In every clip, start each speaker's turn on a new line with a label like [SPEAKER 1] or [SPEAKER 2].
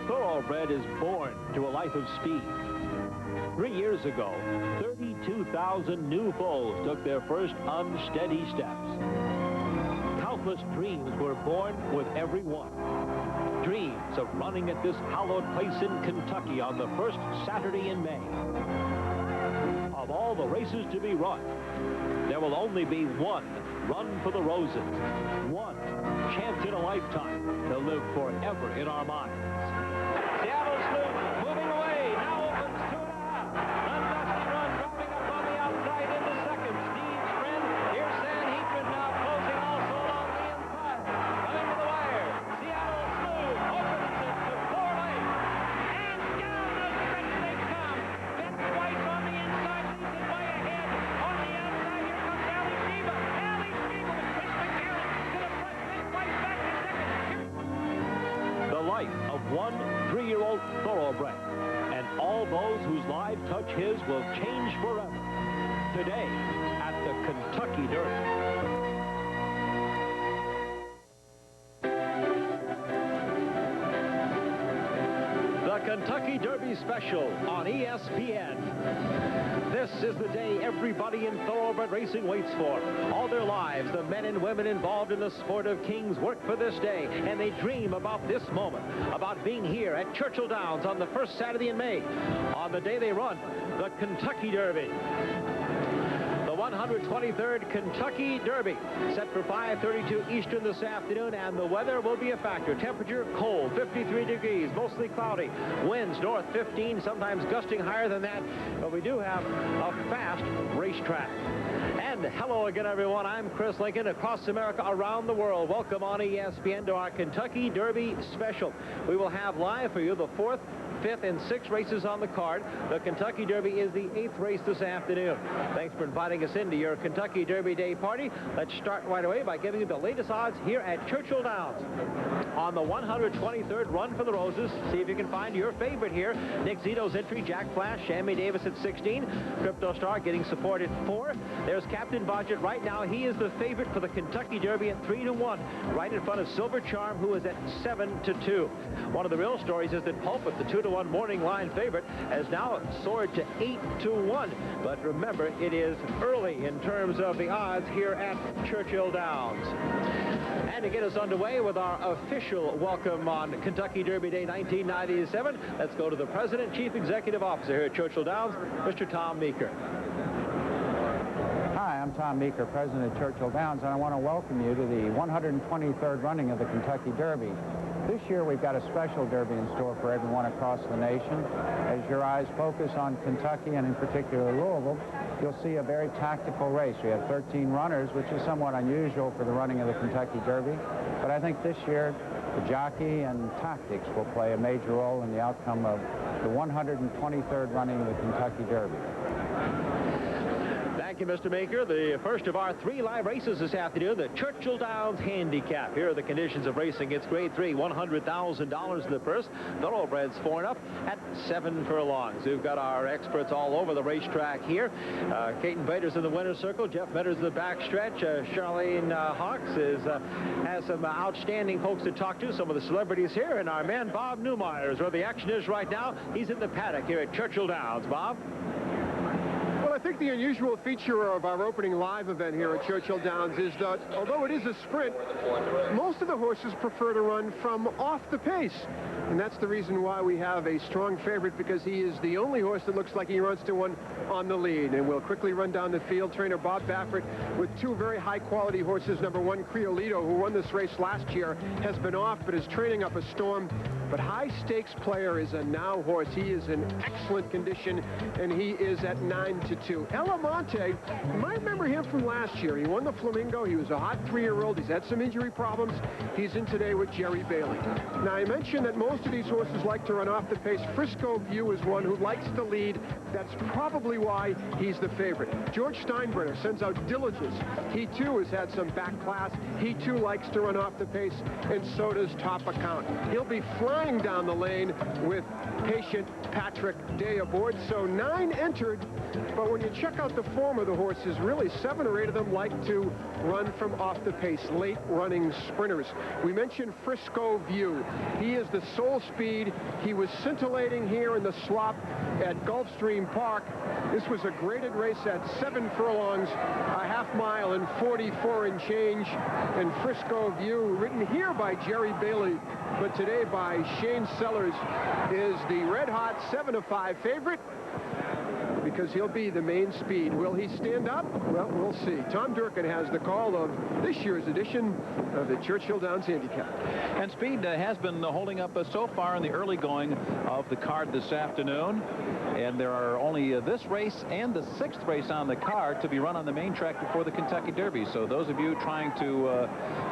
[SPEAKER 1] thoroughbred is born to a life of speed. 3 years ago, 32,000 new foals took their first unsteady steps. Countless dreams were born with every one. Dreams of running at this hallowed place in Kentucky on the first Saturday in May. Of all the races to be run, there will only be one Run for the Roses. One chance in a lifetime to live forever in our minds. Seattle Sloop moving away. Now opens 2.5. Undusty Run dropping up on the outside into second. Steve's friend. Here's San Hedron now closing also along the inside. Coming to the wire. Seattle Sloop opens it to 4 lengths. And down the stretch they come. Ben White on the inside leads it way ahead. On the outside here comes Ali Sheba. The life of one 3-year-old thoroughbred, and all those whose lives touch his will change forever. Today at the Kentucky Derby. The Kentucky Derby Special on ESPN. This is the day everybody in thoroughbred racing waits for. All their lives, the men and women involved in the sport of kings work for this day, and they dream about this moment, about being here at Churchill Downs on the first Saturday in May, on the day they run the Kentucky Derby. The 123rd Kentucky Derby, set for 5:32 Eastern this afternoon, and the weather will be a factor. Temperature, cold, 53 degrees, mostly cloudy. Winds north 15, sometimes gusting higher than that, but we do have a fast racetrack. And hello again, everyone. I'm Chris Lincoln, across America, around the world. Welcome on ESPN to our Kentucky Derby Special. We will have live for you the 4th, 5th, and 6th races on the card. The Kentucky Derby is the 8th race this afternoon. Thanks for inviting us into your Kentucky Derby Day party. Let's start right away by giving you the latest odds here at Churchill Downs. On the 123rd Run for the Roses, see if you can find your favorite here. Nick Zito's entry, Jack Flash, Shammy Davis at 16. Crypto Star getting support at 4. There's Captain Budget. Right now, he is the favorite for the Kentucky Derby at 3-1, right in front of Silver Charm, who is at 7-2. One of the real stories is that Pulpit, the 2-1 morning line favorite, has now soared to 8-1. But remember, it is early in terms of the odds here at Churchill Downs. And to get us underway with our official welcome on Kentucky Derby Day 1997, let's go to the President and Chief Executive Officer here at Churchill Downs, Mr. Tom Meeker.
[SPEAKER 2] Hi, I'm Tom Meeker, President of Churchill Downs, and I want to welcome you to the 123rd running of the Kentucky Derby. This year we've got a special derby in store for everyone across the nation. As your eyes focus on Kentucky, and in particular Louisville, you'll see a very tactical race. We have 13 runners, which is somewhat unusual for the running of the Kentucky Derby. But I think this year the jockey and tactics will play a major role in the outcome of the 123rd running of the Kentucky Derby.
[SPEAKER 1] Thank you, Mr. Meeker. The first of our 3 live races this afternoon, the Churchill Downs Handicap. Here are the conditions of racing. It's grade 3, $100,000 in the purse. Thoroughbreds 4 and up at 7 furlongs. We've got our experts all over the racetrack here. Caton Bader's in the winner's circle. Jeff Medder's in the backstretch. Charlene Hawks has some outstanding folks to talk to, some of the celebrities here. And our man, Bob Newmeyer, is where the action is right now. He's in the paddock here at Churchill Downs. Bob?
[SPEAKER 3] I think the unusual feature of our opening live event here at Churchill Downs is that although it is a sprint, most of the horses prefer to run from off the pace. And that's the reason why we have a strong favorite, because he is the only horse that looks like he runs to one on the lead. And we'll quickly run down the field. Trainer Bob Baffert with 2 very high-quality horses. Number 1, Criolito, who won this race last year, has been off but is training up a storm. But high-stakes player is a now horse. He is in excellent condition, and he is at 9-2. Elamonte, you might remember him from last year. He won the Flamingo. He was a hot 3-year-old. He's had some injury problems. He's in today with Jerry Bailey. Now, I mentioned that most of these horses like to run off the pace. Frisco View is one who likes to lead. That's probably why he's the favorite. George Steinbrenner sends out Diligence. He, too, has had some back class. He, too, likes to run off the pace, and so does Top Account. He'll be flying down the lane with Patient Patrick Day aboard. So 9 entered, but when you check out the form of the horses, really 7 or 8 of them like to run from off the pace, late running sprinters. We mentioned Frisco View. He is the sole sole speed. He was scintillating here in the slop at Gulfstream Park. This was a graded race at 7 furlongs, a half mile and 44 and change. And Frisco View, written here by Jerry Bailey, but today by Shane Sellers, is the red-hot 7-5 favorite, because he'll be the main speed. Will he stand up? Well, we'll see. Tom Durkin has the call of this year's edition of the Churchill Downs Handicap.
[SPEAKER 4] And speed has been holding up so far in the early going of the card this afternoon. And there are only this race and the 6th race on the card to be run on the main track before the Kentucky Derby. So those of you trying to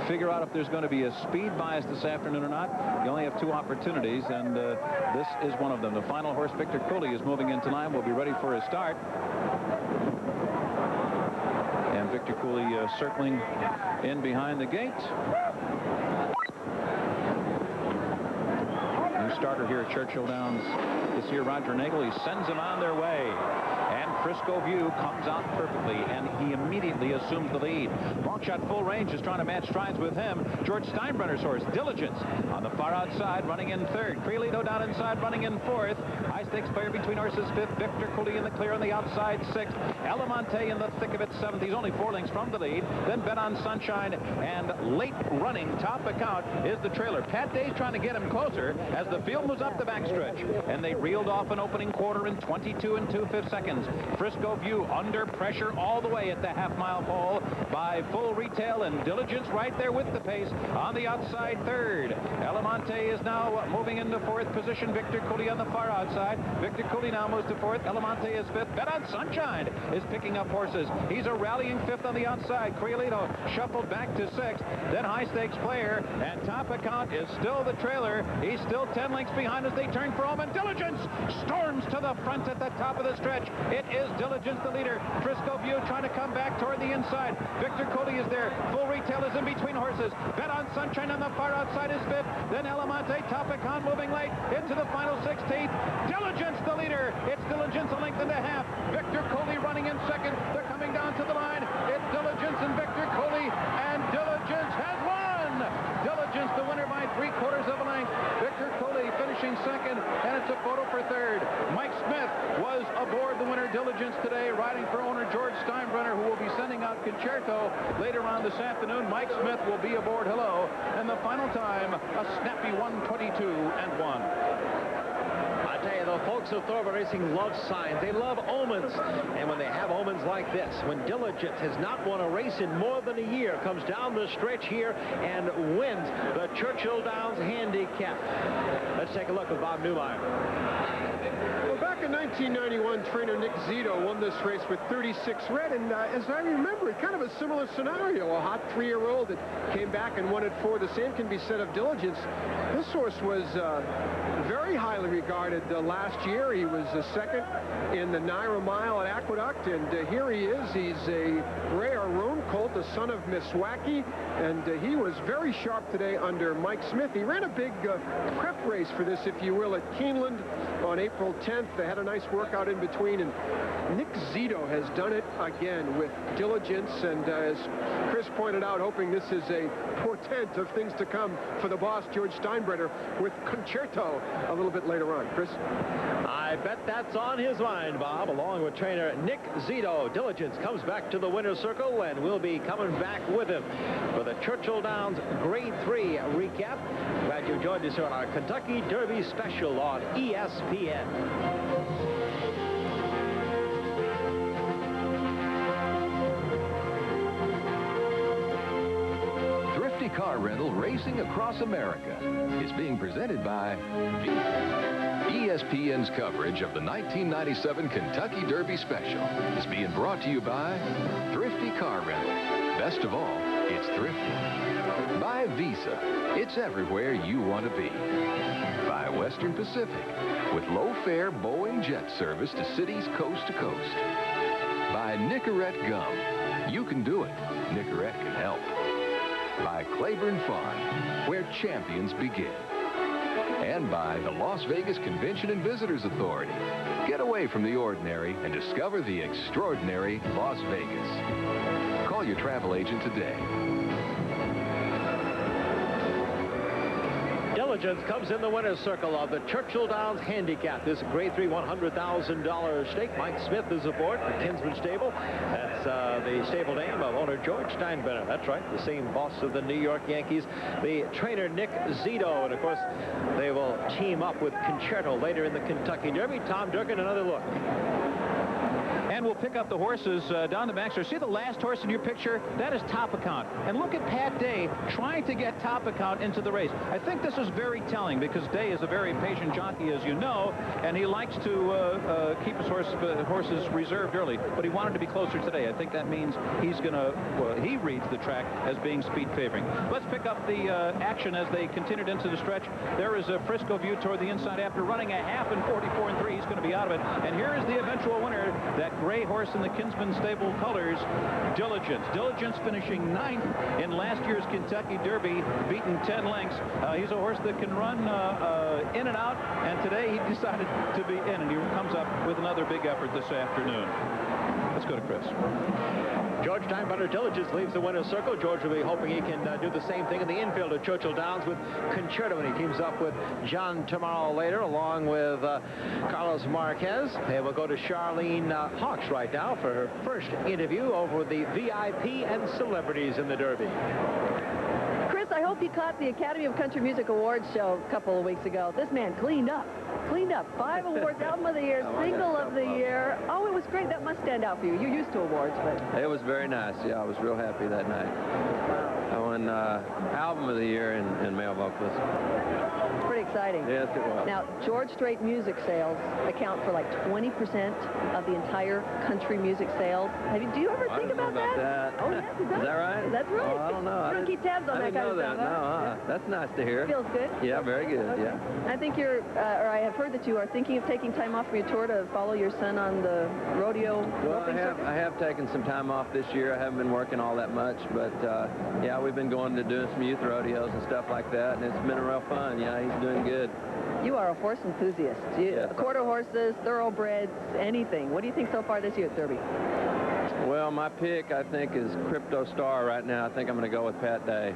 [SPEAKER 4] figure out if there's going to be a speed bias this afternoon or not, you only have 2 opportunities, and this is one of them. The final horse, Victor Cooley, is moving into line. We'll be ready for his start. And Victor Cooley circling in behind the gate. New starter here at Churchill Downs this year, Roger Nagel. He sends them on their way. And Frisco View comes out perfectly, and he immediately assumes the lead. Long shot full range is trying to match strides with him. George Steinbrenner's horse, Diligence, on the far outside, running in 3rd. Creolito down inside, running in 4th. High stakes player between horses, 5th. Victor Cooley in the clear on the outside, 6th. Elamonte in the thick of it, 7th. He's only 4 lengths from the lead. Then Bet on Sunshine, and late running top account is the trailer. Pat Day's trying to get him closer as the field moves up the backstretch. And they reeled off an opening quarter in 22 2/5 seconds. Frisco View under pressure all the way at the half-mile pole by Full Retail, and Diligence right there with the pace on the outside 3rd. Elamonte is now moving into 4th position. Victor Cooley on the far outside. Victor Cooley now moves to 4th. Elamonte is 5th. Bet on Sunshine is picking up horses. He's a rallying 5th on the outside. Creolito shuffled back to 6th. Then High Stakes Player, and top account is still the trailer. He's still 10 lengths behind as they turn for home, and Diligence storms to the front at the top of the stretch. It is Diligence, the leader. Frisco View trying to come back toward the inside. Victor Cooley is there. Full Retail is in between horses. Bet on Sunshine on the far outside is 5th. Then Elamonte, top account, moving late into the final 16th. Diligence, the leader. It's Diligence, a length and a half. Victor Cooley running in 2nd. They're coming down to the line. It's Diligence and Victor Cooley, and Diligence has won. Diligence, the winner by 3/4 of a length. Victor Cooley finishing 2nd, and it's a photo for 3rd. Mike Smith was aboard the winner, Diligence, today, riding for owner George Steinbrenner, who will be sending out Concerto later on this afternoon. Mike Smith will be aboard. Hello. And the final time, a snappy 1:22.1.
[SPEAKER 1] I tell you, the folks of Thoroughbred Racing love signs. They love omens. And when they have omens like this, when Diligence has not won a race in more than a year, comes down the stretch here and wins the Churchill Downs Handicap. Let's take a look with Bob Newmeyer.
[SPEAKER 3] Well, back in 1991, trainer Nick Zito won this race with 36 red, and as I remember it, kind of a similar scenario. A hot 3-year-old that came back and won it 4. The same can be said of Diligence. This horse was very highly regarded last year. He was 2nd in the Naira Mile at Aqueduct, and here he is. He's a rare roan colt, the son of Miss Wacky, and he was very sharp today under Mike Smith. He ran a big prep race for this, if you will, at Keeneland on April 10th. They had a nice workout in between, and Nick Zito has done it again with Diligence, and as Chris pointed out, hoping this is a portent of things to come for the boss, George Steinbrenner, with Concerto a little bit later on. Chris?
[SPEAKER 1] I bet that's on his mind, Bob, along with trainer Nick Zito. Diligence comes back to the winner's circle, and we'll be coming back with him for the Churchill Downs Grade 3 recap. Glad you joined us here on our Kentucky Derby special on ESPN.
[SPEAKER 5] Thrifty Car Rental Racing Across America is being presented by ESPN's coverage of the 1997 Kentucky Derby Special is being brought to you by Thrifty Car Rental. Best of all, it's thrifty. By Visa. It's everywhere you want to be. By Western Pacific, with low-fare Boeing jet service to cities coast to coast. By Nicorette Gum. You can do it. Nicorette can help. By Claiborne Farm, where champions begin. And by the Las Vegas Convention and Visitors Authority. Get away from the ordinary and discover the extraordinary Las Vegas. Call your travel agent today.
[SPEAKER 1] Diligence comes in the winner's circle of the Churchill Downs Handicap. This grade 3 $100,000 stake. Mike Smith is aboard for Kinsman Stable. That's the stable name of owner George Steinbrenner. That's right, the same boss of the New York Yankees. The trainer Nick Zito, and of course they will team up with Concerto later in the Kentucky Derby. Tom Durkin, another look.
[SPEAKER 4] And we'll pick up the horses down the back. So see the last horse in your picture? That is Top Account. And look at Pat Day trying to get Top Account into the race. I think this is very telling because Day is a very patient jockey, as you know, and he likes to keep his horses reserved early. But he wanted to be closer today. I think that means he's going to, well, he reads the track as being speed favoring. Let's pick up the action as they continued into the stretch. There is a Frisco View toward the inside after running a half in 44 3. He's going to be out of it. And here is the eventual winner, that gray horse in the Kinsman Stable colors, Diligence. Diligence finishing 9th in last year's Kentucky Derby, beaten 10 lengths. He's a horse that can run in and out, and today he decided to be in, and he comes up with another big effort this afternoon. Let's go to Chris.
[SPEAKER 1] George Steinbrenner, Diligence leaves the winner's circle. George will be hoping he can do the same thing in the infield at Churchill Downs with Concerto, and he teams up with John tomorrow later, along with Carlos Marquez. They will go to Charlene Hawks right now for her first interview over the VIP and celebrities in the Derby.
[SPEAKER 6] Chris, I hope you caught the Academy of Country Music Awards show a couple of weeks ago. This man cleaned up. 5 awards, Album of the Year, Single of the Year. Oh, it was great. That must stand out for you. You're used to awards, but...
[SPEAKER 7] It was very nice. Yeah, I was real happy that night. I won Album of the Year and Male Vocalist.
[SPEAKER 6] Pretty exciting.
[SPEAKER 7] Yes, it was.
[SPEAKER 6] Now, George Strait music sales account for like 20% of the entire country music sales. Do you ever think about that? Oh, yes, it does.
[SPEAKER 7] Is that right?
[SPEAKER 6] That's right.
[SPEAKER 7] Oh, I don't know.
[SPEAKER 6] You don't keep tabs on that kind of stuff,
[SPEAKER 7] huh? No, that's nice to hear.
[SPEAKER 6] Feels good?
[SPEAKER 7] Yeah, very good,
[SPEAKER 6] Okay.
[SPEAKER 7] yeah.
[SPEAKER 6] I think you're, or I have heard that you are thinking of taking time off from your tour to follow your son on the rodeo.
[SPEAKER 7] Well, I have taken some time off this year. I haven't been working all that much, but yeah, we've been going to doing some youth rodeos and stuff like that, and it's been real fun. Yeah, he's doing good.
[SPEAKER 6] You are a horse enthusiast.
[SPEAKER 7] Yes.
[SPEAKER 6] Quarter horses, thoroughbreds, anything. What do you think so far this year at Derby?
[SPEAKER 7] Well, my pick, I think, is Crypto Star right now. I think I'm going to go with Pat Day.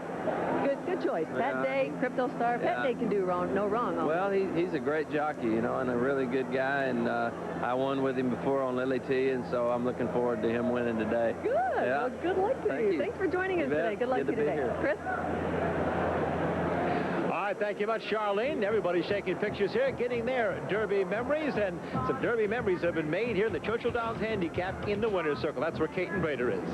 [SPEAKER 6] Good choice. Pat Day, Crypto Star.
[SPEAKER 7] Yeah.
[SPEAKER 6] Pat Day can do no wrong.
[SPEAKER 7] Well, he's a great jockey, you know, and a really good guy, and I won with him before on Lily T, and so I'm looking forward to him winning today.
[SPEAKER 6] Good.
[SPEAKER 7] Yeah.
[SPEAKER 6] Well, good luck to you. Thanks for joining us today. Good luck to you today. Chris?
[SPEAKER 1] All right, thank you much, Charlene. Everybody's taking pictures here, getting their Derby memories, and some Derby memories have been made here in the Churchill Downs Handicap in the winner's circle. That's where Caton Brader is.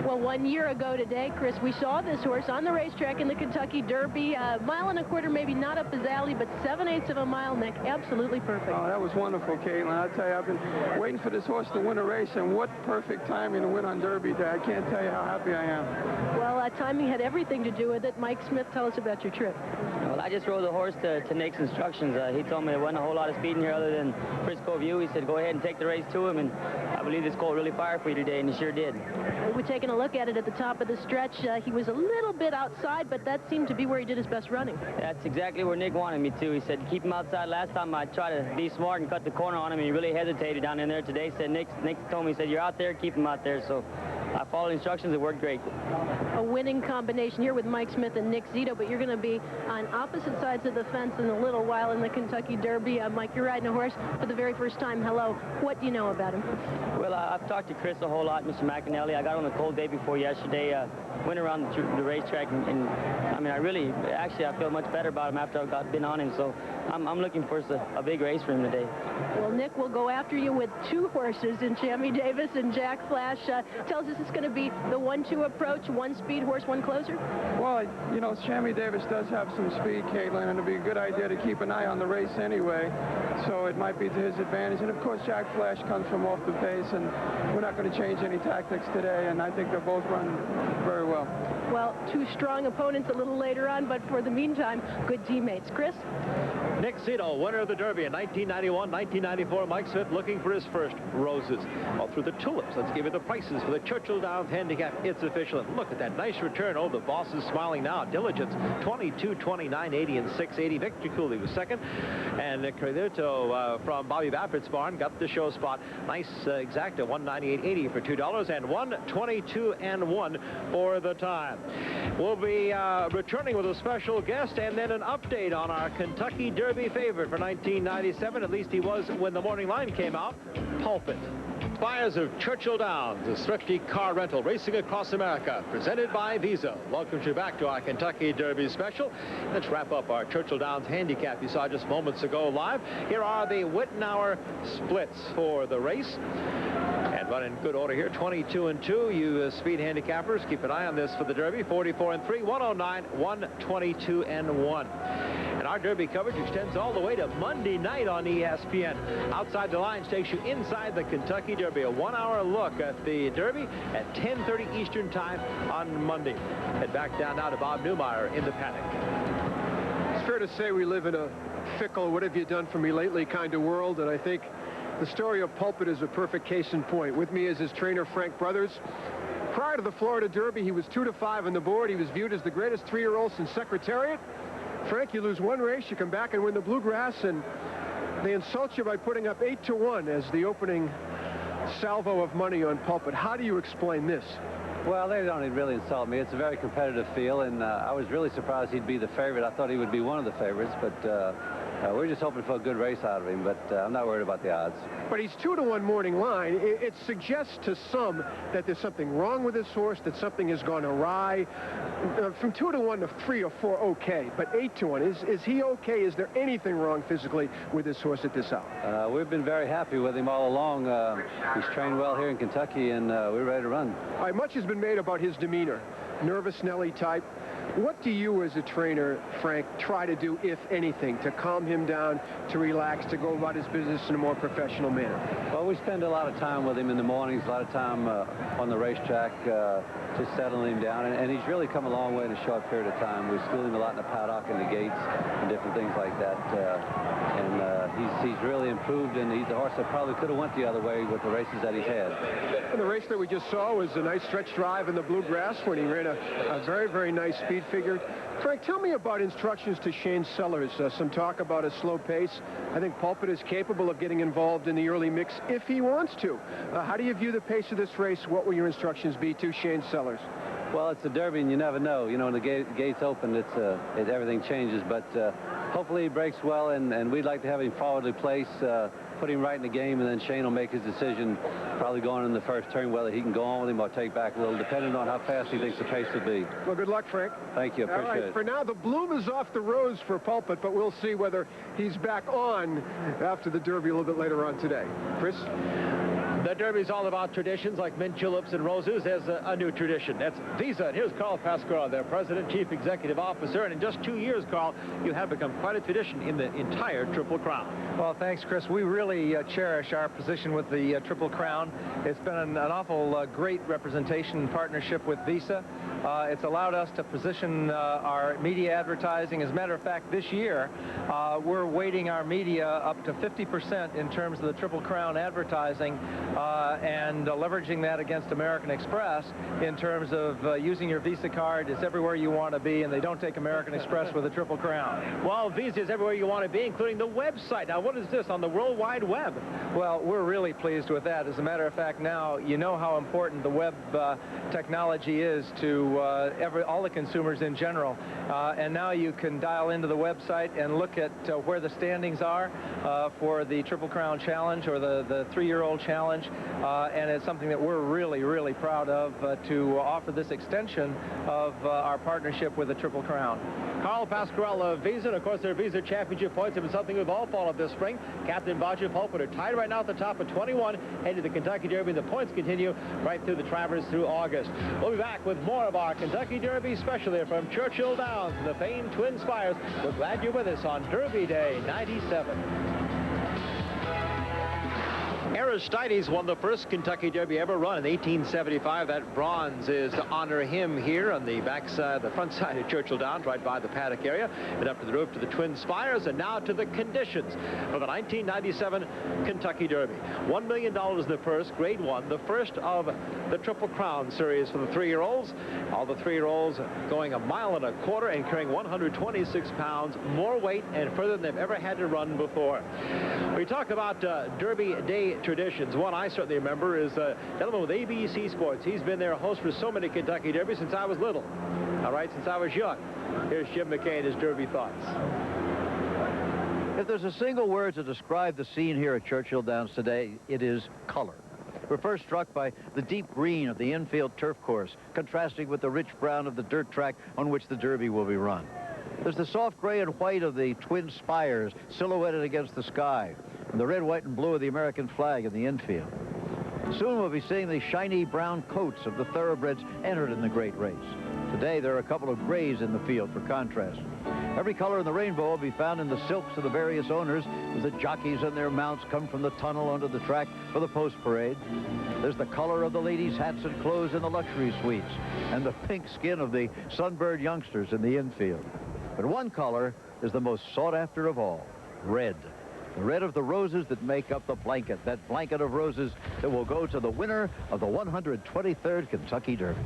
[SPEAKER 8] Well, 1 year ago today, Chris, we saw this horse on the racetrack in the Kentucky Derby. A mile and a quarter, maybe not up his alley, but 7/8 of a mile, Nick. Absolutely perfect.
[SPEAKER 9] Oh, that was wonderful, Caitlin. I tell you, I've been waiting for this horse to win a race, and what perfect timing to win on Derby Day. I can't tell you how happy I am.
[SPEAKER 8] Well, timing had everything to do with it. Mike Smith, tell us about your trip.
[SPEAKER 10] Well, I just rode the horse to Nick's instructions. He told me there wasn't a whole lot of speed in here other than Frisco View. He said, go ahead and take the race to him, and I believe this colt really fired for you today, and he sure did.
[SPEAKER 8] We're taking a look at it at the top of the stretch. He was a little bit outside, but that seemed to be where he did his best running.
[SPEAKER 10] That's exactly where Nick wanted me to. He said, keep him outside. Last time I tried to be smart and cut the corner on him, and he really hesitated down in there. Today, said Nick told me, he said, you're out there, keep him out there. So I followed instructions. It worked great.
[SPEAKER 8] A winning combination here with Mike Smith and Nick Zito, but you're going to be on opposite sides of the fence in a little while in the Kentucky Derby. Mike, you're riding a horse for the very first time. Hello. What do you know about him?
[SPEAKER 10] Well, I've talked to Chris a whole lot, Mr. McAnally. I got on the cold day before yesterday. Went around the racetrack, and I mean, I feel much better about him after I've been on him. So I'm looking for a big race for him today.
[SPEAKER 8] Well, Nick will go after you with 2 horses in Chammy Davis and Jack Flash. Tells us it's going to be the 1-2 approach, 1 speed horse, 1 closer.
[SPEAKER 9] Well, you know, Chammy Davis does have some speed, Caitlin, and it'd be a good idea to keep an eye on the race anyway. So it might be to his advantage. And of course, Jack Flash comes from off the pace, and we're not going to change any tactics today. And I think they'll both run very well.
[SPEAKER 8] Well, 2 strong opponents a little later on, but for the meantime, good teammates. Chris?
[SPEAKER 1] Nick Zito, winner of the Derby in 1991, 1994. Mike Smith looking for his first roses. All through the tulips. Let's give you the prices for the Churchill Downs Handicap. It's official. And look at that nice return. Oh, the boss is smiling now. Diligence, 22, 29, 80, and 680. Victor Cooley was second. And Concerto from Bobby Baffert's barn got the show spot. Nice exacta, $198.80 for $2, and $122 and $1 for for the time. We'll be returning with a special guest and then an update on our Kentucky Derby favorite for 1997. At least he was when the morning line came out, Pulpit. Spires of Churchill Downs, a thrifty car rental racing across America, presented by Visa. Welcomes you back to our Kentucky Derby special. Let's wrap up our Churchill Downs handicap you saw just moments ago live. Here are the Wittenauer splits for the race. And run in good order here, 22-2. You speed handicappers, keep an eye on this for the Derby. 44-3, 109, 122-1. And our Derby coverage extends all the way to Monday night on ESPN. Outside the Lines takes you inside the Kentucky Derby. A 1-hour look at the Derby at 10:30 Eastern Time on Monday. Head back down now to Bob Newmeyer in the Paddock.
[SPEAKER 3] It's fair to say we live in a fickle, what have you done for me lately kind of world, and I think the story of Pulpit is a perfect case in point. With me is his trainer, Frank Brothers. Prior to the Florida Derby, he was 2-5 on the board. He was viewed as the greatest 3-year-old since Secretariat. Frank, you lose one race, you come back and win the Bluegrass, and they insult you by putting up 8-1 as the opening salvo of money on Pulpit. How do you explain this?
[SPEAKER 11] Well, they don't really insult me. It's a very competitive field, and I was really surprised he'd be the favorite. I thought he would be one of the favorites, but we're just hoping for a good race out of him, but I'm not worried about the odds.
[SPEAKER 3] But he's 2-1 morning line. It suggests to some that there's something wrong with this horse, that something has gone awry. From 2-1 to 3 or 4, okay, but 8-1, is he okay? Is there anything wrong physically with this horse at this hour?
[SPEAKER 11] We've been very happy with him all along. He's trained well here in Kentucky, and we're ready to run.
[SPEAKER 3] All right, much has been made about his demeanor, nervous Nelly type. What do you as a trainer, Frank, try to do, if anything, to calm him down, to relax, to go about his business in a more professional manner?
[SPEAKER 11] Well, we spend a lot of time with him in the mornings, a lot of time on the racetrack, just settling him down, and he's really come a long way in a short period of time. We school him a lot in the paddock and the gates and different things like that, and he's really improved, and he's a horse that probably could have went the other way with the races that he's had.
[SPEAKER 3] And the race that we just saw was a nice stretch drive in the Bluegrass when he ran a very, very nice speed figure. Frank, tell me about instructions to Shane Sellers. Some talk about a slow pace. I think Pulpit is capable of getting involved in the early mix if he wants to. How do you view the pace of this race? What will your instructions be to Shane Sellers?
[SPEAKER 11] Well, it's a Derby, and you never know. You know, when the gates open, everything changes. But hopefully he breaks well, and we'd like to have him forwardly placed, put him right in the game, and then Shane will make his decision, probably going in the first turn, whether he can go on with him or take back a little, depending on how fast he thinks the pace will be.
[SPEAKER 3] Well, good luck, Frank.
[SPEAKER 11] Thank you. Appreciate it.
[SPEAKER 3] For now, the bloom is off the rose for Pulpit, but we'll see whether he's back on after the Derby a little bit later on today. Chris?
[SPEAKER 1] The Derby's all about traditions like mint juleps and roses. There's a new tradition. That's Visa. And here's Carl Pasquarello, their president, chief executive officer. And in just 2 years, Carl, you have become quite a tradition in the entire Triple Crown.
[SPEAKER 12] Well, thanks, Chris. We really cherish our position with the Triple Crown. It's been an awful great representation and partnership with Visa. It's allowed us to position our media advertising. As a matter of fact, this year, we're weighting our media up to 50% in terms of the Triple Crown advertising and leveraging that against American Express in terms of using your Visa card. It's everywhere you want to be, and they don't take American Express with a Triple Crown.
[SPEAKER 1] Well, Visa is everywhere you want to be, including the website. Now, what is this on the World Wide Web?
[SPEAKER 12] Well, we're really pleased with that. As a matter of fact, now you know how important the web technology is to all the consumers in general. And now you can dial into the website and look at where the standings are for the Triple Crown Challenge or the 3-year-old challenge. And it's something that we're really, really proud of to offer this extension of our partnership with the Triple Crown.
[SPEAKER 1] Carl Pasquarello of Visa, and of course their Visa Championship points have been something we've all followed this spring. Captain Bodger Pulpit are tied right now at the top of 21, headed to the Kentucky Derby, and the points continue right through the Travers through August. We'll be back with more of our Kentucky Derby special here from Churchill Downs and the famed Twin Spires. We're glad you're with us on Derby Day 97. Aristides won the first Kentucky Derby ever run in 1875. That bronze is to honor him here on the backside, the front side of Churchill Downs, right by the Paddock area. And up to the roof to the Twin Spires, and now to the conditions for the 1997 Kentucky Derby. $1 million in the purse, grade 1, the first of the Triple Crown series for the 3-year-olds. All the 3-year-olds going 1.25 miles and carrying 126 pounds, more weight and further than they've ever had to run before. We talk about Derby Day great traditions. One I certainly remember is a gentleman with ABC Sports. He's been their host for so many Kentucky Derbies since I was little. All right, since I was young. Here's Jim McKay and his Derby thoughts.
[SPEAKER 13] If there's a single word to describe the scene here at Churchill Downs today, it is color. We're first struck by the deep green of the infield turf course, contrasting with the rich brown of the dirt track on which the Derby will be run. There's the soft gray and white of the twin spires silhouetted against the sky, and the red, white, and blue of the American flag in the infield. Soon we'll be seeing the shiny brown coats of the thoroughbreds entered in the great race. Today there are a couple of grays in the field for contrast. Every color in the rainbow will be found in the silks of the various owners as the jockeys and their mounts come from the tunnel onto the track for the post-parade. There's the color of the ladies' hats and clothes in the luxury suites, and the pink skin of the sunbird youngsters in the infield. But one color is the most sought after of all, red. The red of the roses that make up the blanket, that blanket of roses that will go to the winner of the 123rd Kentucky Derby.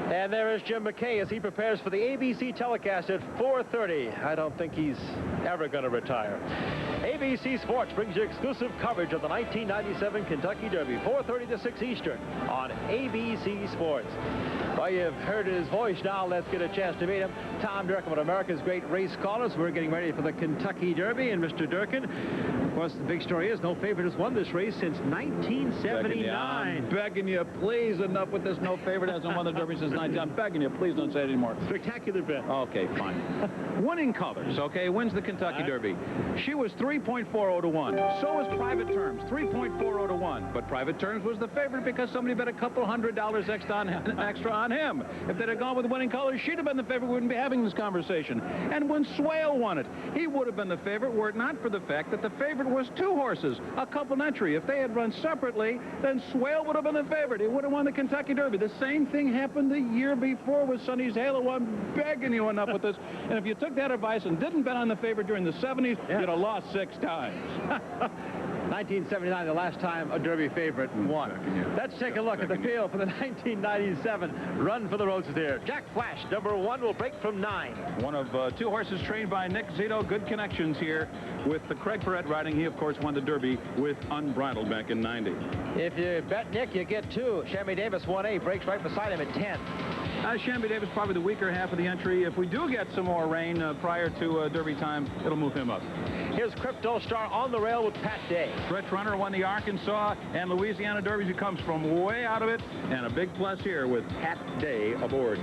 [SPEAKER 1] And there is Jim McKay as he prepares for the ABC telecast at 4:30. I don't think he's ever going to retire. ABC Sports brings you exclusive coverage of the 1997 Kentucky Derby, 4:30 to 6 Eastern on ABC Sports. Well, you've heard his voice now. Let's get a chance to meet him. Tom Durkin, one of America's great race callers. We're getting ready for the Kentucky Derby. And Mr. Durkin, of course, the big story is no favorite has won this race since 1979.
[SPEAKER 4] I'm begging you, please, enough with this. No favorite hasn't won the Derby since 19. I'm begging you, please don't say it anymore.
[SPEAKER 1] Spectacular bet.
[SPEAKER 4] Okay, fine. Winning colors, okay, wins the Kentucky Derby. She was 3.40 to 1. So was Private Terms, 3.40 to 1. But Private Terms was the favorite because somebody bet a couple $100 extra on him. If they'd have gone with winning colors, she'd have been the favorite. We wouldn't be having this conversation. And when Swale won it, he would have been the favorite were it not for the fact that the favorite was two horses, a couple entry. If they had run separately, then Swale would have been the favorite. He would have won the Kentucky Derby. The same thing happened the year before with Sonny's Halo. I'm begging you enough with this. And if you took that advice and didn't bet on the favorite during the 70s, you'd have lost 6 times.
[SPEAKER 1] 1979, the last time a Derby favorite won. Let's take a look at the field for the 1997 Run for the Roses here. Jack Flash, number 1, will break from 9.
[SPEAKER 4] One of 2 horses trained by Nick Zito. Good connections here with the Craig Perrette riding. He, of course, won the Derby with Unbridled back in 90.
[SPEAKER 1] If you bet Nick, you get 2. Shammy Davis, 1A, breaks right beside him at 10.
[SPEAKER 4] Shammy Davis, probably the weaker half of the entry. If we do get some more rain prior to Derby time, it'll move him up.
[SPEAKER 1] Here's Crypto Star on the rail with Pat Day.
[SPEAKER 4] Stretch Runner won the Arkansas and Louisiana Derbies. He comes from way out of it. And a big plus here with Pat Day aboard.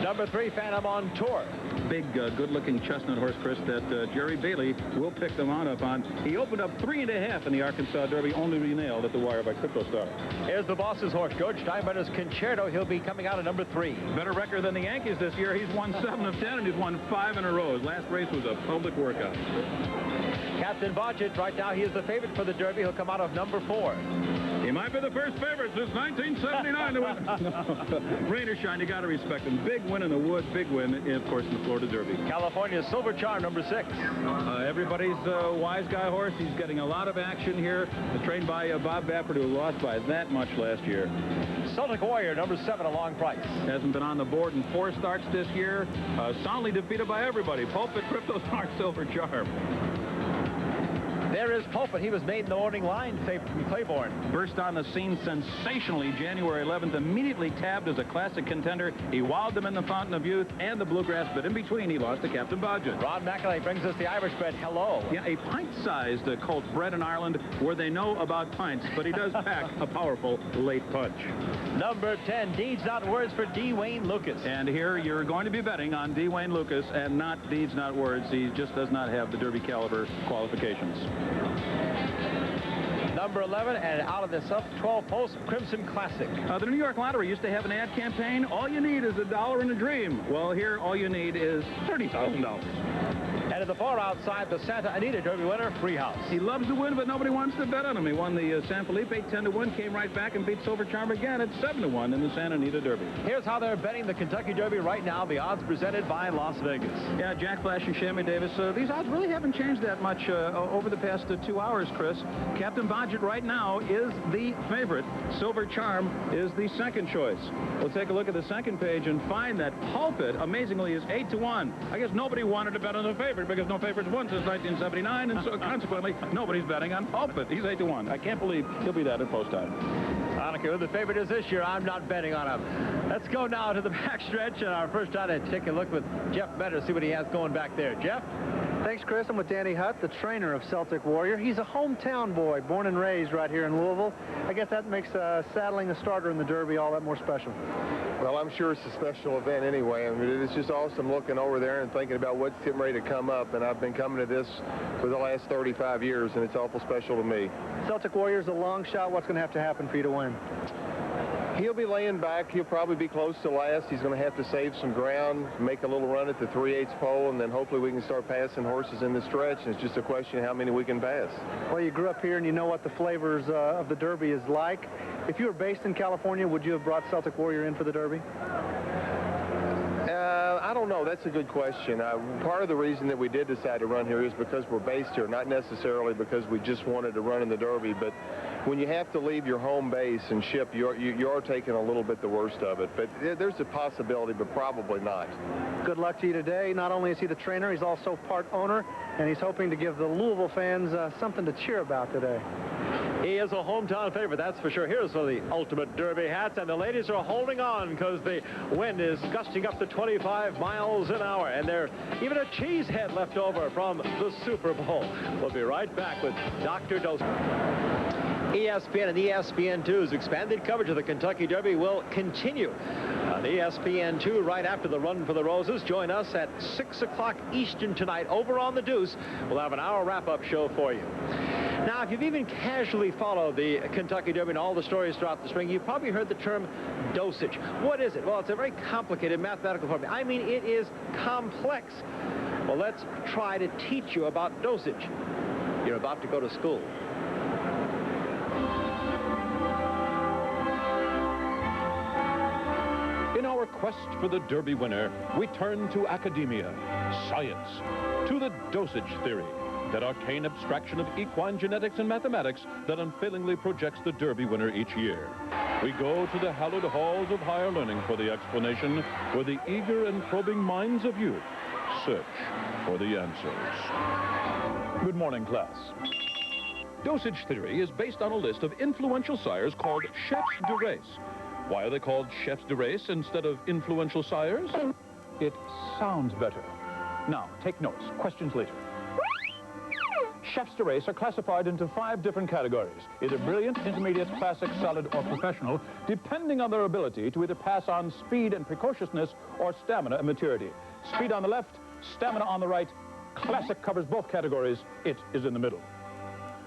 [SPEAKER 1] Number 3, Phantom on Tour.
[SPEAKER 4] Big, good-looking chestnut horse, Chris, that Jerry Bailey will pick the mount up on. He opened up 3.5 in the Arkansas Derby, only to be nailed at the wire by Crypto Star.
[SPEAKER 1] Here's the boss's horse, George Steinbrenner's Concerto. He'll be coming out at number 3.
[SPEAKER 4] Better record than the Yankees this year. He's won 7 of 10, and he's won 5 in a row. His last race was a public workout.
[SPEAKER 1] Captain Bodgett, right now, he is the favorite for the Derby. He'll come out of number 4.
[SPEAKER 4] He might be the first favorite since 1979 to win. Rain or shine, you got to respect him. Big win in the Woods, big win, of course, in the Florida Derby.
[SPEAKER 1] California's Silver Charm, number 6.
[SPEAKER 4] Everybody's wise guy horse. He's getting a lot of action here. Trained by Bob Baffert, who lost by that much last year.
[SPEAKER 1] Celtic Warrior, number 7, a long price.
[SPEAKER 4] Hasn't been on the board in 4 starts this year. Soundly defeated by everybody. Pulpit, Crypto Star, Silver Charm.
[SPEAKER 1] There is Pulpit. He was made in the morning line, favorite from Claiborne.
[SPEAKER 4] Burst on the scene sensationally January 11th, immediately tabbed as a classic contender. He wowed them in the Fountain of Youth and the Bluegrass, but in between he lost to Captain Bodgett.
[SPEAKER 1] Ron McElhay brings us the Irish bred Hello.
[SPEAKER 4] Yeah, a pint-sized colt bred in Ireland where they know about pints, but he does pack a powerful late punch.
[SPEAKER 1] Number 10, Deeds Not Words for D. Wayne Lucas.
[SPEAKER 4] And here you're going to be betting on D. Wayne Lucas and not Deeds Not Words. He just does not have the Derby caliber qualifications.
[SPEAKER 1] Number 11, and out of the sub-12 post, Crimson Classic.
[SPEAKER 4] The New York Lottery used to have an ad campaign. All you need is $1 and a dream. Well, here all you need is $30,000.
[SPEAKER 1] And at the far outside, the Santa Anita Derby winner, Freehouse.
[SPEAKER 4] He loves to win, but nobody wants to bet on him. He won the San Felipe 10 to 1, came right back and beat Silver Charm again at 7 to 1 in the Santa Anita Derby.
[SPEAKER 1] Here's how they're betting the Kentucky Derby right now. The odds presented by Las Vegas.
[SPEAKER 4] Yeah, Jack Flash and Shammy Davis. These odds really haven't changed that much over the past 2 hours, Chris. Captain Bodgett budget right now is the favorite. Silver Charm is the second choice. We'll take a look at the second page and find that Pulpit, amazingly, is 8-1. I guess nobody wanted to bet on the favorite because no favorites won since 1979, and so consequently, nobody's betting on Pulpit. He's 8-1. I can't believe he'll be that at post time.
[SPEAKER 1] I don't care who the favorite is this year. I'm not betting on him. Let's go now to the backstretch, and our first try to take a look with Jeff Better, see what he has going back there. Jeff?
[SPEAKER 14] Thanks, Chris. I'm with Danny Hutt, the trainer of Celtic Warrior. He's a hometown boy, born and raised right here in Louisville. I guess that makes saddling a starter in the Derby all that more special.
[SPEAKER 15] Well, I'm sure it's a special event anyway. I mean, it's just awesome looking over there and thinking about what's getting ready to come up. And I've been coming to this for the last 35 years, and it's awful special to me.
[SPEAKER 14] Celtic Warrior's a long shot. What's going to have to happen for you to win?
[SPEAKER 15] He'll be laying back. He'll probably be close to last. He's going to have to save some ground, make a little run at the 3/8 pole, and then hopefully we can start passing horses in the stretch. And it's just a question of how many we can pass.
[SPEAKER 14] Well, you grew up here and you know what the flavors of the Derby is like. If you were based in California, would you have brought Celtic Warrior in for the Derby?
[SPEAKER 15] I don't know. That's a good question. Part of the reason that we did decide to run here is because we're based here, not necessarily because we just wanted to run in the Derby, but when you have to leave your home base and ship, you are taking a little bit the worst of it. But there's a possibility, but probably not.
[SPEAKER 14] Good luck to you today. Not only is he the trainer, he's also part owner, and he's hoping to give the Louisville fans something to cheer about today.
[SPEAKER 1] He is a hometown favorite, that's for sure. Here's for the ultimate Derby hats, and the ladies are holding on because the wind is gusting up to 25 miles an hour, and there's even a cheese head left over from the Super Bowl. We'll be right back with Dr. Dosage. ESPN and ESPN2's expanded coverage of the Kentucky Derby will continue on ESPN2 right after the Run for the Roses. Join us at 6 o'clock Eastern tonight over on the Deuce. We'll have an hour wrap-up show for you. Now, if you've even casually followed the Kentucky Derby and all the stories throughout the spring, you've probably heard the term dosage. What is it? Well, it's a very complicated mathematical formula. I mean, it is complex. Well, let's try to teach you about dosage. You're about to go to school.
[SPEAKER 16] In our quest for the Derby winner, we turn to academia, science, to the dosage theory, that arcane abstraction of equine genetics and mathematics that unfailingly projects the Derby winner each year. We go to the hallowed halls of higher learning for the explanation, where the eager and probing minds of youth search for the answers. Good morning, class. Dosage theory is based on a list of influential sires called chefs de race. Why are they called chefs de race instead of influential sires? It sounds better. Now, take notes. Questions later. Chefs de race are classified into 5 different categories, either brilliant, intermediate, classic, solid, or professional, depending on their ability to either pass on speed and precociousness or stamina and maturity. Speed on the left, stamina on the right. Classic covers both categories. It is in the middle.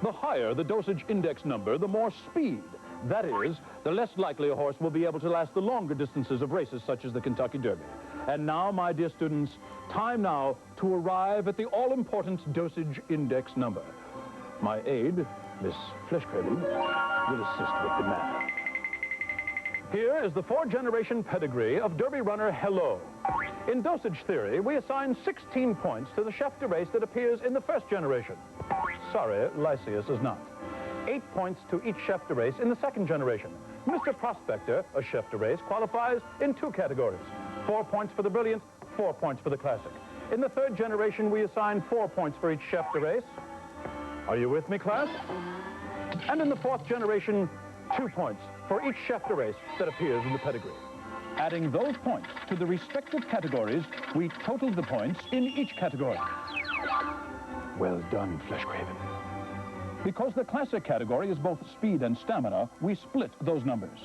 [SPEAKER 16] The higher the dosage index number, the more speed. That is, the less likely a horse will be able to last the longer distances of races such as the Kentucky Derby. And now, my dear students, time now to arrive at the all-important dosage index number. My aide, Miss Fleshcraven, will assist with the math. Here is the 4-generation pedigree of Derby runner Hello. In dosage theory, we assign 16 points to the chef de race that appears in the 1st generation. Sorry, Lysias is not. 8 points to each chef de race in the 2nd generation. Mr. Prospector, a chef de race, qualifies in 2 categories. 4 points for the brilliant, 4 points for the classic. In the 3rd generation, we assign 4 points for each chef de race. Are you with me, class? And in the 4th generation, 2 points for each chef de race that appears in the pedigree. Adding those points to the respective categories, we totaled the points in each category. Well done, Fleshcraven. Because the classic category is both speed and stamina, we split those numbers.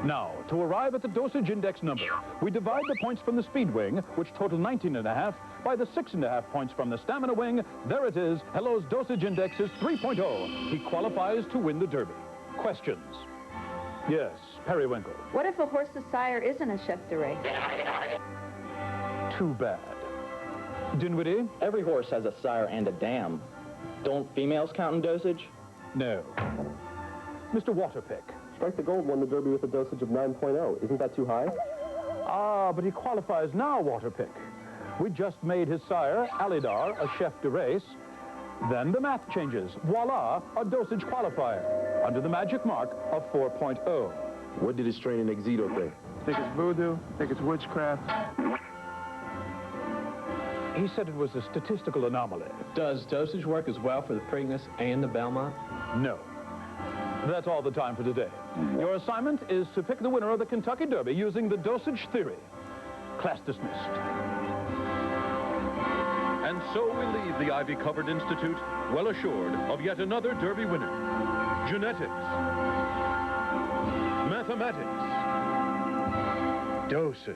[SPEAKER 16] Now, to arrive at the dosage index number, we divide the points from the speed wing, which total 19.5, by the 6.5 points from the stamina wing. There it is. Hello's dosage index is 3.0. He qualifies to win the Derby. Questions? Yes, Periwinkle.
[SPEAKER 17] What if a horse's sire isn't a chef de race?
[SPEAKER 16] Too bad. Dinwiddie?
[SPEAKER 18] Every horse has a sire and a dam. Don't females count in dosage?
[SPEAKER 16] No. Mr. Waterpick.
[SPEAKER 19] Strike the Gold won the Derby with a dosage of 9.0. Isn't that too high?
[SPEAKER 16] Ah, but he qualifies now, Waterpick. We just made his sire, Alidar, a chef de race. Then the math changes. Voila, a dosage qualifier under the magic mark of 4.0.
[SPEAKER 19] What did his trainer Nick Zito think?
[SPEAKER 9] Think it's voodoo, think it's witchcraft.
[SPEAKER 16] He said it was a statistical anomaly.
[SPEAKER 20] Does dosage work as well for the Preakness and the Belmont?
[SPEAKER 16] No. That's all the time for today. Your assignment is to pick the winner of the Kentucky Derby using the dosage theory. Class dismissed. And so we leave the ivy-covered institute well assured of yet another Derby winner. Genetics. Mathematics. Dosage.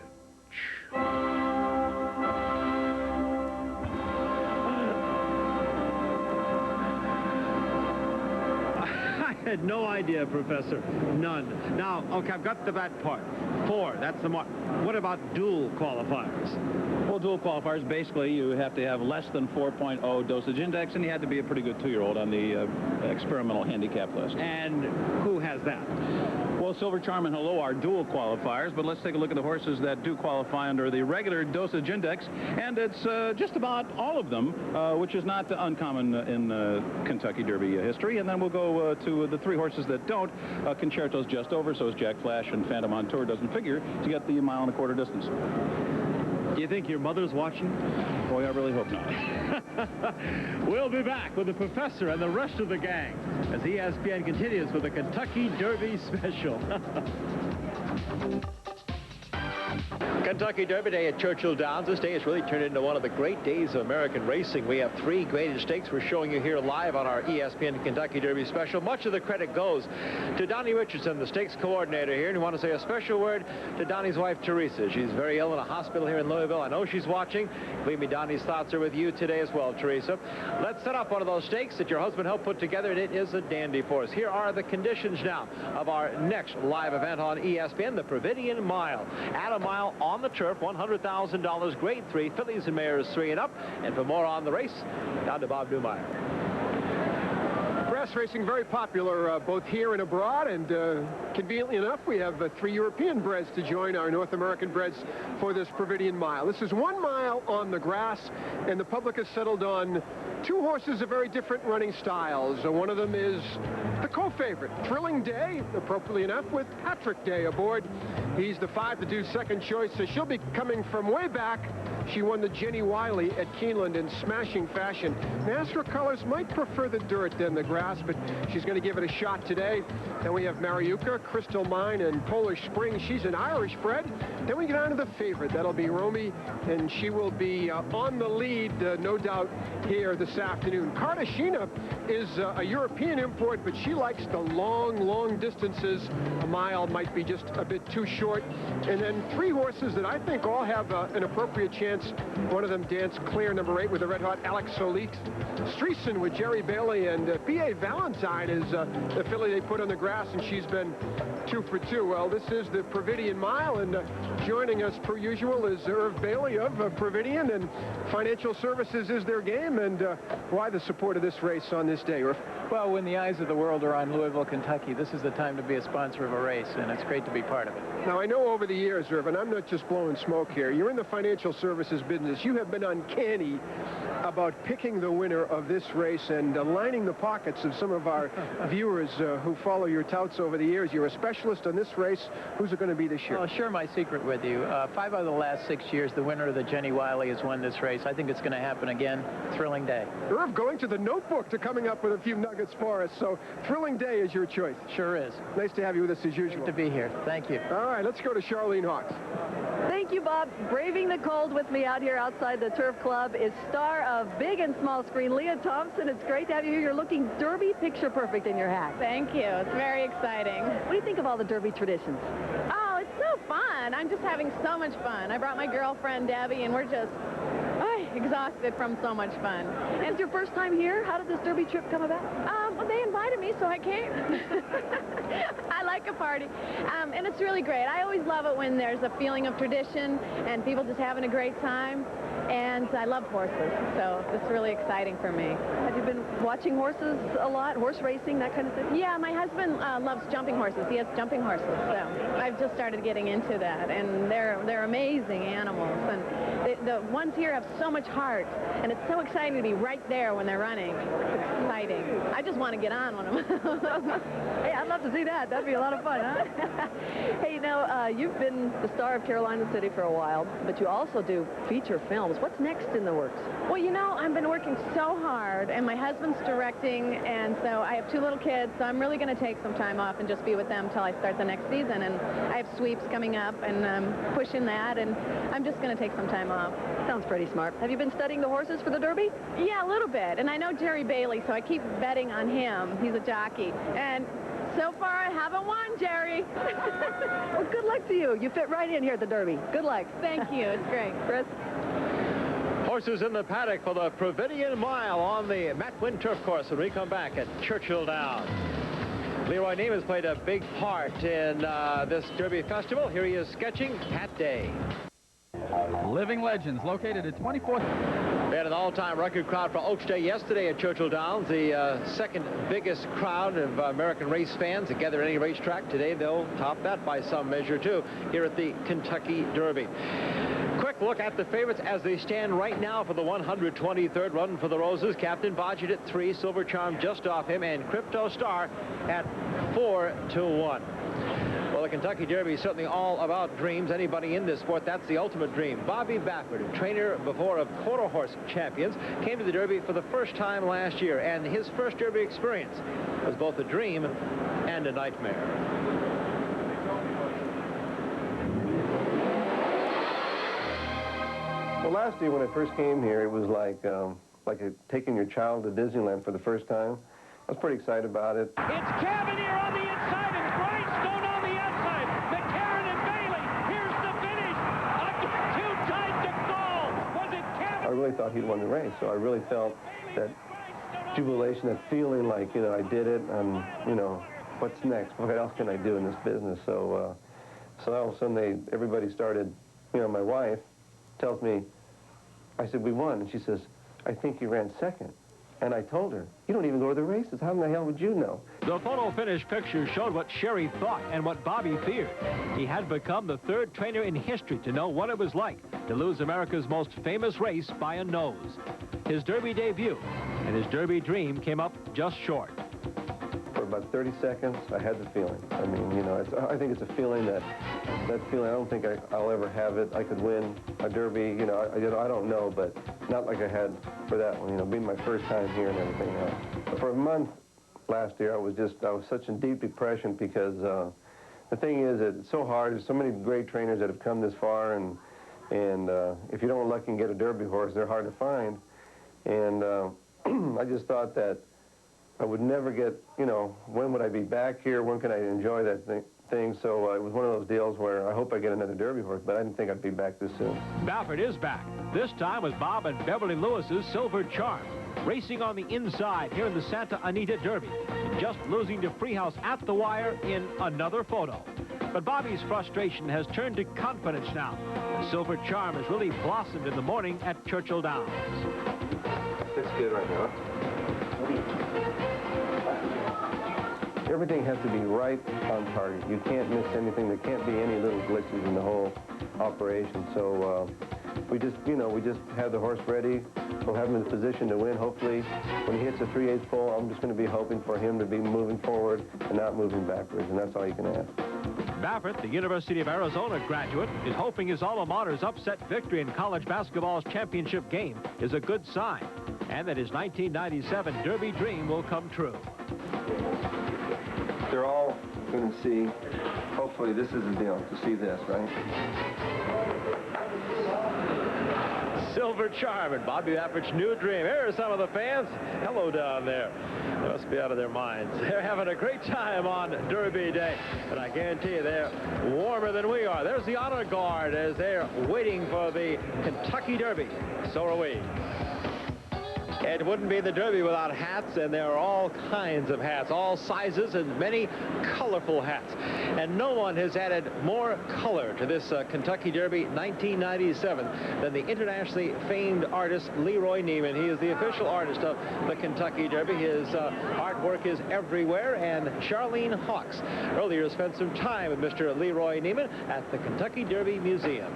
[SPEAKER 1] I had no idea, Professor. None. Now, okay, I've got that part. 4, that's the mark. What about dual qualifiers?
[SPEAKER 4] Well, dual qualifiers, basically, you have to have less than 4.0 dosage index, and you had to be a pretty good 2-year-old on the experimental handicap list.
[SPEAKER 1] And who has that?
[SPEAKER 4] Well, Silver Charm and Hello are dual qualifiers, but let's take a look at the horses that do qualify under the regular dosage index, and it's just about all of them, which is not uncommon in Kentucky Derby history. And then we'll go to the 3 horses that don't. Concerto's just over, so is Jack Flash, and Phantom on Tour doesn't figure to get the 1.25 mile distance.
[SPEAKER 1] Do you think your mother's watching?
[SPEAKER 4] Boy, I really hope not.
[SPEAKER 1] We'll be back with the Professor and the rest of the gang as ESPN continues with the Kentucky Derby Special. Kentucky Derby Day at Churchill Downs. This day has really turned into one of the great days of American racing. We have 3 graded stakes we're showing you here live on our ESPN Kentucky Derby Special. Much of the credit goes to Donnie Richardson, the stakes coordinator here. And we want to say a special word to Donnie's wife, Teresa. She's very ill in a hospital here in Louisville. I know she's watching. Believe me, Donnie's thoughts are with you today as well, Teresa. Let's set up one of those stakes that your husband helped put together, and it is a dandy for us. Here are the conditions now of our next live event on ESPN, the Providian Mile. At a mile on the turf, $100,000, grade 3, fillies and mares 3 and up. And for more on the race, down to Bob Newmeyer.
[SPEAKER 3] Grass racing very popular both here and abroad, and conveniently enough, we have 3 European breds to join our North American breds for this Providian Mile. This is 1 mile on the grass, and the public has settled on 2 horses of very different running styles. One of them is the co-favorite, Thrilling Day, appropriately enough, with Patrick Day aboard. He's the 5-2 second choice, so she'll be coming from way back. She won the Jenny Wiley at Keeneland in smashing fashion. Master Colors might prefer the dirt than the grass, but she's going to give it a shot today. Then we have Mariuka, Crystal Mine, and Polish Spring. She's an Irish bred. Then we get on to the favorite. That'll be Romy, and she will be on the lead, no doubt, here this afternoon. Kardashina is a European import, but she likes the long distances. A mile might be just a bit too short. And then 3 horses that I think all have an appropriate chance. One of them, Dance Clear, number 8, with the red-hot Alex Solis. Streisand with Jerry Bailey, and B.A. Valentine is the filly they put on the grass, and she's been 2 for 2. Well, this is the Providian Mile, and joining us per usual is Irv Bailey of Providian, and financial services is their game, and why the support of this race on this day, Irv?
[SPEAKER 2] Well, when the eyes of the world are on Louisville, Kentucky, this is the time to be a sponsor of a race, and it's great to be part of it.
[SPEAKER 3] Now, I know over the years, Irv, and I'm not just blowing smoke here, you're in the financial services business. You have been uncanny about picking the winner of this race and lining the pockets of some of our viewers who follow your touts over the years. You're a specialist on this race. Who's it going to be this year?
[SPEAKER 2] I'll share my secret with you. 5 out of the last 6 years, the winner of the Jenny Wiley has won this race. I think it's going to happen again. Thrilling Day.
[SPEAKER 3] Irv, going to the notebook to coming up with a few nuggets for us. So, Thrilling Day is your choice.
[SPEAKER 2] Sure is.
[SPEAKER 3] Nice to have you with us as usual.
[SPEAKER 2] Great to be here. Thank you.
[SPEAKER 3] All right, let's go to Charlene Hawks.
[SPEAKER 6] Thank you, Bob. Braving the cold with me out here outside the Turf Club is star of big and small screen, Leah Thompson. It's great to have you here. You're looking Derby picture perfect in your hat.
[SPEAKER 21] Thank you. It's very exciting.
[SPEAKER 6] What do you think of all the Derby traditions?
[SPEAKER 21] Oh, it's so fun. I'm just having so much fun. I brought my girlfriend, Debbie, and we're just exhausted from so much fun.
[SPEAKER 6] And it's your first time here? How did this Derby trip come about?
[SPEAKER 21] Well, they invited invited me, so I came. I like a party, and it's really great. I always love it when there's a feeling of tradition and people just having a great time, and I love horses, so it's really exciting for me.
[SPEAKER 6] Have you been watching horses a lot, horse racing, that kind of thing?
[SPEAKER 21] Yeah, my husband loves jumping horses. He has jumping horses, so I've just started getting into that, and they're amazing animals, and the ones here have so much heart, and it's so exciting to be right there when they're running. It's exciting. I just want to get on one of them.
[SPEAKER 6] Hey, I'd love to see that. That'd be a lot of fun, huh? Hey, you know, you've been the star of Carolina City for a while, but you also do feature films. What's next in the works?
[SPEAKER 21] Well, you know, I've been working so hard, and my husband's directing, and so I have 2 little kids, so I'm really going to take some time off and just be with them until I start the next season. And I have sweeps coming up, and I'm pushing that, and I'm just going to take some time off.
[SPEAKER 6] Sounds pretty smart. Have you been studying the horses for the Derby?
[SPEAKER 21] Yeah, a little bit, and I know Jerry Bailey, so I keep betting on him. He's a jockey, and so far I haven't won, Jerry.
[SPEAKER 6] Well, good luck to you. You fit right in here at the Derby. Good luck.
[SPEAKER 21] Thank you. It's great.
[SPEAKER 6] Chris?
[SPEAKER 1] Horses in the paddock for the Providian Mile on the Matt Wynn Turf Course when we come back at Churchill Downs. Leroy Neiman's played a big part in this Derby Festival. Here he is sketching Pat Day.
[SPEAKER 5] Living Legends, located at 24th.
[SPEAKER 1] We had an all-time record crowd for Oaks Day yesterday at Churchill Downs, the second biggest crowd of American race fans together at any racetrack. Today they'll top that by some measure too here at the Kentucky Derby. Quick look at the favorites as they stand right now for the 123rd Run for the Roses. Captain Bodgett at 3, Silver Charm just off him, and Crypto Star at 4-1. Well, the Kentucky Derby is certainly all about dreams. Anybody in this sport, that's the ultimate dream. Bobby Baffert, a trainer before of quarter horse champions, came to the Derby for the first time last year, and his first Derby experience was both a dream and a nightmare.
[SPEAKER 15] Well, last year when I first came here, it was like taking your child to Disneyland for the first time. I was pretty excited about it.
[SPEAKER 22] It's Cavalier on the inside and Grindstone on the outside. McCarran and Bailey. Here's the finish. Too tight to call. Was it Cavalier?
[SPEAKER 15] I really thought he'd won the race, so I really felt that jubilation, that feeling like, you know, I did it, and, you know, what's next? What else can I do in this business? So, so all of a sudden everybody started, you know, my wife tells me, I said, we won. And she says, I think you ran second. And I told her, you don't even go to the races. How in the hell would you know?
[SPEAKER 1] The photo finish picture showed what Sherry thought and what Bobby feared. He had become the 3rd trainer in history to know what it was like to lose America's most famous race by a nose. His Derby debut and his Derby dream came up just short.
[SPEAKER 15] For about 30 seconds, I had the feeling. I mean, you know, I think it's a feeling that feeling, I don't think I'll ever have it. I could win a Derby, you know, I don't know, but not like I had for that one, you know, being my first time here and everything else. But for a month last year, I was such in deep depression because the thing is, it's so hard. There's so many great trainers that have come this far, and if you don't luck and get a Derby horse, they're hard to find. And I just thought that I would never get, you know, when would I be back here? When can I enjoy that thing? So it was one of those deals where I hope I get another Derby horse, but I didn't think I'd be back this soon.
[SPEAKER 1] Baffert is back, this time with Bob and Beverly Lewis's Silver Charm, racing on the inside here in the Santa Anita Derby, just losing to Freehouse at the wire in another photo. But Bobby's frustration has turned to confidence now. The Silver Charm has really blossomed in the morning at Churchill Downs.
[SPEAKER 15] Looks good right now. Everything has to be right on target. You can't miss anything. There can't be any little glitches in the whole operation. So we just have the horse ready. We'll have him in position to win, hopefully. When he hits a 3/8 pole, I'm just going to be hoping for him to be moving forward and not moving backwards, and that's all you can ask.
[SPEAKER 1] Baffert, the University of Arizona graduate, is hoping his alma mater's upset victory in college basketball's championship game is a good sign, and that his 1997 Derby dream will come true.
[SPEAKER 15] They're all going to see, hopefully this is the deal, to see this, right?
[SPEAKER 1] Silver Charm and Bobby Baffert's new dream. Here are some of the fans. Hello down there. They must be out of their minds. They're having a great time on Derby Day, but I guarantee you they're warmer than we are. There's the honor guard as they're waiting for the Kentucky Derby. So are we. It wouldn't be the Derby without hats, and there are all kinds of hats, all sizes and many colorful hats. And no one has added more color to this Kentucky Derby 1997 than the internationally famed artist Leroy Neiman. He is the official artist of the Kentucky Derby. His artwork is everywhere, and Charlene Hawks earlier spent some time with Mr. Leroy Neiman at the Kentucky Derby Museum.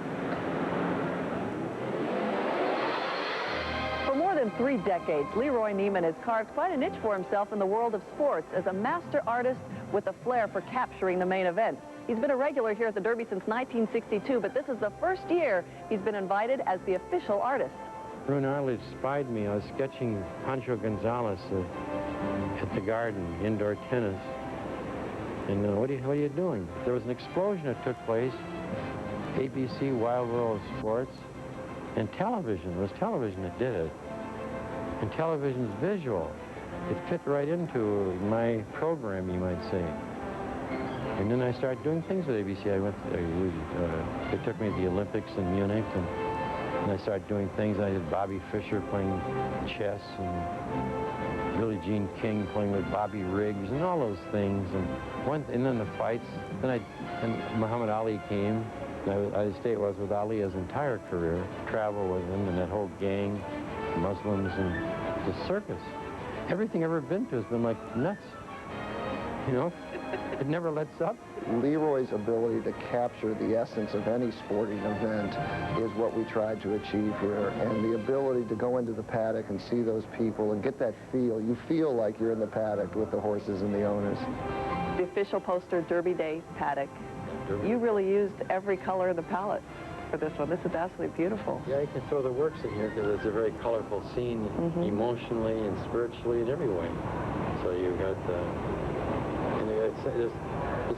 [SPEAKER 6] For more than 3 decades, Leroy Neiman has carved quite a niche for himself in the world of sports as a master artist with a flair for capturing the main event. He's been a regular here at the Derby since 1962, but this is the first year he's been invited as the official artist.
[SPEAKER 7] Brune Arledge spied me. I was sketching Pancho Gonzalez at the Garden, indoor tennis. And what are you doing? There was an explosion that took place. ABC, Wild World of Sports, and television. It was television that did it. And television's visual. It fit right into my program, you might say. And then I started doing things with ABC. They took me to the Olympics in Munich, and I started doing things. I had Bobby Fischer playing chess, and Billie Jean King playing with Bobby Riggs, and all those things. And then the fights. And Muhammad Ali came. I was with Ali his entire career, travel with him and that whole gang, Muslims and the circus. Everything I've ever been to has been like nuts. You know, it never lets up.
[SPEAKER 10] Leroy's ability to capture the essence of any sporting event is what we tried to achieve here. And the ability to go into the paddock and see those people and get that feel. You feel like you're in the paddock with the horses and the owners.
[SPEAKER 6] The official poster, Derby Day Paddock. You really used every color of the palette for this one. This is absolutely beautiful.
[SPEAKER 7] Yeah, you can throw the works in here because it's a very colorful scene, emotionally and spiritually in every way. So you've got this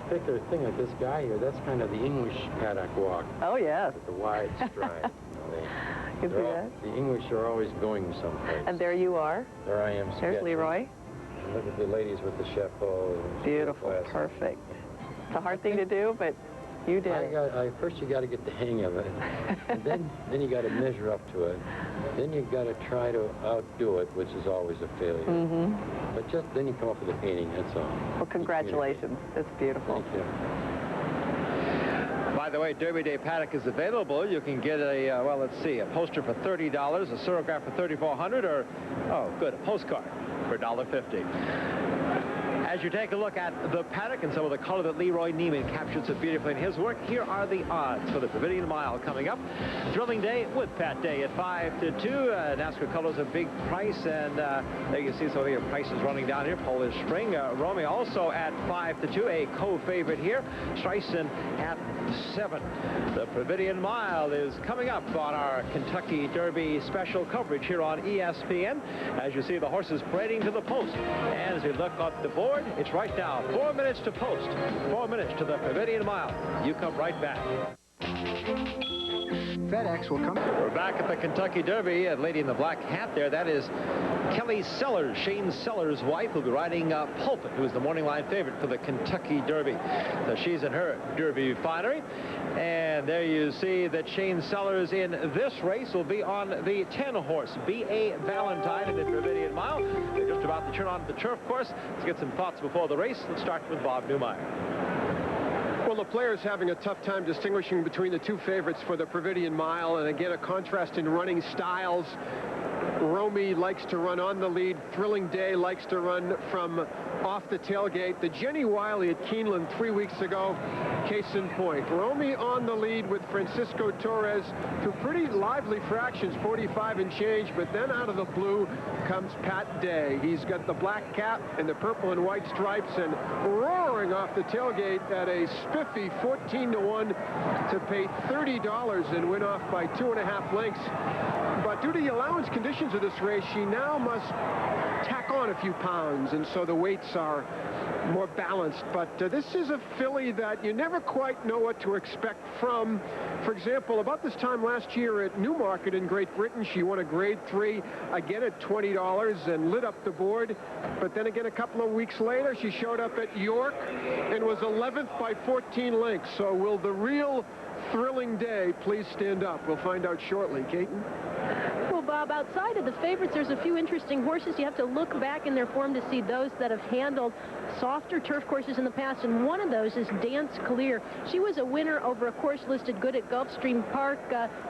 [SPEAKER 7] particular thing like this guy here, that's kind of the English paddock walk.
[SPEAKER 6] Oh, yes.
[SPEAKER 7] With the wide stride.
[SPEAKER 6] You see that?
[SPEAKER 7] The English are always going someplace.
[SPEAKER 6] And there you are.
[SPEAKER 7] There I am.
[SPEAKER 6] There's
[SPEAKER 7] sketching.
[SPEAKER 6] Leroy.
[SPEAKER 7] And look at the ladies with the chapeau.
[SPEAKER 6] Beautiful, perfect. It's a hard thing to do, but you did.
[SPEAKER 7] First you got to get the hang of it, and then you got to measure up to it. Then you got to try to outdo it, which is always a failure. But then you come up with a painting. That's all.
[SPEAKER 6] Well, congratulations. It's beautiful.
[SPEAKER 7] Thank you.
[SPEAKER 1] By the way, Derby Day Paddock is available. You can get a, well, let's see, a poster for $30, a serograph for $3,400, or, oh, good, a postcard for $1.50. As you take a look at the paddock and some of the color that Leroy Neiman captured so beautifully in his work, here are the odds for the Providian Mile coming up. Thrilling day with Pat Day at 5-2. NASCAR Colors a big price, and there you see some of your prices running down here. Polish Spring, Romeo also at 5-2, a co-favorite here. Streisand at 7. The Providian Mile is coming up on our Kentucky Derby special coverage here on ESPN. As you see, the horses parading to the post. And as we look at the board, it's right now 4 minutes to post, 4 minutes to the Providian Mile. You come right back.
[SPEAKER 3] FedEx will come.
[SPEAKER 1] We're back at the Kentucky Derby. A lady in the black hat there, that is Kelly Sellers, Shane Sellers' wife, who'll be riding Pulpit, who is the morning line favorite for the Kentucky Derby. So she's in her Derby finery. And there you see that Shane Sellers in this race will be on the 10-horse B.A. Valentine in the Providian Mile. They're just about to turn on the turf course. Let's get some thoughts before the race. Let's start with Bob Newmeyer.
[SPEAKER 3] Well, the player's having a tough time distinguishing between the two favorites for the Providian Mile, and again, a contrast in running styles. Romy likes to run on the lead. Thrilling Day likes to run from off the tailgate. The Jenny Wiley at Keeneland 3 weeks ago, case in point. Romy on the lead with Francisco Torres to pretty lively fractions, 45 and change, but then out of the blue comes Pat Day. He's got the black cap and the purple and white stripes, and roaring off the tailgate at a spiffy 14-1 to pay $30 and win off by 2.5 lengths. But due to the allowance conditions of this race, she now must tack on a few pounds, and so the weights are more balanced. But this is a filly that you never quite know what to expect from. For example, about this time last year at Newmarket in Great Britain, she won a Grade 3 again at $20 and lit up the board. But then again, a couple of weeks later, she showed up at York and was 11th by 14 lengths. So will the real Thrilling Day please stand up? We'll find out shortly. Caton?
[SPEAKER 6] Well,
[SPEAKER 8] Bob, outside of the favorites, there's a few interesting horses. You have to look back in their form to see those that have handled softer turf courses in the past, and one of those is Dance Clear. She was a winner over a course listed good at Gulfstream Park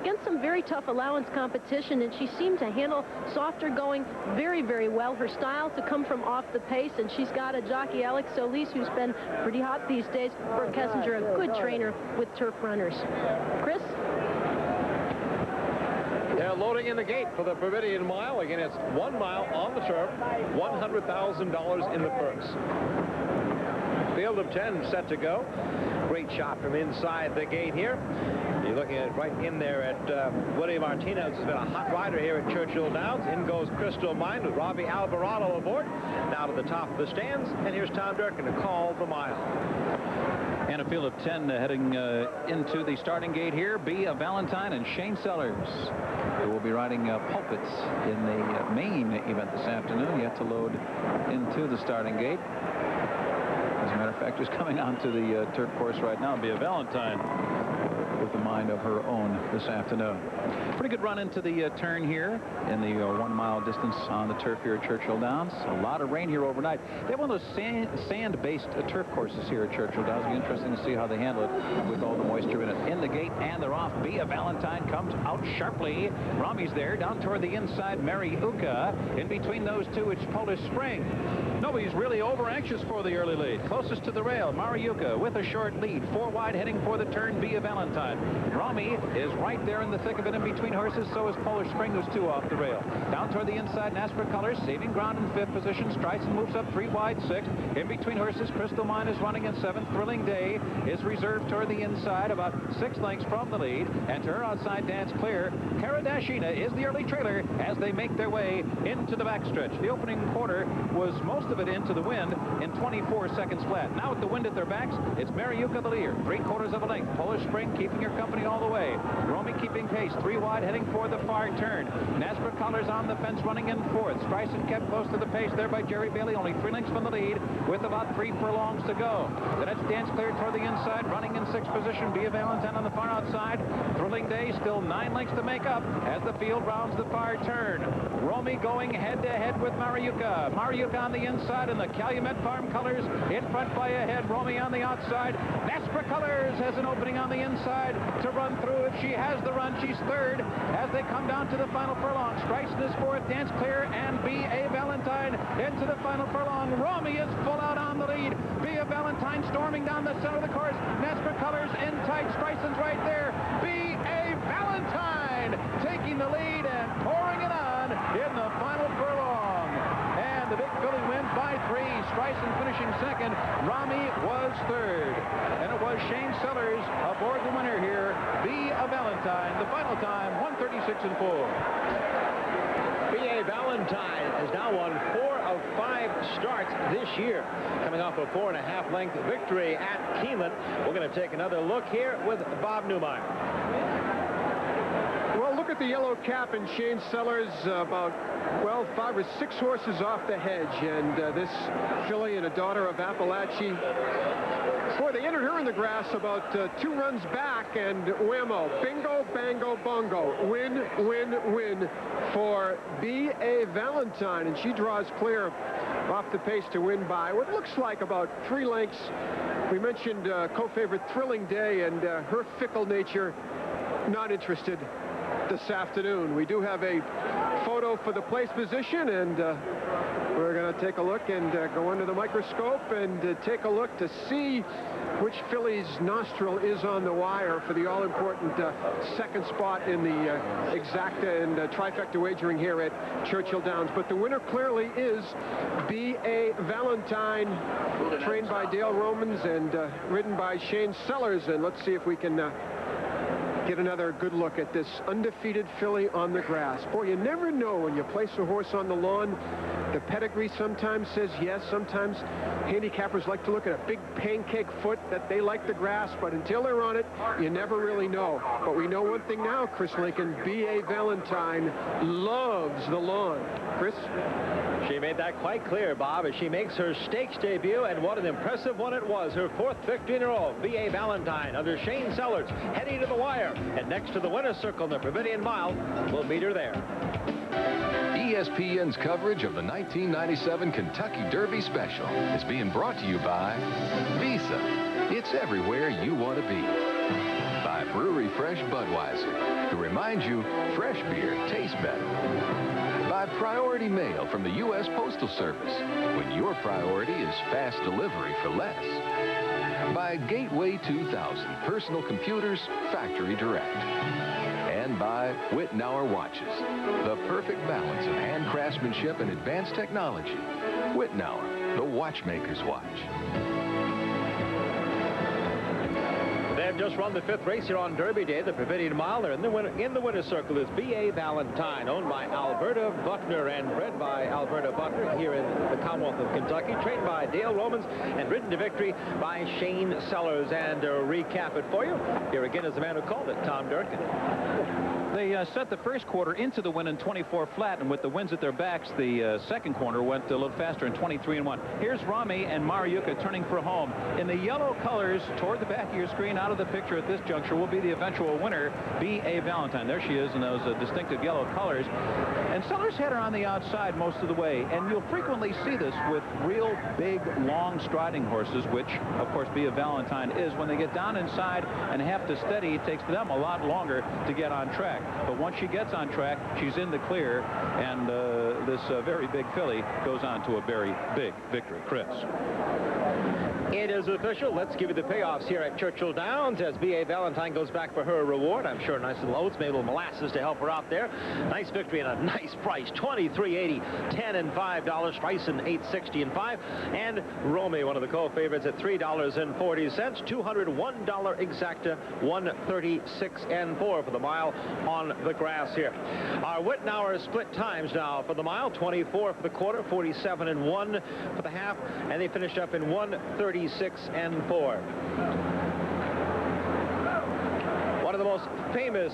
[SPEAKER 8] against some very tough allowance competition, and she seemed to handle softer going very, very well. Her style to come from off the pace, and she's got a jockey, Alex Solis, who's been pretty hot these days. Bert Kessinger, a good trainer with turf runners. Chris?
[SPEAKER 1] They're loading in the gate for the Providian Mile. Again, it's 1 mile on the turf, $100,000 in the purse. Field of 10 set to go. Great shot from inside the gate here. You're looking at right in there at Willie Martinez, who's been a hot rider here at Churchill Downs. In goes Crystal Mine with Robbie Alvarado aboard. Now to the top of the stands, and here's Tom Durkin to call the mile.
[SPEAKER 4] And a field of 10 heading into the starting gate here. Bea Valentine and Shane Sellers, who will be riding pulpits in the main event this afternoon. Yet to load into the starting gate. As a matter of fact, who's coming onto the turf course right now, Bea Valentine, with a mind of her own this afternoon. Pretty good run into the turn here in the 1 mile distance on the turf here at Churchill Downs. A lot of rain here overnight. They have one of those sand-based turf courses here at Churchill Downs. It'll be interesting to see how they handle it with all the moisture in it. In the gate, and they're off. Bea Valentine comes out sharply. Rami's there. Down toward the inside, Mary Uka. In between those two, it's Polish Spring. Nobody's really over-anxious for the early lead. Closest to the rail, Mariuka with a short lead. 4 wide heading for the turn, Bea Valentine. Rami is right there in the thick of it in between horses. So is Polish Spring, who's 2 off the rail. Down toward the inside, Nasper Colors saving ground in 5th position. Streisand moves up 3 wide, 6th. In between horses, Crystal Mine is running in 7th. Thrilling Day is reserved toward the inside, about 6 lengths from the lead. And to her outside, Dance Clear. Karadashina is the early trailer as they make their way into the backstretch. The opening quarter was most of it into the wind in 24 seconds flat. Now with the wind at their backs, it's Mariuka the leader. 3/4 of a length. Polish Spring keeping her company all the way. Romy keeping pace. 3 wide heading for the far turn. Nasper Collars on the fence running in 4th. Streisand kept close to the pace there by Jerry Bailey. Only 3 lengths from the lead with about 3 furlongs to go. Then it's Dance Clear toward the inside, running in 6th position. Bea Valentine on the far outside. Thrilling Day still 9 lengths to make up as the field rounds the far turn. Romy going head-to-head with Mariuka. Mariuka on the inside and the Calumet Farm Colors in front by a head. Romy on the outside. Nasper Colors has an opening on the inside to run through. If she has the run, she's 3rd as they come down to the final furlong. Streisand is 4th, Dance Clear and Bea Valentine into the final furlong. Romy is full out on the lead. Bea Valentine storming down the center of the course. Nasper Colors in tight. Streisand's right there. Bea Valentine taking the lead and pouring it on in the final furlong. And the big filly wins by 3. Streisand finishing 2nd. Rami was 3rd. And it was Shane Sellers aboard the winner here. Bea Valentine. The final time, 1:36.4.
[SPEAKER 1] Bea Valentine has now won 4 of 5 starts this year, coming off a 4.5 length victory at Keeneland. We're going to take another look here with Bob Newmeyer.
[SPEAKER 3] Well, look at the yellow cap and Shane Sellers about, well, 5 or 6 horses off the hedge. And this filly and a daughter of Appalachia, boy, they entered her in the grass about 2 runs back, and whammo, bingo, bango, bongo, win, win, win for Bea Valentine, and she draws clear off the pace to win by what looks like about 3 lengths. We mentioned co-favorite Thrilling Day and her fickle nature, not interested this afternoon. We do have a photo for the place position, and we're going to take a look and go under the microscope and take a look to see which filly's nostril is on the wire for the all-important 2nd spot in the exacta and trifecta wagering here at Churchill Downs. But the winner clearly is Bea Valentine, trained by Dale Romans and ridden by Shane Sellers. And let's see if we can get another good look at this undefeated filly on the grass. Boy, you never know when you place a horse on the lawn The pedigree sometimes says yes. Sometimes handicappers like to look at a big pancake foot that they like the grass, but until they're on it, you never really know. But we know one thing now, Chris Lincoln, B.A. Valentine loves the lawn. Chris?
[SPEAKER 1] She made that quite clear, Bob, as she makes her stakes debut, and what an impressive one it was. Her 4th victory in a row. B.A. Valentine under Shane Sellers, heading to the wire. And next to the winner's circle in the Providian Mile, we'll meet her there.
[SPEAKER 11] ESPN's coverage of the 1997 Kentucky Derby Special is being brought to you by Visa. It's everywhere you want to be. By Brewery Fresh Budweiser, who reminds you fresh beer tastes better. By Priority Mail from the U.S. Postal Service, when your priority is fast delivery for less. By Gateway 2000 Personal Computers, Factory Direct. And by Wittnauer Watches, the perfect balance of hand craftsmanship and advanced technology. Wittnauer, the watchmaker's watch.
[SPEAKER 1] They've just run the 5th race here on Derby Day, the Providian Mile. They're in the winner's circle is B.A. Valentine, owned by Alberta Butner and bred by Alberta Butner here in the Commonwealth of Kentucky, trained by Dale Romans and ridden to victory by Shane Sellers. And to recap it for you, here again is the man who called it, Tom Durkin.
[SPEAKER 4] They set the first quarter into the win in 24 flat, and with the winds at their backs, the second quarter went a little faster in 23-1. Here's Rami and Mariuka turning for home. In the yellow colors toward the back of your screen, out of the picture at this juncture, will be the eventual winner, B.A. Valentine. There she is in those distinctive yellow colors. And Sellers had her on the outside most of the way, and you'll frequently see this with real big, long striding horses, which, of course, B.A. Valentine is. When they get down inside and have to steady, it takes them a lot longer to get on track. But once she gets on track, she's in the clear, and this very big filly goes on to a very big victory. Chris.
[SPEAKER 1] It is official. Let's give you the payoffs here at Churchill Downs as B.A. Valentine goes back for her reward. I'm sure nice little oats, maybe a little molasses to help her out there. Nice victory and a nice price, $23.80, $10 and $5, Streisand $8.60 and $5, and Romy, one of the co-favorites, at $3.40, $201 exacta, $136 and $4 for the mile on the grass here. Our Wittnauer split times now for the mile, 24 for the quarter, 47 and 1 for the half, and they finished up in 1:36 and 4. One of the most famous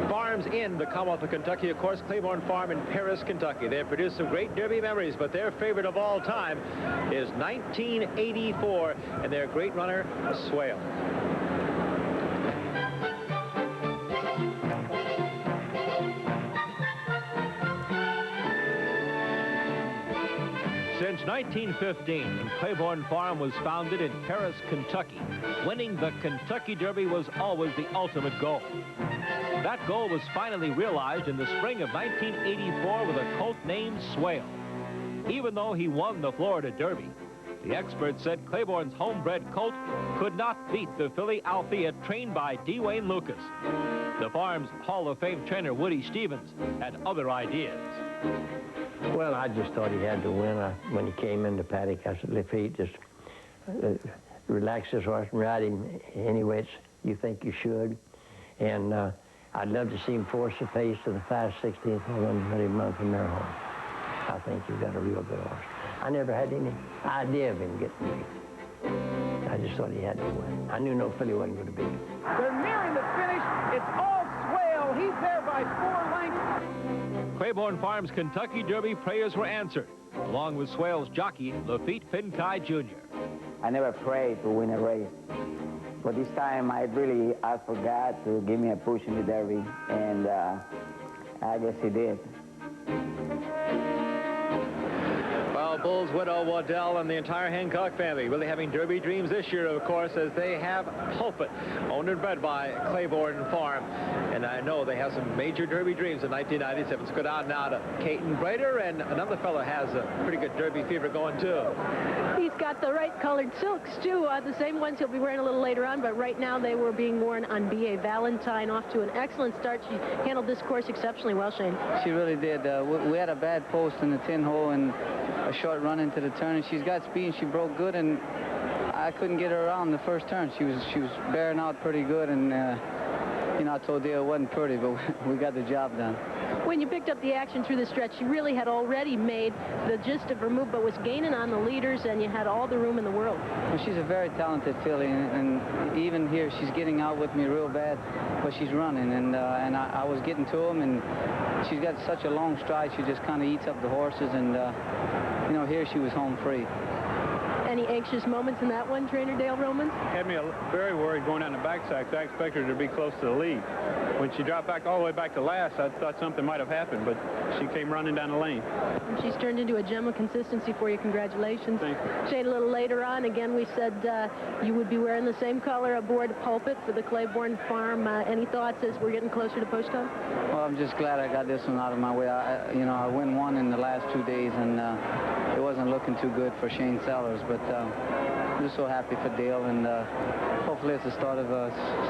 [SPEAKER 1] farms in the Commonwealth of Kentucky, of course, Claiborne Farm in Paris, Kentucky. They have produced some great Derby memories, but their favorite of all time is 1984 and their great runner, Swale. Since 1915, Claiborne Farm was founded in Paris, Kentucky. Winning the Kentucky Derby was always the ultimate goal. That goal was finally realized in the spring of 1984 with a colt named Swale. Even though he won the Florida Derby, the experts said Claiborne's homebred colt could not beat the filly Althea, trained by D. Wayne Lucas. The farm's Hall of Fame trainer Woody Stevens had other ideas.
[SPEAKER 12] Well, I just thought he had to win. When he came into Paddock, I said, if he just relax his horse and ride him any way you think you should. And I'd love to see him force the pace to the 5/16th and let him run from there home. I think you've got a real good horse. I never had any idea of him getting beat. I just thought he had to win. I knew no filly wasn't going to beat him.
[SPEAKER 5] They're nearing the finish. It's all Swale. He's there by 4 lengths.
[SPEAKER 1] Claiborne Farm's Kentucky Derby prayers were answered, along with Swale's jockey, Lafitte Finkai Jr.
[SPEAKER 23] I never prayed to win a race. But this time, I asked for God to give me a push in the Derby, and I guess he did.
[SPEAKER 1] Well, Bull's widow, Waddell, and the entire Hancock family really having Derby dreams this year, of course, as they have Pulpit, owned and bred by Claiborne Farm. And I know they have some major Derby dreams in 1997. Let's go down now to Caton Brader, and another fellow has a pretty good Derby fever going, too.
[SPEAKER 8] He's got the right colored silks, too, the same ones he'll be wearing a little later on, but right now they were being worn on B.A. Valentine. Off to an excellent start. She handled this course exceptionally well, Shane.
[SPEAKER 24] She really did. We had a bad post in the 10 hole and a short run into the turn, and she's got speed, and she broke good, and I couldn't get her around the first turn. She was bearing out pretty good, and you know, I told Dale it wasn't pretty, but we got the job done.
[SPEAKER 8] When you picked up the action through the stretch, she really had already made the gist of her move, but was gaining on the leaders, and you had all the room in the world.
[SPEAKER 24] Well, she's a very talented filly, and even here, she's getting out with me real bad, but she's running, and I was getting to them, and she's got such a long stride, she just kind of eats up the horses, and, you know, here she was home free.
[SPEAKER 8] Any anxious moments in that one, Trainer Dale Romans?
[SPEAKER 13] Had me very worried going down the backside, because I expected her to be close to the lead. When she dropped back all the way back to last, I thought something might have happened, but she came running down the lane.
[SPEAKER 8] And she's turned into a gem of consistency for you. Congratulations.
[SPEAKER 13] Thank you.
[SPEAKER 8] Shane, a little later on, again, we said you would be wearing the same color aboard Pulpit for the Claiborne Farm. Any thoughts as we're getting closer to Post-Con?
[SPEAKER 24] Well, I'm just glad I got this one out of my way. You know, I win one in the last 2 days, and it wasn't looking too good for Shane Sellers, but I'm just so happy for Dale, and hopefully it's the start of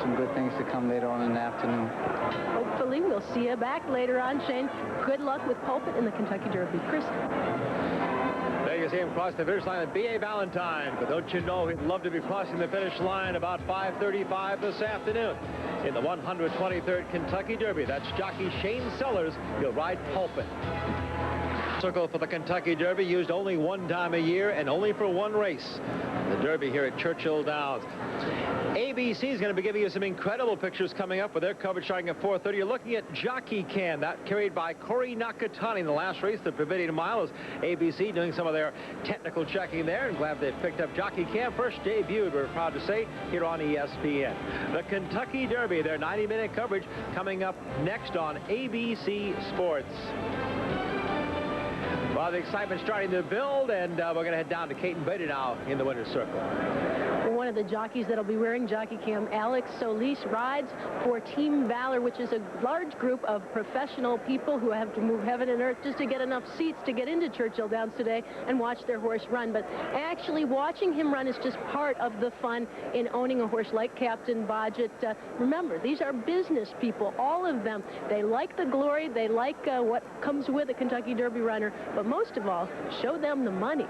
[SPEAKER 24] some good things to come later on in the afternoon.
[SPEAKER 8] Hopefully we'll see you back later on, Shane. Good luck with Pulpit in the Kentucky Derby. Chris?
[SPEAKER 1] There you see him cross the finish line at B.A. Valentine, but don't you know he'd love to be crossing the finish line about 5:35 this afternoon in the 123rd Kentucky Derby. That's jockey Shane Sellers. He'll ride Pulpit. Circle for the Kentucky Derby used only one time a year and only for one race. The Derby here at Churchill Downs. ABC is going to be giving you some incredible pictures coming up with their coverage starting at 4:30. You're looking at Jockey Can, that carried by Corey Nakatani in the last race, the Providian Mile. Is ABC doing some of their technical checking there, and glad they've picked up Jockey Can. First debuted, we're proud to say, here on ESPN. The Kentucky Derby, their 90-minute coverage coming up next on ABC Sports. Well, the excitement's starting to build, and we're going to head down to Caton Bader now in the winner's circle.
[SPEAKER 8] One of the jockeys that'll be wearing jockey cam, Alex Solis, rides for Team Valor, which is a large group of professional people who have to move heaven and earth just to get enough seats to get into Churchill Downs today and watch their horse run. But actually watching him run is just part of the fun in owning a horse like Captain Bodgett. Remember, these are business people, all of them. They like the glory, they like what comes with a Kentucky Derby runner, but most of all, show them the money.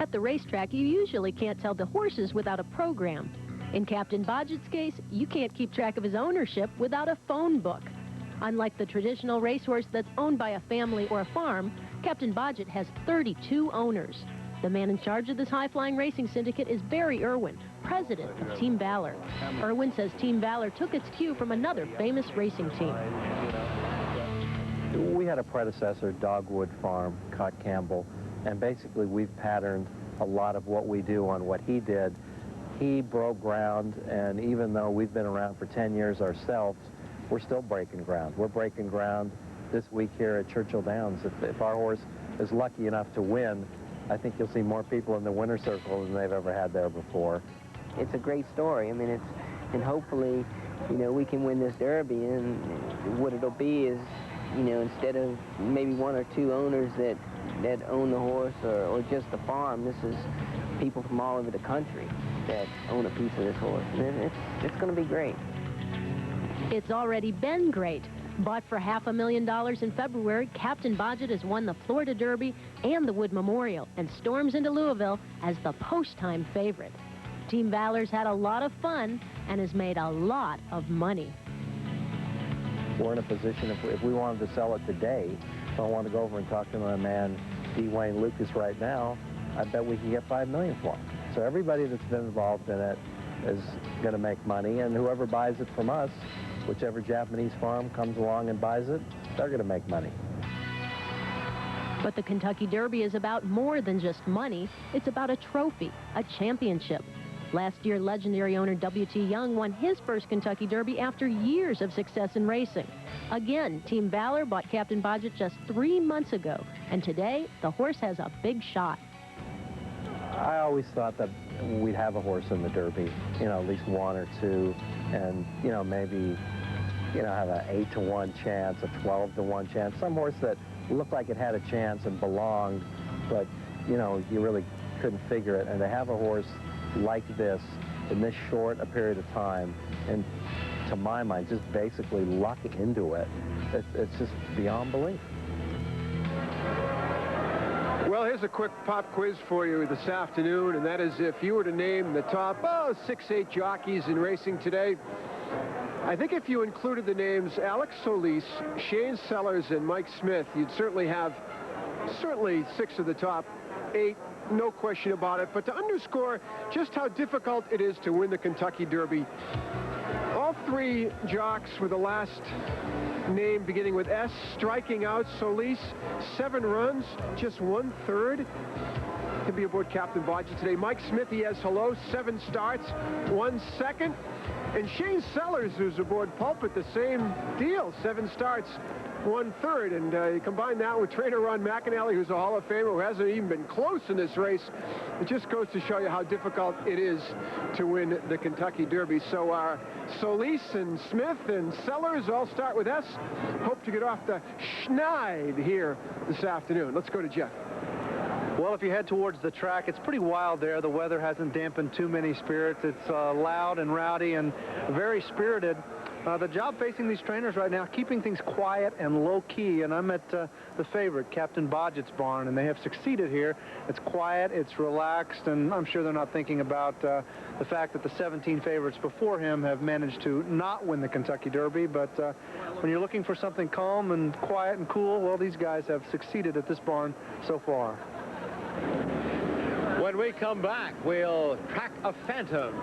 [SPEAKER 8] At the racetrack, you usually can't tell the horses without a program. In Captain Bodgett's case, you can't keep track of his ownership without a phone book. Unlike the traditional racehorse that's owned by a family or a farm, Captain Bodgett has 32 owners. The man in charge of this high-flying racing syndicate is Barry Irwin, president of Team Valor. Irwin says Team Valor took its cue from another famous racing team.
[SPEAKER 7] We had a predecessor, Dogwood Farm, Cott Campbell, and basically we've patterned a lot of what we do on what he did. He broke ground, and even though we've been around for 10 years ourselves, we're still breaking ground. We're breaking ground this week here at Churchill Downs. If our horse is lucky enough to win, I think you'll see more people in the winner's circle than they've ever had there before.
[SPEAKER 14] It's a great story. I mean, and hopefully, you know, we can win this Derby, and what it'll be is, you know, instead of maybe one or two owners that own the horse or just the farm, this is people from all over the country that own a piece of this horse. And it's going to be great.
[SPEAKER 8] It's already been great. Bought for $500,000 in February, Captain Bodgett has won the Florida Derby and the Wood Memorial and storms into Louisville as the post-time favorite. Team Valor's had a lot of fun and has made a lot of money.
[SPEAKER 7] We're in a position, if we wanted to sell it today, if I want to go over and talk to my man, D. Wayne Lucas, right now, I bet we can get $5 million for it. So everybody that's been involved in it is going to make money, and whoever buys it from us, whichever Japanese farm comes along and buys it, they're going to make money.
[SPEAKER 8] But the Kentucky Derby is about more than just money. It's about a trophy, a championship. Last year, legendary owner W.T. Young won his first Kentucky Derby after years of success in racing. Again, Team Valor bought Captain Bodgett just 3 months ago, and today, the horse has a big shot.
[SPEAKER 7] I always thought that we'd have a horse in the Derby, you know, at least one or two, and, you know, maybe, you know, have an 8-to-1 chance, a 12-to-1 chance, some horse that looked like it had a chance and belonged, but, you know, you really couldn't figure it. And to have a horse like this in this short a period of time, and to my mind, just basically luck into it, it's just beyond belief.
[SPEAKER 3] Well, here's a quick pop quiz for you this afternoon, and that is if you were to name the top 6-8 jockeys in racing today, I think if you included the names Alex Solis, Shane Sellers, and Mike Smith, you'd certainly have 6 of the top 8, no question about it. But to underscore just how difficult it is to win the Kentucky Derby, all 3 jocks with the last name beginning with S striking out. Solis, 7 runs, just 1/3. He'll be aboard Captain Bodgy today. Mike Smith, he has 7 starts, 1 second. And Shane Sellers, who's aboard Pulpit, the same deal, 7 starts, 1/3. And you combine that with trainer Ron McAnally, who's a Hall of Famer, who hasn't even been close in this race. It just goes to show you how difficult it is to win the Kentucky Derby. So Solis and Smith and Sellers all start with S. Hope to get off the schneid here this afternoon. Let's go to Jeff.
[SPEAKER 9] Well, if you head towards the track, it's pretty wild there. The weather hasn't dampened too many spirits. It's loud and rowdy and very spirited. The job facing these trainers right now, keeping things quiet and low-key, and I'm at the favorite, Captain Bodgett's barn, and they have succeeded here. It's quiet, it's relaxed, and I'm sure they're not thinking about the fact that the 17 favorites before him have managed to not win the Kentucky Derby, but when you're looking for something calm and quiet and cool, well, these guys have succeeded at this barn so far.
[SPEAKER 1] When we come back, we'll track a phantom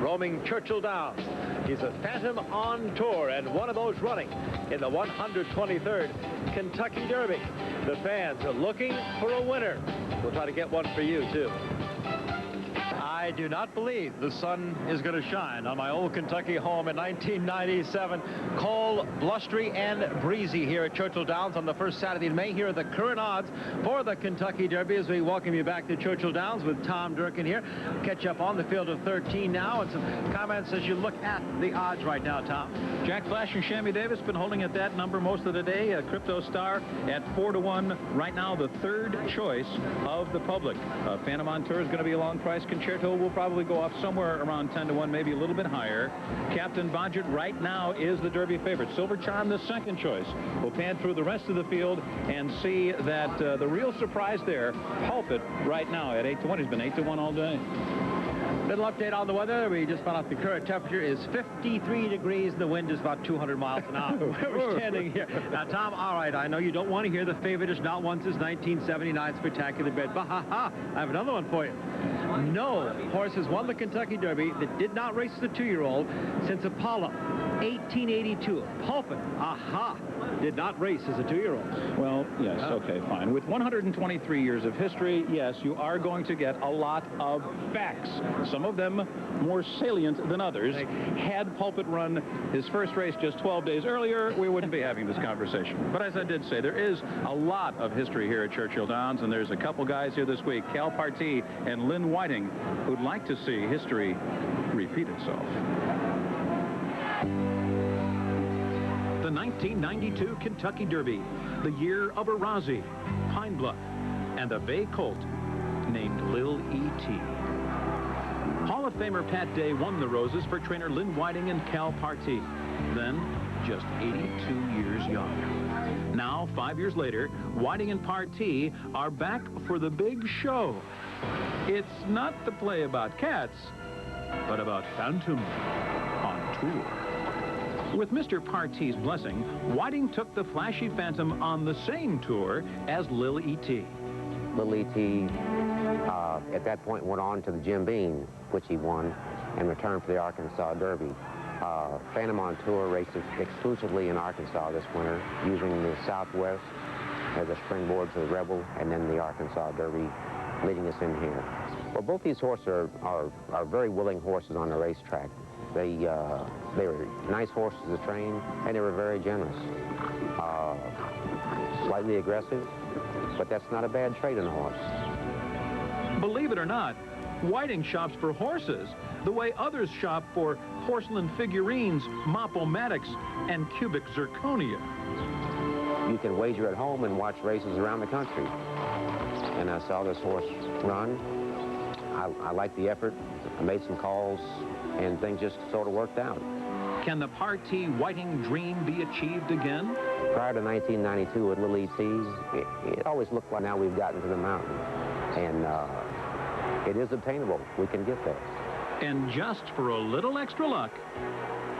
[SPEAKER 1] roaming Churchill Downs. He's a phantom on tour and one of those running in the 123rd Kentucky Derby. The fans are looking for a winner. We'll try to get one for you, too. I do not believe the sun is going to shine on my old Kentucky home in 1997. Cold, blustery, and breezy here at Churchill Downs on the first Saturday in May. Here are the current odds for the Kentucky Derby as we welcome you back to Churchill Downs with Tom Durkin here. Catch up on the field of 13 now and some comments as you look at the odds right now, Tom.
[SPEAKER 4] Jack Flash and Shammy Davis been holding at that number most of the day. Crypto Star at 4-1. Right now, the 3rd choice of the public. Phantom on Tour is going to be a long price. Concerto will probably go off somewhere around 10-1, maybe a little bit higher. Captain Bodgett right now is the Derby favorite. Silver Charm, the 2nd choice. We'll pan through the rest of the field and see that the real surprise there, Pulpit right now at 8-1. He's been 8-1 all day.
[SPEAKER 1] Little update on the weather. We just found out the current temperature is 53 degrees. The wind is about 200 miles an hour. We're standing here. Now, Tom, all right, I know you don't want to hear the favorite is not won since 1979 Spectacular Bed. But ha-ha, I have another one for you. No horse has won the Kentucky Derby that did not race as a 2-year-old since Apollo, 1882. Pulpit, aha, did not race as a 2-year-old.
[SPEAKER 4] Well, yes, okay, fine. With 123 years of history, yes, you are going to get a lot of facts. Some of them more salient than others. Had Pulpit run his first race just 12 days earlier, we wouldn't be having this conversation. But as I did say, there is a lot of history here at Churchill Downs, and there's a couple guys here this week, Cal Partee and Lynn Whiting, who'd like to see history repeat itself.
[SPEAKER 16] The 1992 Kentucky Derby, the year of Arazi, Pine Bluff, and a bay colt named Lil E.T. Hall of Famer Pat Day won the roses for trainer Lynn Whiting and Cal Partee, then just 82 years young. Now, 5 years later, Whiting and Partee are back for the big show. It's not the play about cats, but about Phantom on tour. With Mr. Partee's blessing, Whiting took the flashy Phantom on the same tour as Lil E.T.
[SPEAKER 17] Lil E.T. At that point went on to the Jim Beam, which he won, and returned for the Arkansas Derby. Phantom on Tour races exclusively in Arkansas this winter, using the Southwest as a springboard to the Rebel, and then the Arkansas Derby leading us in here. Well, both these horses are very willing horses on the racetrack. They were nice horses to train, and they were very generous. Slightly aggressive, but that's not a bad trait in a horse.
[SPEAKER 4] Believe it or not, Whiting shops for horses the way others shop for porcelain figurines, mop-o-matics, and cubic zirconia.
[SPEAKER 17] You can wager at home and watch races around the country. And I saw this horse run. I liked the effort. I made some calls, and things just sort of worked out.
[SPEAKER 4] Can the Partee-Whiting dream be achieved again?
[SPEAKER 17] Prior to 1992 with Lil E.T.'s, it always looked like now we've gotten to the mountain. And it is obtainable. We can get there.
[SPEAKER 4] And just for a little extra luck,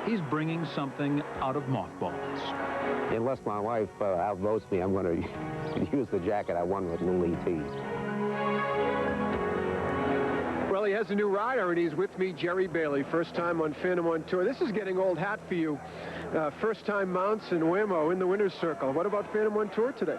[SPEAKER 4] he's bringing something out of mothballs.
[SPEAKER 17] Unless my wife outvotes me, I'm going to use the jacket I won with Lou E.T.
[SPEAKER 3] Well, he has a new rider, and he's with me, Jerry Bailey. First time on Phantom on Tour. This is getting old hat for you. First time mounts in Wemo in the winner's circle. What about Phantom on Tour today?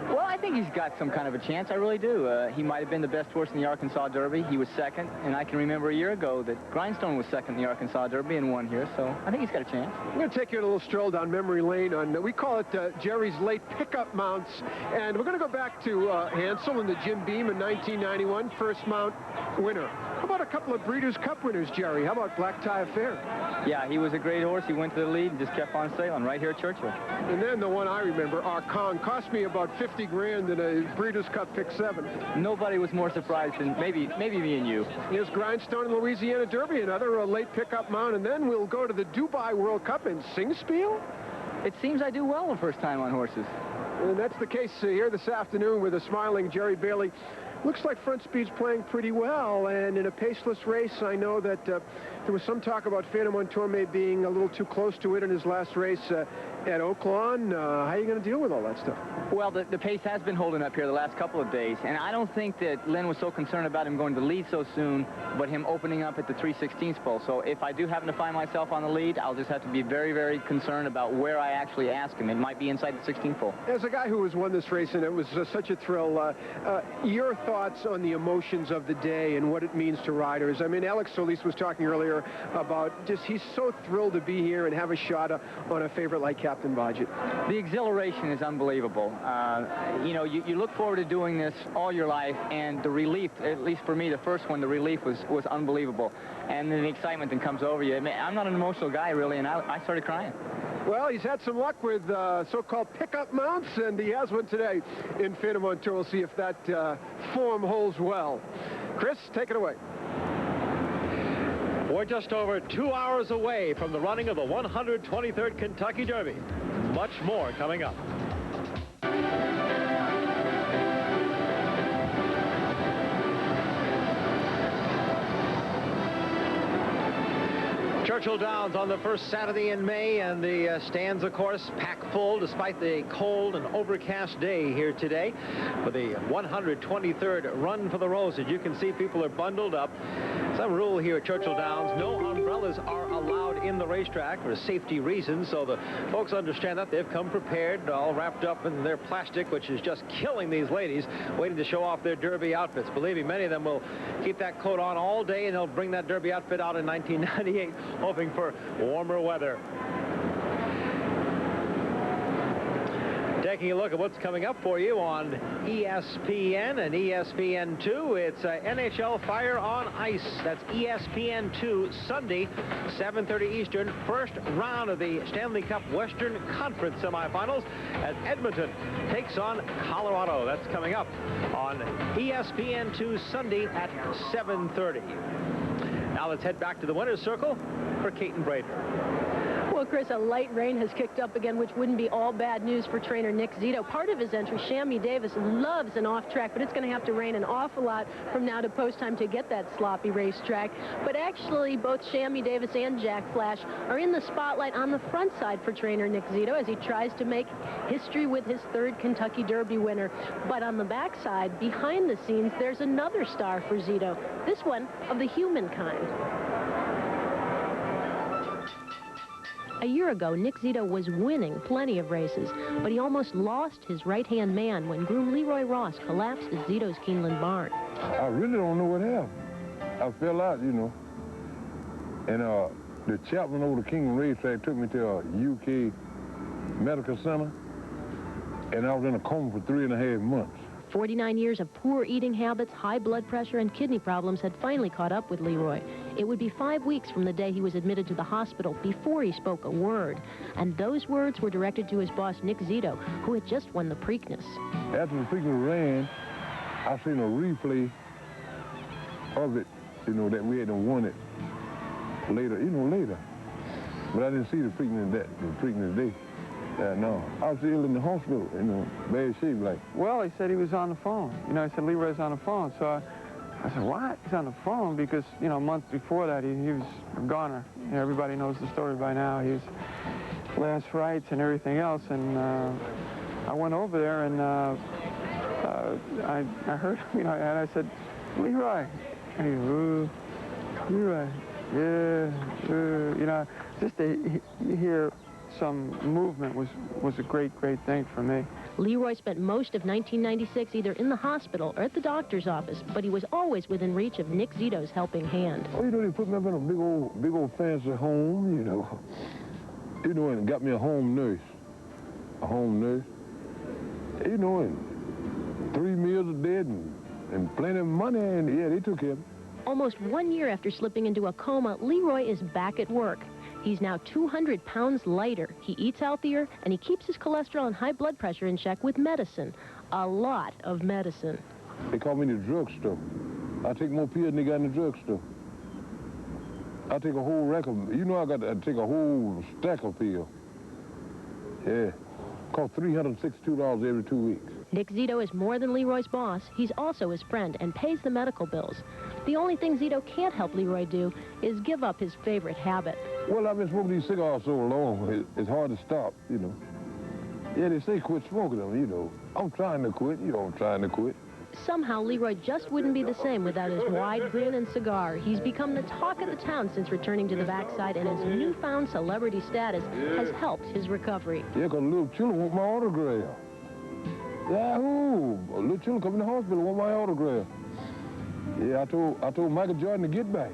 [SPEAKER 2] Well, I think he's got some kind of a chance. I really do. He might have been the best horse in the Arkansas Derby. He was second, and I can remember a year ago that Grindstone was second in the Arkansas Derby and won here, so I think he's got a chance.
[SPEAKER 3] I'm going to take you on a little stroll down memory lane. We call it Jerry's late pickup mounts, and we're going to go back to Hansel and the Jim Beam in 1991, first mount winner. How about a couple of Breeders' Cup winners, Jerry? How about Black Tie Affair?
[SPEAKER 2] Yeah, he was a great horse. He went to the lead and just kept on sailing right here at Churchill.
[SPEAKER 3] And then the one I remember, Archon, cost me about 50 grand in a Breeders' Cup pick 7.
[SPEAKER 2] Nobody was more surprised than maybe me and you.
[SPEAKER 3] Here's Grindstone in Louisiana Derby, another late pickup mount, and then we'll go to the Dubai World Cup in Singspiel.
[SPEAKER 2] It seems I do well the first time on horses.
[SPEAKER 3] And that's the case here this afternoon with a smiling Jerry Bailey. Looks like Front Speed's playing pretty well, and in a paceless race, I know that there was some talk about Phantom on Tour maybe being a little too close to it in his last race at Oaklawn. How are you going to deal with all that stuff?
[SPEAKER 2] Well, the pace has been holding up here the last couple of days, and I don't think that Len was so concerned about him going to the lead so soon, but him opening up at the 3/16 pole. So if I do happen to find myself on the lead, I'll just have to be very, very concerned about where I actually ask him. It might be inside the 16th pole.
[SPEAKER 3] As a guy who has won this race, and it was such a thrill, your thoughts on the emotions of the day and what it means to riders. I mean, Alex Solis was talking earlier about just he's so thrilled to be here and have a shot on a favorite like Captain Bodgett.
[SPEAKER 2] The exhilaration is unbelievable. You know, you look forward to doing this all your life, and the relief, at least for me, the first one, the relief was unbelievable. And then the excitement that comes over you. I mean, I'm not an emotional guy, really, and I started crying.
[SPEAKER 3] Well, he's had some luck with so-called pickup mounts, and he has one today in Phantom on Tour. We'll see if that form holds well. Chris, take it away.
[SPEAKER 1] We're just over 2 hours away from the running of the 123rd Kentucky Derby. Much more coming up. Churchill Downs on the first Saturday in May, and the stands, of course, packed full despite the cold and overcast day here today for the 123rd Run for the Roses. You can see people are bundled up. Some rule here at Churchill Downs, no umbrellas are allowed in the racetrack for safety reasons, so the folks understand that. They've come prepared, all wrapped up in their plastic, which is just killing these ladies, waiting to show off their Derby outfits. Believe me, many of them will keep that coat on all day, and they'll bring that Derby outfit out in 1998, hoping for warmer weather. Taking a look at what's coming up for you on ESPN and ESPN2. It's NHL Fire on Ice. That's ESPN2 Sunday, 7:30 Eastern. First round of the Stanley Cup Western Conference semifinals as Edmonton takes on Colorado. That's coming up on ESPN2 Sunday at 7:30. Now let's head back to the winner's circle for Kate and Brader.
[SPEAKER 8] Well, Chris, a light rain has kicked up again, which wouldn't be all bad news for trainer Nick Zito. Part of his entry, Shammy Davis, loves an off-track, but it's going to have to rain an awful lot from now to post time to get that sloppy racetrack. But actually, both Shammy Davis and Jack Flash are in the spotlight on the front side for trainer Nick Zito as he tries to make history with his third Kentucky Derby winner. But on the backside, behind the scenes, there's another star for Zito, this one of the human kind. A year ago, Nick Zito was winning plenty of races, but he almost lost his right-hand man when groom Leroy Ross collapsed at Zito's Keeneland barn.
[SPEAKER 18] I really don't know what happened. I fell out, you know, and the chaplain over the Keeneland racetrack took me to a UK medical center, and I was in a coma for 3.5 months.
[SPEAKER 8] 49 years of poor eating habits, high blood pressure, and kidney problems had finally caught up with Leroy. It would be 5 weeks from the day he was admitted to the hospital before he spoke a word. And those words were directed to his boss, Nick Zito, who had just won the Preakness.
[SPEAKER 18] After the Preakness ran, I seen a replay of it, you know, that we had won it later, later. But I didn't see the Preakness day. No, I was ill in the hospital, bad shape, like.
[SPEAKER 19] Well, he said he was on the phone. He said Leroy's on the phone. So
[SPEAKER 5] I said, what? He's on the phone because, you know, a month before that, he was a goner. You know, everybody knows the story by now. He was last rites and everything else. And I went over there and I heard, you know, and I said, Leroy. And he goes, Leroy, yeah, you know, just to hear some movement was a great thing for me.
[SPEAKER 8] Leroy spent most of 1996 either in the hospital or at the doctor's office, but he was always within reach of Nick Zito's helping hand.
[SPEAKER 18] Oh, you know, they put me up in a big old fancy home, you know. You know, and got me a home nurse. You know, and 3 meals a day and plenty of money, and yeah, they took care of me.
[SPEAKER 8] Almost 1 year after slipping into a coma, Leroy is back at work. He's now 200 pounds lighter. He eats healthier, and he keeps his cholesterol and high blood pressure in check with medicine. A lot of medicine.
[SPEAKER 18] They call me the drugstore. I take more pills than they got in the drugstore. I take a whole rack of, you know, I take a whole stack of pills. Yeah. Cost $362 every 2 weeks.
[SPEAKER 8] Nick Zito is more than Leroy's boss. He's also his friend and pays the medical bills. The only thing Zito can't help Leroy do is give up his favorite habit.
[SPEAKER 18] Well, I've been smoking these cigars so long, it's hard to stop, you know. Yeah, they say quit smoking them, you know. I'm trying to quit, you know, I'm trying to quit.
[SPEAKER 8] Somehow, Leroy just wouldn't be the same without his wide grin and cigar. He's become the talk of the town since returning to the backside, and his newfound celebrity status has helped his recovery.
[SPEAKER 18] Yeah, because little children want my autograph. Yahoo! A little children come in the hospital want my autograph. Yeah, I told Michael Jordan to get back.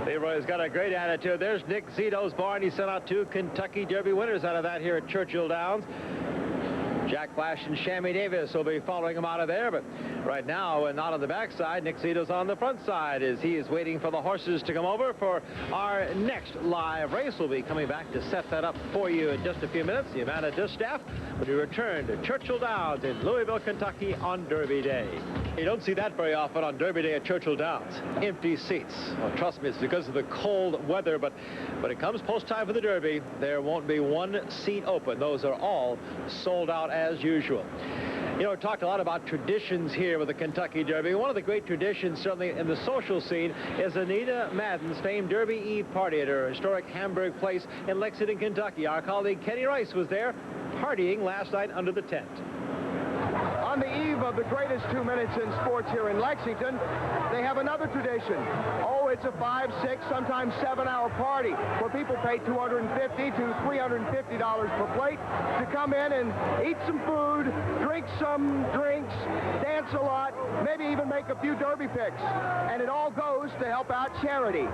[SPEAKER 1] Leroy's got a great attitude. There's Nick Zito's barn. He sent out 2 Kentucky Derby winners out of that here at Churchill Downs. Jack Flash and Shammy Davis will be following him out of there, but right now, not on the backside, Nick Zito's on the front side as he is waiting for the horses to come over for our next live race. We'll be coming back to set that up for you in just a few minutes. The Yuma Distaff when we return to Churchill Downs in Louisville, Kentucky on Derby Day. You don't see that very often on Derby Day at Churchill Downs. Empty seats. Well, trust me, it's because of the cold weather, but when it comes post time for the Derby, there won't be one seat open. Those are all sold out as usual. You know, we talked a lot about traditions here with the Kentucky Derby. One of the great traditions, certainly in the social scene, is Anita Madden's famed Derby Eve party at her historic Hamburg place in Lexington, Kentucky. Our colleague Kenny Rice was there partying last night under the tent.
[SPEAKER 3] On the eve of the greatest 2 minutes in sports here in Lexington, they have another tradition. Oh, it's a 5, 6, sometimes 7-hour party where people pay $250 to $350 per plate to come in and eat some food, drink some drinks, dance a lot, maybe even make a few derby picks. And it all goes to help out charity.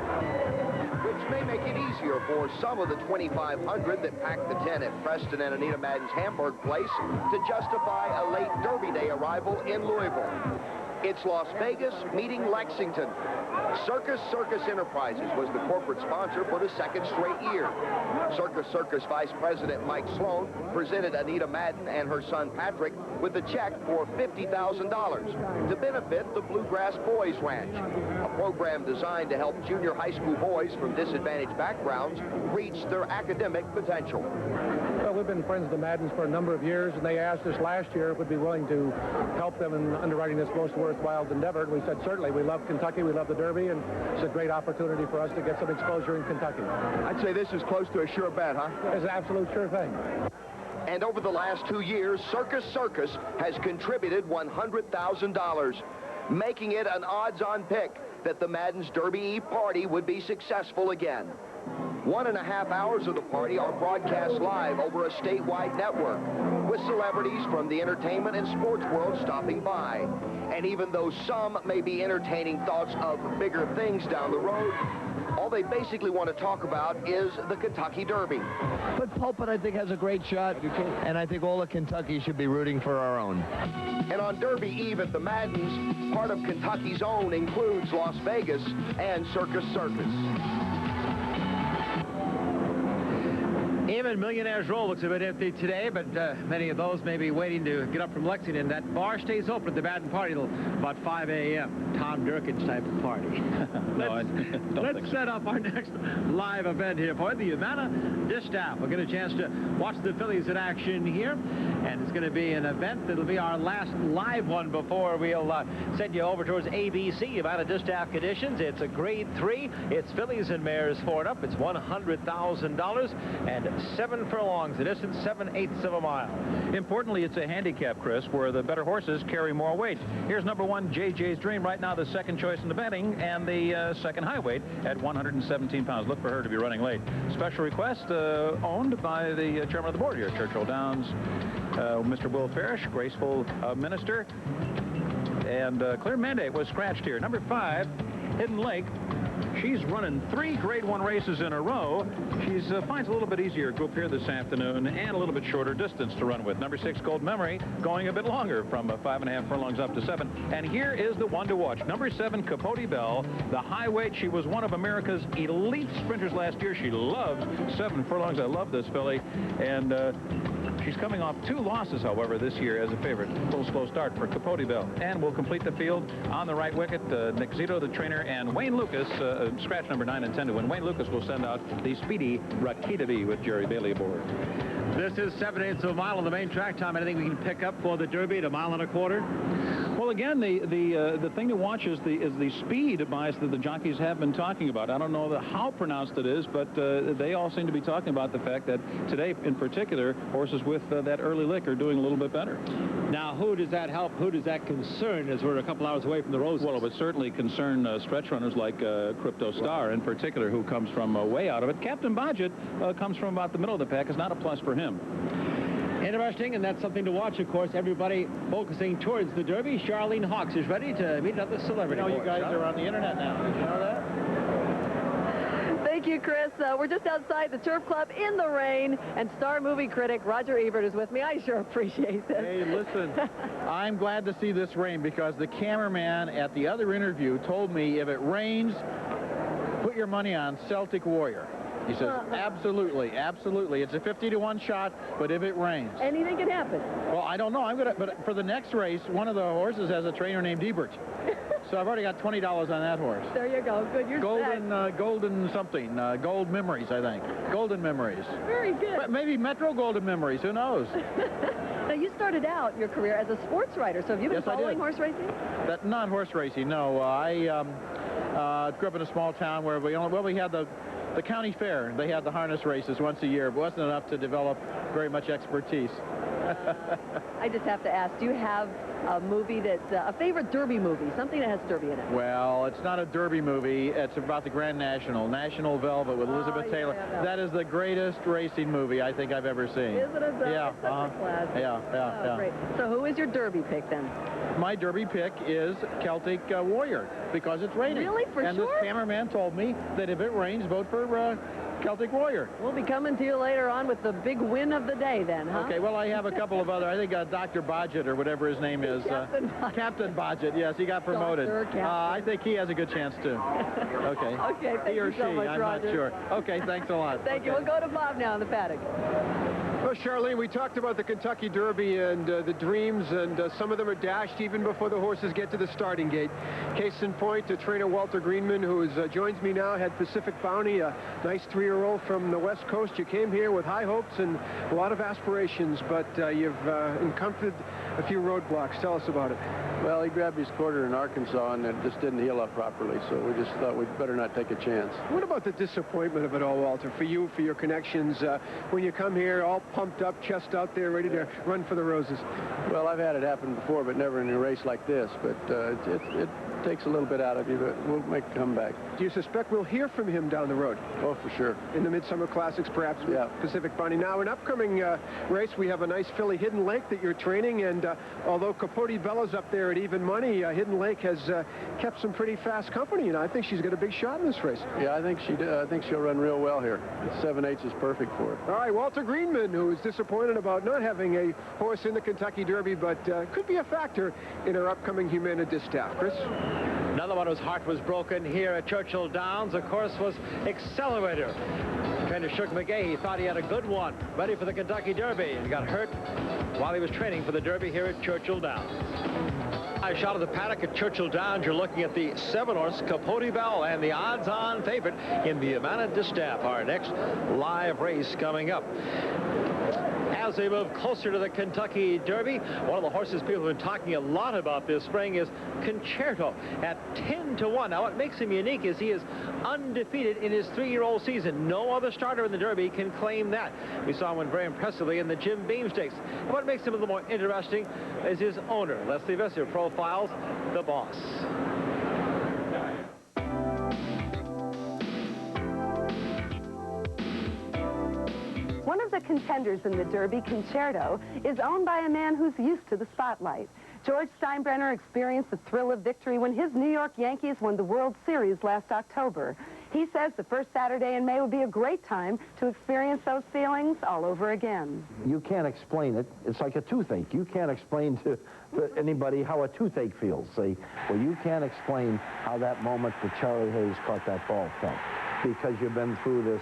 [SPEAKER 19] Which may make it easier for some of the 2,500 that packed the tent at Preston and Anita Madden's Hamburg place to justify a late Derby Day arrival in Louisville. It's Las Vegas meeting Lexington. Circus Enterprises was the corporate sponsor for the second straight year. Circus Vice President Mike Sloan presented Anita Madden and her son Patrick with a check for $50,000 to benefit the Bluegrass Boys Ranch, a program designed to help junior high school boys from disadvantaged backgrounds reach their academic potential.
[SPEAKER 9] Well, we've been friends of the Maddens for a number of years, and they asked us last year if we'd be willing to help them in underwriting this most worthwhile endeavor, and we said certainly. We love Kentucky, we love the Derby, and it's a great opportunity for us to get some exposure in Kentucky.
[SPEAKER 3] I'd say this is close to a sure bet, huh?
[SPEAKER 9] It's an absolute sure thing.
[SPEAKER 19] And over the last 2 years, Circus has contributed $100,000, making it an odds-on pick that the Madden's Derby Eve party would be successful again. 1.5 hours of the party are broadcast live over a statewide network, with celebrities from the entertainment and sports world stopping by. And even though some may be entertaining thoughts of bigger things down the road, all they basically want to talk about is the Kentucky Derby.
[SPEAKER 20] But Pulpit, I think, has a great shot, and I think all of Kentucky should be rooting for our own.
[SPEAKER 19] And on Derby Eve at the Maddens, part of Kentucky's own includes Las Vegas and Circus.
[SPEAKER 1] EM 7 Millionaires Row looks a bit empty today, but many of those may be waiting to get up from Lexington. That bar stays open at the Baden Party till about 5 a.m. Tom Durkin's type of party. Let's set up our next live event here for the Yuma Distaff. We'll get a chance to watch the fillies in action here, and it's going to be an event that'll be our last live one before we'll send you over towards ABC. Yuma Distaff conditions. It's a grade 3. It's fillies and mares 4 and up. It's $100,000 and 7 furlongs. The distance 7/8 of a mile.
[SPEAKER 4] Importantly, it's a handicap, Chris, where the better horses carry more weight. Here's number 1, JJ's Dream, right now the second choice in the betting, and the second high weight at 117 pounds. Look for her to be running late. Special request owned by the chairman of the board here at Churchill Downs, Mr. Will Parrish, graceful minister. And clear mandate was scratched here. Number 5, Hidden Lake. She's running 3 grade 1 races in a row. She finds a little bit easier group here this afternoon and a little bit shorter distance to run with. Number 6, Gold Memory, going a bit longer from 5.5 furlongs up to 7. And here is the one to watch. Number 7, Capote Bell, the high weight. She was one of America's elite sprinters last year. She loves 7 furlongs. I love this filly. And she's coming off 2 losses, however, this year as a favorite. Full slow start for Capote Bell. And we'll complete the field on the right wicket. Nick Zito, the trainer, and Wayne Lucas, scratch number 9 and 10 to win. Wayne Lucas will send out the speedy Rakitabi with Jerry Bailey aboard.
[SPEAKER 1] This is 7/8 of a mile on the main track. Tom, anything we can pick up for the Derby at 1 1/4 miles?
[SPEAKER 4] Well, again, the thing to watch is the speed bias that the jockeys have been talking about. I don't know how pronounced it is, but they all seem to be talking about the fact that today, in particular, horses with that early lick are doing a little bit better.
[SPEAKER 1] Now, who does that help? Who does that concern as we're a couple hours away from the Roses?
[SPEAKER 4] Well, it would certainly concern stretch runners like Crypto Star, in particular, who comes from way out of it. Captain Bodgett comes from about the middle of the pack. Is not a plus for him.
[SPEAKER 1] Interesting, and that's something to watch, of course. Everybody focusing towards the Derby. Charlene Hawks is ready to meet another celebrity.
[SPEAKER 10] You guys are on the internet now. Did you know that?
[SPEAKER 6] Thank you, Chris. We're just outside the Turf Club in the rain, and star movie critic Roger Ebert is with me. I sure appreciate this.
[SPEAKER 20] Hey, listen, I'm glad to see this rain because the cameraman at the other interview told me if it rains, put your money on Celtic Warrior. He says, absolutely, absolutely. It's a 50-to-1 shot, but if it rains.
[SPEAKER 6] Anything can happen.
[SPEAKER 20] Well, I don't know. But for the next race, one of the horses has a trainer named Ebert. So I've already got $20 on that horse.
[SPEAKER 6] There you go. Good. You're
[SPEAKER 20] Golden something. Gold Memories, I think. Golden Memories.
[SPEAKER 6] Very good.
[SPEAKER 20] But maybe Metro Golden Memories. Who knows?
[SPEAKER 6] Now, you started out your career as a sports writer, so have you been following horse racing?
[SPEAKER 20] Not horse racing, no. I grew up in a small town where we had the county fair. They had the harness races once a year, but wasn't enough to develop very much expertise.
[SPEAKER 6] I just have to ask, do you have a movie that's a favorite Derby movie, something that has Derby in it?
[SPEAKER 20] Well, it's not a Derby movie. It's about the Grand National, National Velvet with Elizabeth Taylor.
[SPEAKER 6] Yeah.
[SPEAKER 20] That is the greatest racing movie I think I've ever seen.
[SPEAKER 6] Isn't it?
[SPEAKER 20] Yeah.
[SPEAKER 6] It's such a classic.
[SPEAKER 20] Yeah.
[SPEAKER 6] Great. So who is your Derby pick then?
[SPEAKER 20] My Derby pick is Celtic Warrior because it's raining.
[SPEAKER 6] Really? For
[SPEAKER 20] and
[SPEAKER 6] sure?
[SPEAKER 20] This cameraman told me that if it rains, vote for Celtic Warrior.
[SPEAKER 6] We'll be coming to you later on with the big win of the day then, huh?
[SPEAKER 20] Okay, well, I have a couple of other, I think Dr. Bodgett or whatever his name is. Captain Bodgett, yes, he got promoted. I think he has a good chance too. Okay.
[SPEAKER 6] Okay, thank
[SPEAKER 20] he or
[SPEAKER 6] you so
[SPEAKER 20] she,
[SPEAKER 6] much,
[SPEAKER 20] I'm
[SPEAKER 6] Roger.
[SPEAKER 20] not sure. Okay, thanks a lot.
[SPEAKER 6] Thank you. We'll go to Bob now in the paddock.
[SPEAKER 3] Well, Charlene, we talked about the Kentucky Derby and the dreams, and some of them are dashed even before the horses get to the starting gate. Case in point, trainer Walter Greenman, who joins me now, had Pacific Bounty, a nice 3-year-old from the West Coast. You came here with high hopes and a lot of aspirations, but you've encountered a few roadblocks. Tell us about it.
[SPEAKER 15] Well, he grabbed his quarter in Arkansas, and it just didn't heal up properly, so we just thought we'd better not take a chance.
[SPEAKER 3] What about the disappointment of it all, Walter, for you, for your connections, when you come here all pumped up, chest out there, ready to run for the Roses?
[SPEAKER 15] Well, I've had it happen before, but never in a race like this, but it takes a little bit out of you, but we'll make a comeback.
[SPEAKER 3] Do you suspect we'll hear from him down the road?
[SPEAKER 15] Oh, for sure.
[SPEAKER 3] In the Midsummer Classics, perhaps, with Pacific Bounty. Now, an upcoming race, we have a nice filly, Hidden Lake, that you're training, and although Capote Bella's up there at even money, Hidden Lake has kept some pretty fast company, and I think she's got a big shot in this race.
[SPEAKER 15] Yeah, I think she'll run real well here. 7/8 is perfect for her.
[SPEAKER 3] All right, Walter Greenman, who is disappointed about not having a horse in the Kentucky Derby, but could be a factor in her upcoming Yuma Distaff. Chris?
[SPEAKER 1] Another one whose heart was broken here at Churchill Downs, of course, was Accelerator. Trainer Shook McGay, he thought he had a good one, ready for the Kentucky Derby, and got hurt while he was training for the Derby here at Churchill Downs. A shot of the paddock at Churchill Downs. You're looking at the 7-horse Capote Bell and the odds-on favorite in the Yuma Distaff, our next live race coming up. As they move closer to the Kentucky Derby, one of the horses people have been talking a lot about this spring is Concerto at 10-1. Now, what makes him unique is he is undefeated in his 3-year-old season. No other starter in the Derby can claim that. We saw him win very impressively in the Jim Beam Stakes. And what makes him a little more interesting is his owner. Leslie Visser profiles the boss.
[SPEAKER 6] One of the contenders in the Derby, Concerto, is owned by a man who's used to the spotlight. George Steinbrenner experienced the thrill of victory when his New York Yankees won the World Series last October. He says the first Saturday in May would be a great time to experience those feelings all over again.
[SPEAKER 11] You can't explain it. It's like a toothache. You can't explain to anybody how a toothache feels, see? Well, you can't explain how that moment that Charlie Hayes caught that ball felt, because you've been through this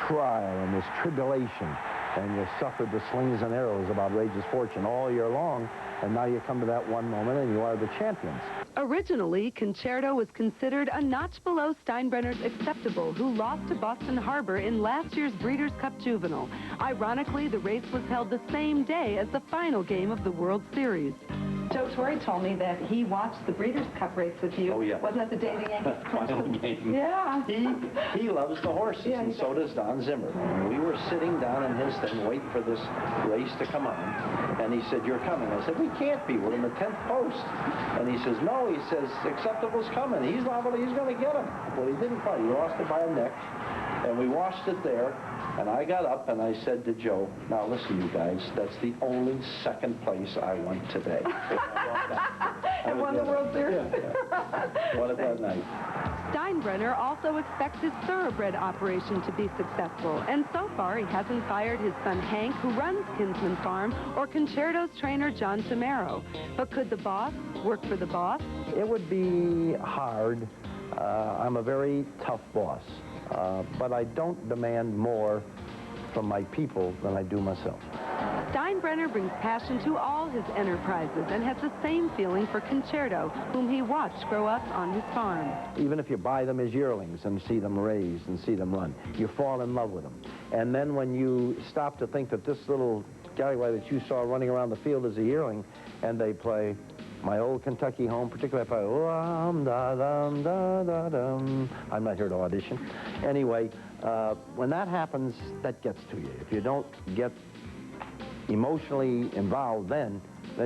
[SPEAKER 11] trial and this tribulation, and you suffered the slings and arrows of outrageous fortune all year long, and now you come to that one moment and you are the champions.
[SPEAKER 6] Originally, Concerto was considered a notch below Steinbrenner's Acceptable, who lost to Boston Harbor in last year's Breeders' Cup Juvenile. Ironically, the race was held the same day as the final game of the World Series. Joe Torre told me that he watched the Breeders' Cup race with you.
[SPEAKER 11] Oh, yeah.
[SPEAKER 6] Wasn't that the day the Yankees
[SPEAKER 11] Final game.
[SPEAKER 6] Yeah.
[SPEAKER 11] He loves the horses,
[SPEAKER 6] yeah,
[SPEAKER 11] and so does Don Zimmer. We were sitting down in his thing waiting for this race to come on, and he said, "You're coming." I said, "We can't be. We're in the 10th post." And he says, "No," he says, "Acceptable's coming. He's liable. He's going to get him." Well, he didn't quite. He lost it by a neck, and we watched it there. And I got up and I said to Joe, "Now listen, you guys, that's the only second place I won today."
[SPEAKER 6] And won the World Series?
[SPEAKER 11] Yeah. Won it that night.
[SPEAKER 6] Steinbrenner also expects his thoroughbred operation to be successful, and so far he hasn't fired his son Hank, who runs Kinsman Farm, or Concerto's trainer John Tamaro. But could the boss work for the boss?
[SPEAKER 11] It would be hard. I'm a very tough boss, but I don't demand more from my people than I do myself.
[SPEAKER 6] Steinbrenner brings passion to all his enterprises and has the same feeling for Concerto, whom he watched grow up on his farm.
[SPEAKER 11] Even if you buy them as yearlings and see them raised and see them run, you fall in love with them. And then when you stop to think that this little Galloway that you saw running around the field as a yearling, and they play My Old Kentucky Home, particularly if I'm not here to audition. Anyway, when that happens, that gets to you. If you don't get emotionally involved then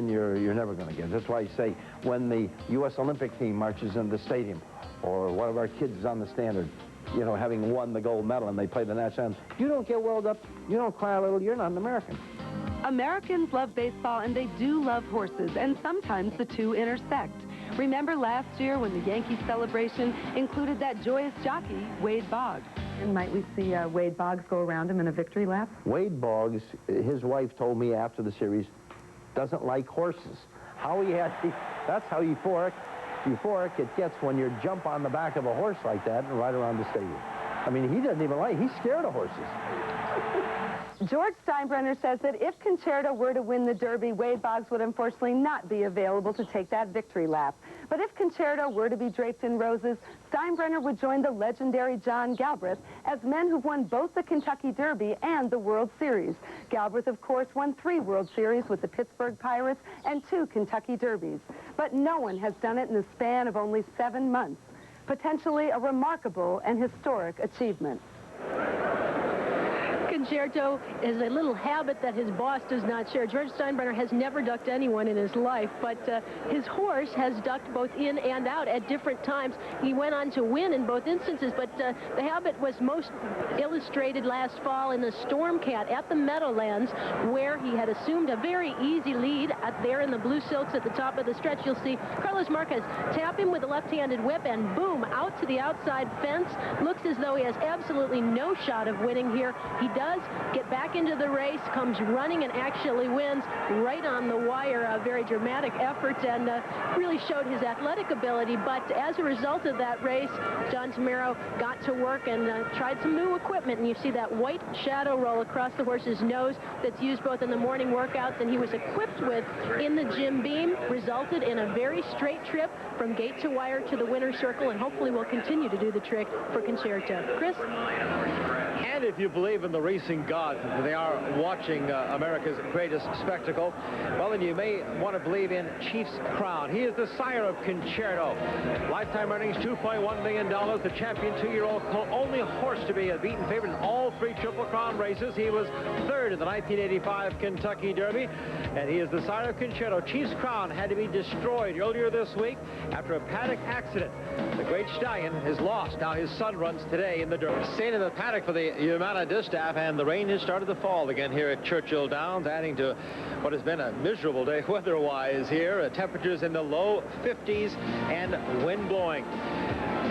[SPEAKER 11] you're never going to get it. That's why I say when the U.S. Olympic team marches into the stadium, or one of our kids is on the standard, you know, having won the gold medal and they play the national anthem, you don't get welled up, you don't cry a little, you're not an American.
[SPEAKER 6] Americans love baseball, and they do love horses, and sometimes the two intersect. Remember last year when the Yankees celebration included that joyous jockey, Wade Boggs? And might we see Wade Boggs go around him in a victory lap?
[SPEAKER 11] Wade Boggs, his wife told me after the series, doesn't like horses. That's how euphoric it gets when you jump on the back of a horse like that and ride around the stadium. I mean, he doesn't even like, he's scared of horses.
[SPEAKER 6] George Steinbrenner says that if Concerto were to win the Derby, Wade Boggs would unfortunately not be available to take that victory lap. But if Concerto were to be draped in roses, Steinbrenner would join the legendary John Galbraith as men who've won both the Kentucky Derby and the World Series. Galbraith, of course, won 3 World Series with the Pittsburgh Pirates and 2 Kentucky Derbies. But no one has done it in the span of only 7 months. Potentially a remarkable and historic achievement.
[SPEAKER 8] Concerto is a little habit that his boss does not share. George Steinbrenner has never ducked anyone in his life, but his horse has ducked both in and out at different times. He went on to win in both instances, but the habit was most illustrated last fall in the Storm Cat at the Meadowlands, where he had assumed a very easy lead there in the blue silks at the top of the stretch. You'll see Carlos Marquez tap him with a left-handed whip, and boom, out to the outside fence. Looks as though he has absolutely no shot of winning here. He does does get back into the race, comes running and actually wins right on the wire. A very dramatic effort, and really showed his athletic ability. But as a result of that race, John Tamaro got to work and tried some new equipment, and you see that white shadow roll across the horse's nose that's used both in the morning workouts and he was equipped with in the Jim Beam, resulted in a very straight trip from gate to wire to the winner's circle, and hopefully will continue to do the trick for Concerto. Chris?
[SPEAKER 1] And if you believe in the racing gods, they are watching America's greatest spectacle, well, then you may want to believe in Chief's Crown. He is the sire of Concerto. Lifetime earnings, $2.1 million. The champion 2-year-old only horse to be a beaten favorite in all 3 Triple Crown races. He was 3rd in the 1985 Kentucky Derby, and he is the sire of Concerto. Chief's Crown had to be destroyed earlier this week after a Paddock accident. The great stallion is lost. Now his son runs today in the Derby. Staying in the paddock for the Yuma Distaff, and the rain has started to fall again here at Churchill Downs, adding to what has been a miserable day weather-wise here. Temperatures in the low 50s and wind blowing.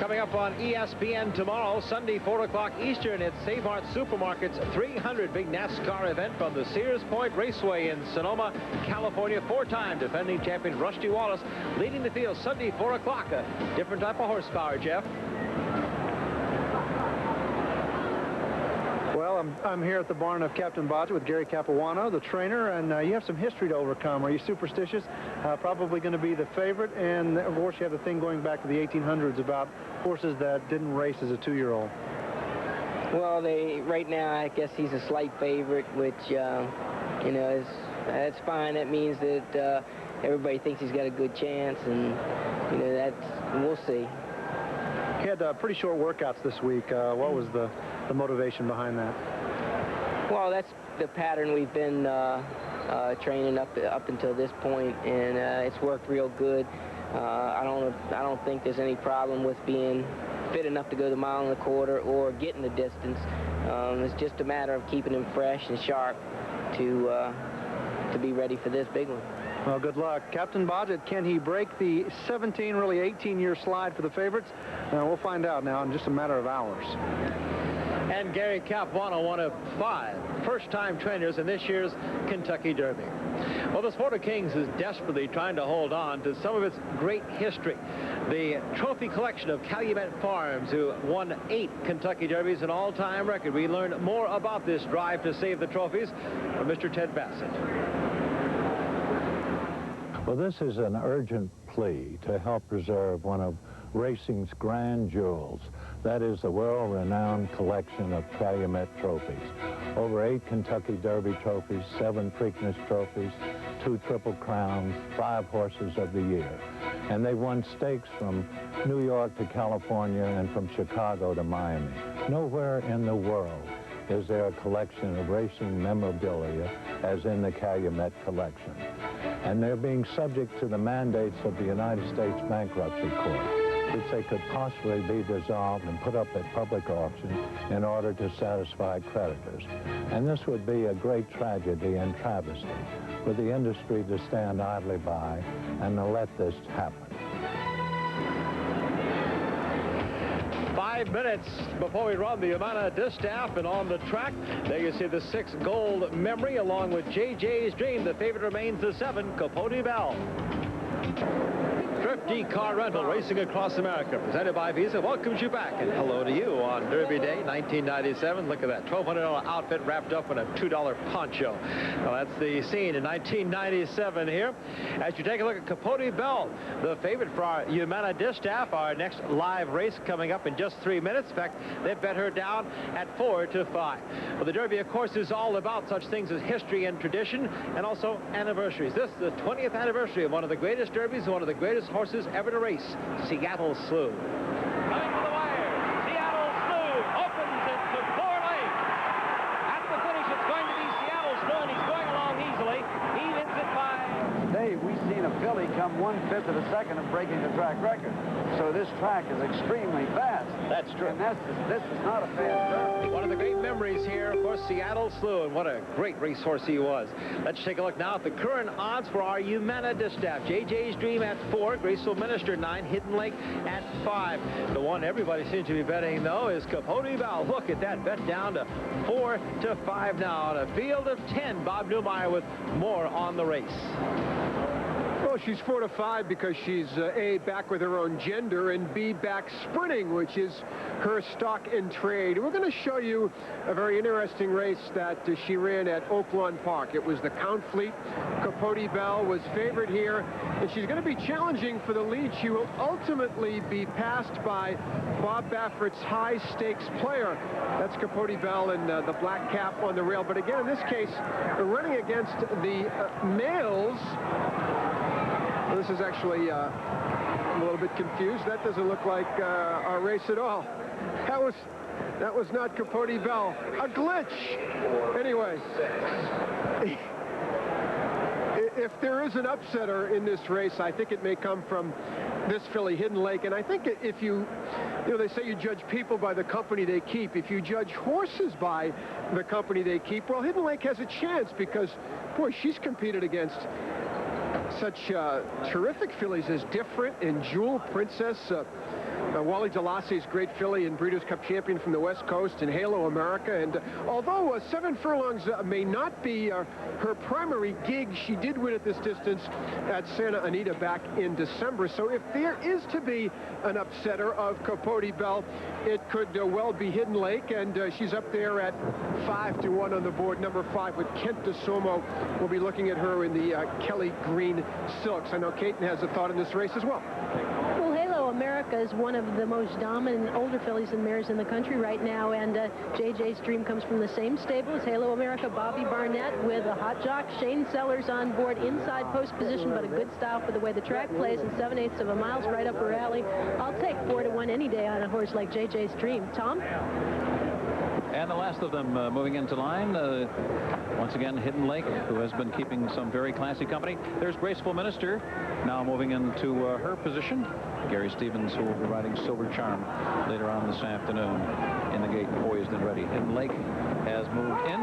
[SPEAKER 1] Coming up on ESPN tomorrow, Sunday, 4 o'clock Eastern, it's Save Art Supermarket's 300 big NASCAR event from the Sears Point Raceway in Sonoma, California. 4-time defending champion Rusty Wallace leading the field Sunday, 4 o'clock. A different type of horsepower, Jeff.
[SPEAKER 9] Well, I'm here at the barn of Captain Bodge with Gary Capuano, the trainer, and you have some history to overcome. Are you superstitious? Probably going to be the favorite, and of course you have the thing going back to the 1800s about horses that didn't race as a 2-year-old.
[SPEAKER 14] Well, right now I guess he's a slight favorite, which you know, that's fine. That means that everybody thinks he's got a good chance, and you know, we'll see.
[SPEAKER 9] He had pretty short workouts this week. What was the motivation behind that?
[SPEAKER 14] Well, that's the pattern we've been training up until this point, and it's worked real good. I don't think there's any problem with being fit enough to go the 1.25 miles or getting the distance. It's just a matter of keeping him fresh and sharp to be ready for this big one.
[SPEAKER 9] Well, good luck. Captain Bodgett, can he break the 17, really 18-year slide for the favorites? We'll find out now in just a matter of hours.
[SPEAKER 1] And Gary Capuano, one of 5 first-time trainers in this year's Kentucky Derby. Well, the Sport of Kings is desperately trying to hold on to some of its great history. The trophy collection of Calumet Farms, who won 8 Kentucky Derbies, an all-time record. We learned more about this drive to save the trophies from Mr. Ted Bassett.
[SPEAKER 12] Well, this is an urgent plea to help preserve one of racing's grand jewels. That is the world-renowned collection of Calumet trophies. Over 8 Kentucky Derby trophies, 7 Preakness trophies, 2 Triple Crowns, 5 Horses of the Year. And they've won stakes from New York to California and from Chicago to Miami. Nowhere in the world is there a collection of racing memorabilia as in the Calumet collection. And they're being subject to the mandates of the United States Bankruptcy Court, which they could possibly be dissolved and put up at public auction in order to satisfy creditors. And this would be a great tragedy and travesty for the industry to stand idly by and to let this happen.
[SPEAKER 1] 5 minutes before we run the Yuma Distaff, and on the track, there you see the 6 Gold Memory along with JJ's Dream. The favorite remains the 7 Capote Bell. Thrifty Car Rental, racing across America, presented by Visa, welcomes you back, and hello to you on Derby Day 1997. Look at that, $1,200 outfit wrapped up in a $2 poncho. Well, that's the scene in 1997 here. As you take a look at Capote Bell, the favorite for our Yuma Distaff, our next live race coming up in just 3 minutes. In fact, they bet her down at 4-5. Well, the Derby, of course, is all about such things as history and tradition, and also anniversaries. This is the 20th anniversary of one of the greatest Derbies, one of the greatest horses ever to race, Seattle Slew.
[SPEAKER 4] Coming to the wire, Seattle Slew opens it to 4 lengths. At the finish, it's going to be Seattle Slew, and he's going along easily. He wins it by...
[SPEAKER 11] Dave, we've seen a filly come 1/5 of a second of breaking the track record. So this track is extremely fast.
[SPEAKER 1] That's true.
[SPEAKER 11] And this is not a fast turn.
[SPEAKER 1] One of the great memories here, of course, horse, Seattle Slew, and what a great racehorse he was. Let's take a look now at the current odds for our Yuma Distaff. JJ's Dream at 4, Graceful Minister 9, Hidden Lake at 5. The one everybody seems to be betting, though, is Capote Bell. Look at that, bet down to 4 to 5 now on a field of 10. Bob Newmeyer with more on the race.
[SPEAKER 3] Well, she's 4 to 5 because she's A, back with her own gender, and B, back sprinting, which is her stock in trade. We're going to show you a very interesting race that she ran at Oaklawn Park. It was the Count Fleet. Capote Bell was favored here, and she's going to be challenging for the lead. She will ultimately be passed by Bob Baffert's high-stakes player. That's Capote Bell and the black cap on the rail. But again, in this case, we're running against the males. Well, this is actually I'm a little bit confused. That doesn't look like our race at all. That was not Capote Bell. A glitch. Anyway, if there is an upsetter in this race, I think it may come from this filly, Hidden Lake. And I think if you know, they say you judge people by the company they keep. If you judge horses by the company they keep, well, Hidden Lake has a chance because, boy, she's competed against such terrific fillies as Different and Jewel Princess, Wally Delassie's great filly and Breeders' Cup champion from the West Coast, and Halo America. And although 7 furlongs may not be her primary gig, she did win at this distance at Santa Anita back in December. So if there is to be an upsetter of Capote Bell, it could well be Hidden Lake, and she's up there at 5 to 1 on the board. Number 5 with Kent DeSomo. We'll be looking at her in the Kelly Green Silks. I know Caton has a thought in this race as well.
[SPEAKER 8] Well, Halo America is one of the most dominant older fillies and mares in the country right now, and JJ's Dream comes from the same stable as Halo America. Bobby Barnett with a hot jock, Shane Sellers on board, inside post position, but a good style for the way the track plays, and 7/8 of a mile's right up her alley. I'll take 4 to 1 any day on a horse like JJ's Dream. Tom?
[SPEAKER 4] And the last of them moving into line, once again, Hidden Lake, who has been keeping some very classy company. There's Graceful Minister, now moving into her position. Gary Stevens, who will be riding Silver Charm later on this afternoon, in the gate, poised and ready. Hidden Lake has moved in,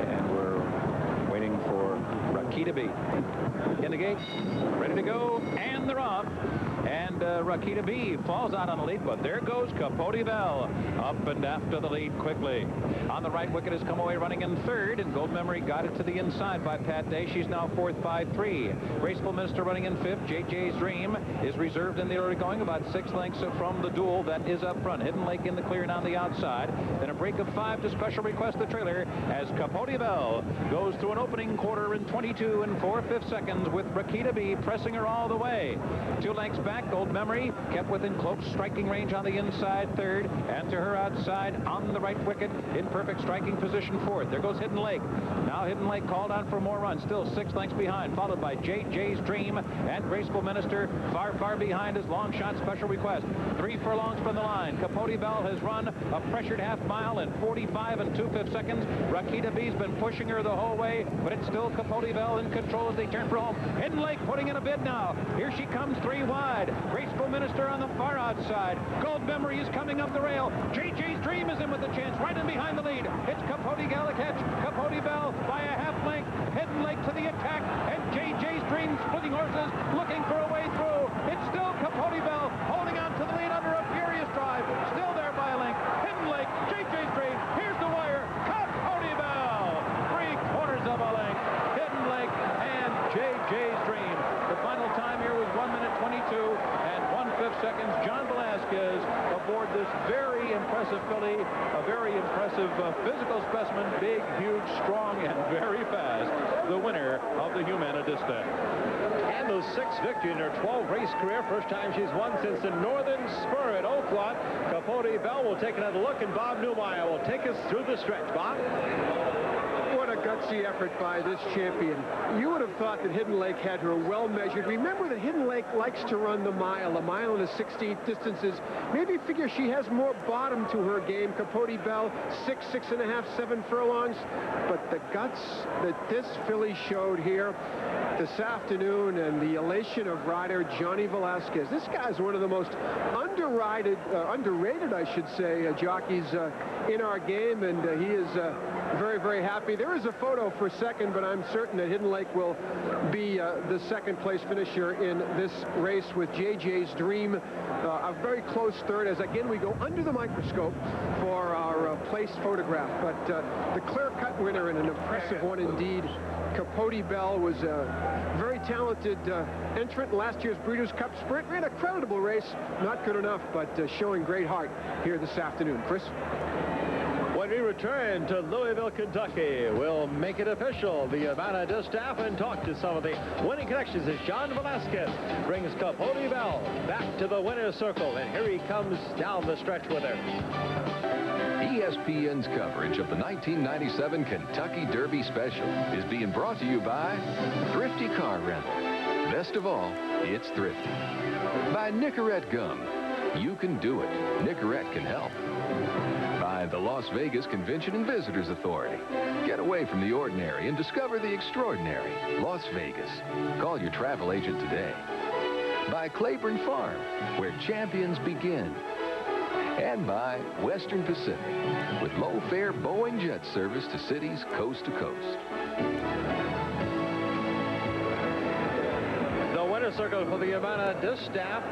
[SPEAKER 4] and we're waiting for Rakita B. In the gate, ready to go, and they're off. And Rakita B falls out on the lead, but there goes Capote Bell up and after the lead quickly. On the right wicket has come away running in third, and Gold Memory got it to the inside by Pat Day. She's now fourth by 3. Graceful Minister running in fifth. JJ's Dream is reserved in the early going, about 6 lengths from the duel that is up front. Hidden Lake in the clear and on the outside. Then a break of 5 to Special Request the trailer as Capote Bell goes through an opening quarter in 22 4/5 seconds with Rakita B pressing her all the way. 2 lengths back, Gold Memory kept within close striking range on the inside third, and to her outside on the right wicket in perfect striking position fourth. There goes Hidden Lake. Now Hidden Lake called on for more runs, still 6 lengths behind, followed by JJ's Dream and Graceful Minister. Far behind is Long Shot Special Request. 3 furlongs from the line. Capote Bell has run a pressured half mile in 45 2/5 seconds. Rakita B's been pushing her the whole way, but it's still Capote Bell in control as they turn for home. Hidden Lake putting in a bid now. Here she comes 3 wide. Graceful Minister on the far outside. Gold Memory is coming up the rail. JJ's Dream is in with a chance, right in behind the lead. It's Capote Gallicatch. Capote Bell by a half length. Hidden Lake to the attack, and JJ's Dream splitting horses, looking for a way through. It's still Capote Bell holding on to the lead under a furious drive. Still there by a length. Hidden Lake, JJ's Dream. Here's the wire. Capote Bell. 3/4 of a length. Hidden Lake and JJ's Dream. The final time here was 1 minute 22 and 1/5 seconds. John Velasquez aboard this very impressive filly, a very impressive physical specimen, big, huge, strong, and very fast. The winner of the Yuma Distaff.
[SPEAKER 1] And the 6th victory in her 12-race career. First time she's won since the Northern Spur at Oaklawn. Capote Bell will take another look, and Bob Newmeyer will take us through the stretch. Bob?
[SPEAKER 3] What a gutsy effort by this champion. You would have thought that Hidden Lake had her well measured. Remember that Hidden Lake likes to run the mile, a mile and a 16th distances. Maybe figure she has more bottom into her game. Capote Bell, 6.5, 7 furlongs. But the guts that this filly showed here this afternoon and the elation of rider Johnny Velasquez. This guy's one of the most underrated, I should say, jockeys in our game, and he is very, very happy. There is a photo for second, but I'm certain that Hidden Lake will be the second place finisher in this race with JJ's Dream, a very close third, as again we go under the microscope for our place photograph. But the clear-cut winner, and an impressive one indeed. Capote Bell was a very talented entrant in last year's Breeders' Cup Sprint. Ran a creditable race, not good enough, but showing great heart here this afternoon. Chris?
[SPEAKER 1] When we return to Louisville, Kentucky, we'll make it official. The Yuma Distaff and talk to some of the winning connections as John Velasquez brings Capote Bell back to the winner's circle. And here he comes down the stretch with her.
[SPEAKER 13] ESPN's coverage of the 1997 Kentucky Derby Special is being brought to you by Thrifty Car Rental. Best of all, it's thrifty. By Nicorette Gum. You can do it. Nicorette can help. By the Las Vegas Convention and Visitors Authority. Get away from the ordinary and discover the extraordinary. Las Vegas. Call your travel agent today. By Claiborne Farm, where champions begin. And by Western Pacific, with low-fare Boeing jet service to cities coast to coast.
[SPEAKER 1] The winner's circle for the Yuma Distaff.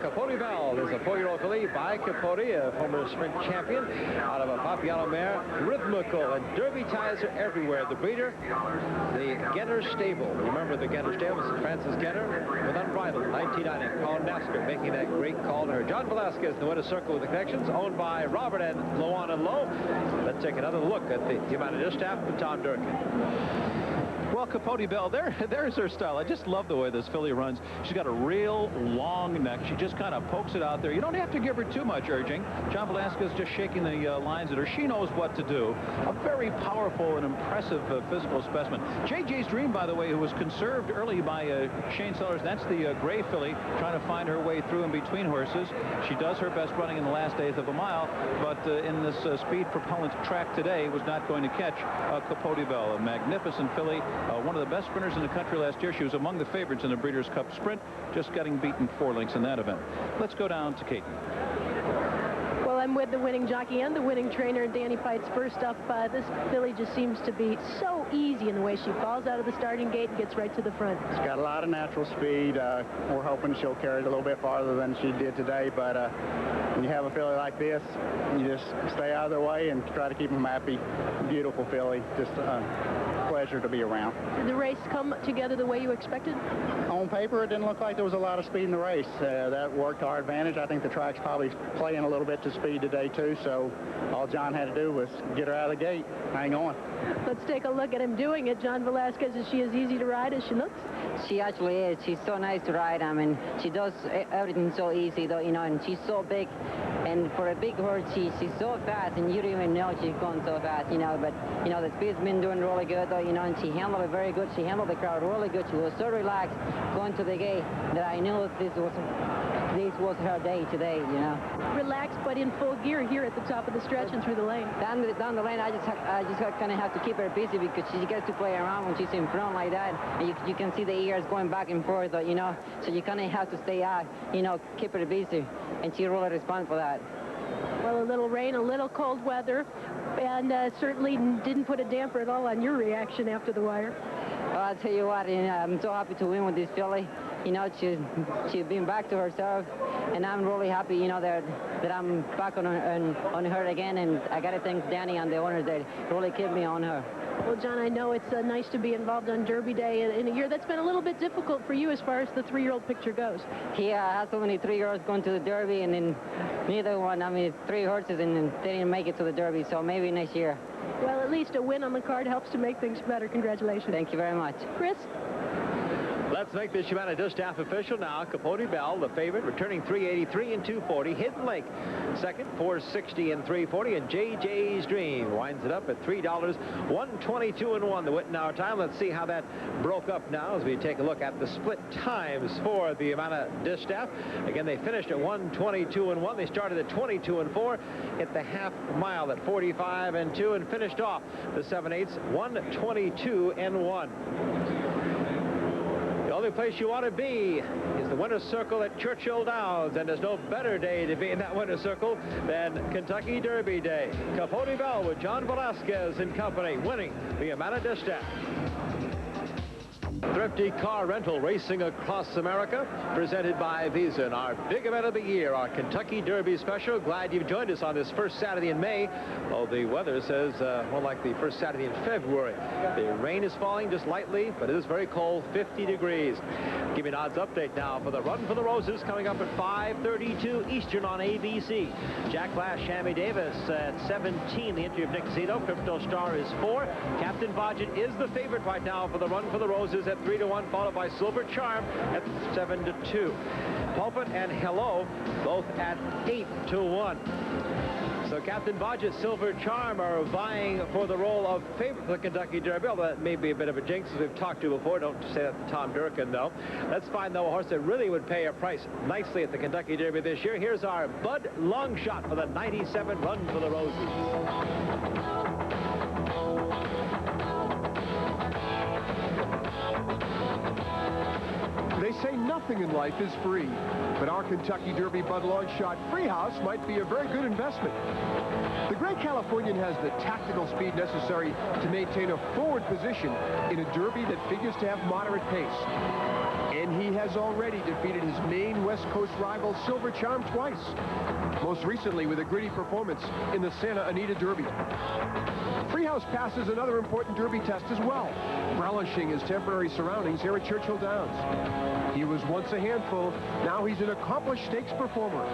[SPEAKER 1] Capote Bell is a 4-year-old filly by Capote, a former sprint champion out of a Papiano mare. Rhythmical, and Derby ties are everywhere. The breeder, the Genner Stable. Remember the Genner Stable? This is Francis Genner with Unbridled, 1990. Colin Nasker making that great call to her. John Velasquez, the winner's circle with the connections, owned by Robert and Luana Lowe. Let's take another look at the Yuma Distaff with Tom Durkin.
[SPEAKER 4] Well, Capote Bell, there's her style. I just love the way this filly runs. She's got a real long neck. She just kind of pokes it out there. You don't have to give her too much urging. John Velasquez just shaking the lines at her. She knows what to do. A very powerful and impressive physical specimen. JJ's Dream, by the way, who was conserved early by Shane Sellers. That's the gray filly trying to find her way through in between horses. She does her best running in the last 1/8 of a mile, but in this speed propellant track today was not going to catch Capote Bell. A magnificent filly. One of the best sprinters in the country last year. She was among the favorites in the Breeders' Cup Sprint, just getting beaten 4 lengths in that event. Let's go down to Caton.
[SPEAKER 8] Well, I'm with the winning jockey and the winning trainer, Danny Pites. First up, this filly just seems to be so easy in the way she falls out of the starting gate and gets right to the front.
[SPEAKER 10] She's got a lot of natural speed. We're hoping she'll carry it a little bit farther than she did today, but when you have a filly like this, you just stay out of their way and try to keep them happy. Beautiful filly. Just pleasure to be around.
[SPEAKER 8] Did the race come together the way you expected?
[SPEAKER 10] On paper, it didn't look like there was a lot of speed in the race. That worked to our advantage. I think the track's probably playing a little bit to speed today, too, so all John had to do was get her out of the gate, hang on.
[SPEAKER 8] Let's take a look at him doing it. John Velasquez, is she as easy to ride as she looks?
[SPEAKER 21] She actually is. She's so nice to ride. I mean, she does everything so easy, though, you know, and she's so big. And for a big horse, she's so fast, and you don't even know she's going so fast, you know. But, you know, the speed's been doing really good, though, you know, and she handled it very good. She handled the crowd really good. She was so relaxed going to the gate that I knew this was her day today, you know.
[SPEAKER 8] Relaxed, but in full gear here at the top of the stretch and through the lane.
[SPEAKER 21] Down the lane, I just kind of have to keep her busy because she gets to play around when she's in front like that. And you can see the ears going back and forth, you know. So you kind of have to stay out, you know, keep her busy. And she really responds for that.
[SPEAKER 8] Well, a little rain, a little cold weather, and certainly didn't put a damper at all on your reaction after the wire.
[SPEAKER 21] Well, I'll tell you what, I'm so happy to win with this filly. You know, she's been back to herself, and I'm really happy, you know, that I'm back on her again, and I got to thank Danny and the owners that really kept me on her.
[SPEAKER 8] Well, John, I know it's nice to be involved on Derby Day in a year that's been a little bit difficult for you as far as the 3-year-old picture goes.
[SPEAKER 21] Yeah, I had so many 3-year-olds going to the Derby, and then neither one, I mean, 3 horses, and they didn't make it to the Derby, so maybe next year.
[SPEAKER 8] Well, at least a win on the card helps to make things better. Congratulations.
[SPEAKER 21] Thank you very much.
[SPEAKER 8] Chris?
[SPEAKER 1] Let's Let's make this Yuma Distaff official now. Capote Bell, the favorite, returning 383 and 240. Hidden Lake, second, 460 and 340. And JJ's Dream winds it up at $3, 122 and 1. The Wittenauer time. Let's see how that broke up now as we take a look at the split times for the Yuma Distaff. Again, they finished at 122 and 1. They started at 22 and 4, hit the half mile at 45 and 2, and finished off the 7/8, 122 and 1. The only place you want to be is the winner's circle at Churchill Downs, and there's no better day to be in that winner's circle than Kentucky Derby Day. Capote Bell with John Velasquez and company winning the Yuma Distaff. Thrifty Car Rental racing across America, presented by Visa, and our big event of the year, our Kentucky Derby Special. Glad you've joined us on this first Saturday in May. Oh, the weather says more like the first Saturday in February. The rain is falling just lightly, but it is very cold, 50 degrees. Give me an odds update now for the Run for the Roses coming up at 5:32 Eastern on ABC. Jack Lash, Shammy Davis at 17. The entry of Nick Zito. Crypto Star is 4. Captain Bodgett is the favorite right now for the Run for the Roses at 3-1, followed by Silver Charm at 7-2. Pulpit and Hello both at 8-1. So Captain Bodgett, Silver Charm are vying for the role of favorite for the Kentucky Derby, although that may be a bit of a jinx as we've talked to before. Don't say that to Tom Durkin, though. Let's find, though, a horse that really would pay a price nicely at the Kentucky Derby this year. Here's our Bud Longshot for the 97 Run for the Roses.
[SPEAKER 3] They say nothing in life is free, but our Kentucky Derby Bud Longshot Freehouse might be a very good investment. The great Californian has the tactical speed necessary to maintain a forward position in a derby that figures to have moderate pace. And he has already defeated his main West Coast rival, Silver Charm, twice. Most recently with a gritty performance in the Santa Anita Derby. Freehouse passes another important Derby test as well, relishing his temporary surroundings here at Churchill Downs. He was once a handful, now he's an accomplished stakes performer.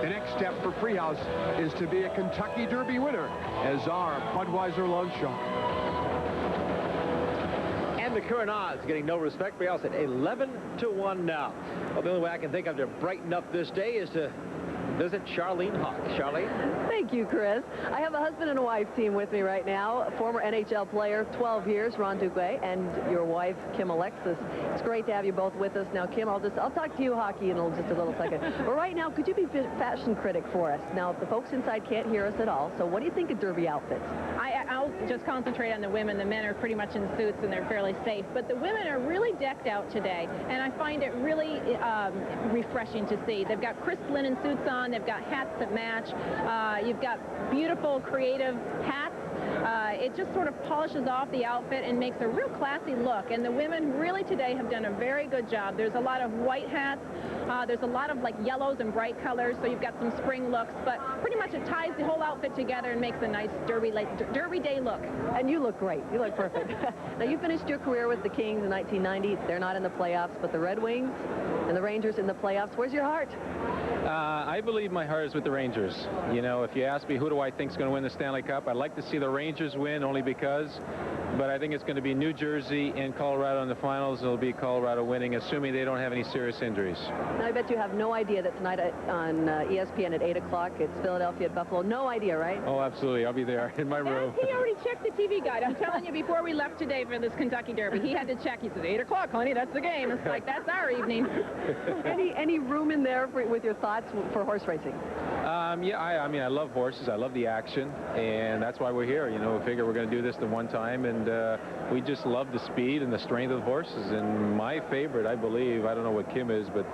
[SPEAKER 3] The next step for Freehouse is to be a Kentucky Derby winner as our Budweiser Longshot.
[SPEAKER 1] And the current odds getting no respect. Freehouse at 11-1 now. Well, the only way I can think of to brighten up this day is to visit Charlene Hawk. Charlene?
[SPEAKER 6] Thank you, Chris. I have a husband and a wife team with me right now. A former NHL player, 12 years, Ron Duguay, and your wife, Kim Alexis. It's great to have you both with us. Now, Kim, I'll talk to you hockey in just a little second. But right now, could you be fashion critic for us? Now, the folks inside can't hear us at all, so what do you think of Derby outfits?
[SPEAKER 7] I'll just concentrate on the women. The men are pretty much in suits and they're fairly safe. But the women are really decked out today, and I find it really refreshing to see. They've got crisp linen suits on. They've got hats that match. You've got beautiful, creative hats. It just sort of polishes off the outfit and makes a real classy look. And the women really today have done a very good job. There's a lot of white hats. There's a lot of like yellows and bright colors, so you've got some spring looks. But pretty much it ties the whole outfit together and makes a nice Derby Day look.
[SPEAKER 6] And you look great. You look perfect. Now, you finished your career with the Kings in 1990. They're not in the playoffs, but the Red Wings and the Rangers in the playoffs. Where's your heart?
[SPEAKER 22] I believe my heart is with the Rangers. You know, if you ask me who do I think is going to win the Stanley Cup, I'd like to see the Rangers win only because, but I think it's going to be New Jersey and Colorado in the finals. It'll be Colorado winning, assuming they don't have any serious injuries.
[SPEAKER 6] Now, I bet you have no idea that tonight on ESPN at 8 o'clock, it's Philadelphia at Buffalo. No idea, right?
[SPEAKER 22] Oh, absolutely. I'll be there in my room.
[SPEAKER 7] He already checked the TV guide. I'm telling you, before we left today for this Kentucky Derby, he had to check. He said, 8 o'clock, honey, that's the game. It's like, that's our evening.
[SPEAKER 6] Any room in there with your thoughts for horse racing?
[SPEAKER 22] Yeah, I mean, I love horses. I love the action, and that's why we're here. You know, we figure we're going to do this the one time, and we just love the speed and the strength of the horses. And my favorite, I believe, I don't know what Kim is, but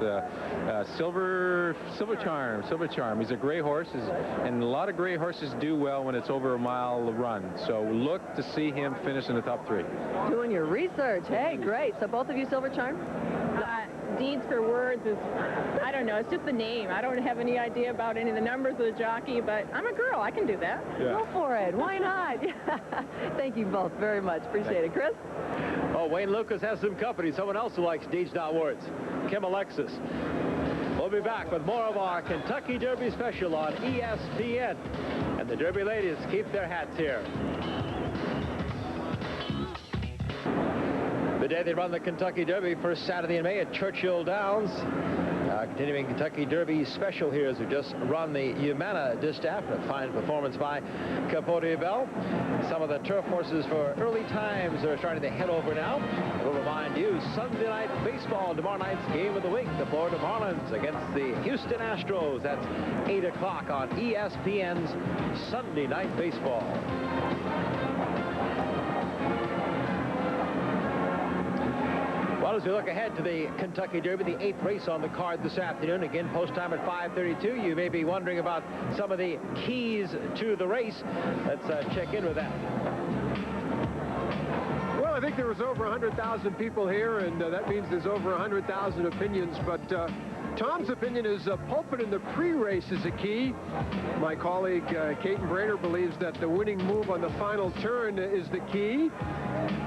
[SPEAKER 22] Silver Charm. He's a gray horse, and a lot of gray horses do well when it's over a mile run. So look to see him finish in the top 3.
[SPEAKER 6] Doing your research. Hey, great. So both of you Silver Charm?
[SPEAKER 7] Deeds for words is, I don't know, it's just the name. I don't have any idea about any of the numbers of the jockey, but I'm a girl. I can do that.
[SPEAKER 6] Yeah. Go for it. Why not? Thank you both very much. Appreciate it. Chris?
[SPEAKER 1] Oh, Wayne Lucas has some company. Someone else who likes deeds, not words. Kim Alexis. We'll be back with more of our Kentucky Derby special on ESPN. And the Derby ladies keep their hats here. The day they run the Kentucky Derby, first Saturday in May at Churchill Downs. Continuing Kentucky Derby special here as we just run the Yuma Distaff. A fine performance by Capote Bell. Some of the turf horses for early times are starting to head over now. We'll remind you, Sunday night baseball, tomorrow night's game of the week, the Florida Marlins against the Houston Astros. That's 8 o'clock on ESPN's Sunday Night Baseball. Well, as we look ahead to the Kentucky Derby, the 8th race on the card this afternoon, again post time at 5:32. You may be wondering about some of the keys to the race. Let's check in with that.
[SPEAKER 3] Well, I think there was over 100,000 people here, and that means there's over 100,000 opinions, but Tom's opinion is pulpit in the pre-race is a key. My colleague, Caton Brader, believes that the winning move on the final turn is the key.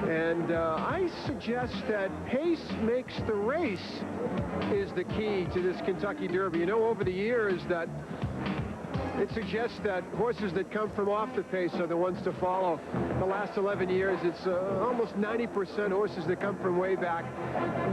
[SPEAKER 3] And I suggest that pace makes the race is the key to this Kentucky Derby. You know, over the years that it suggests that horses that come from off the pace are the ones to follow. The last 11 years, it's almost 90% horses that come from way back.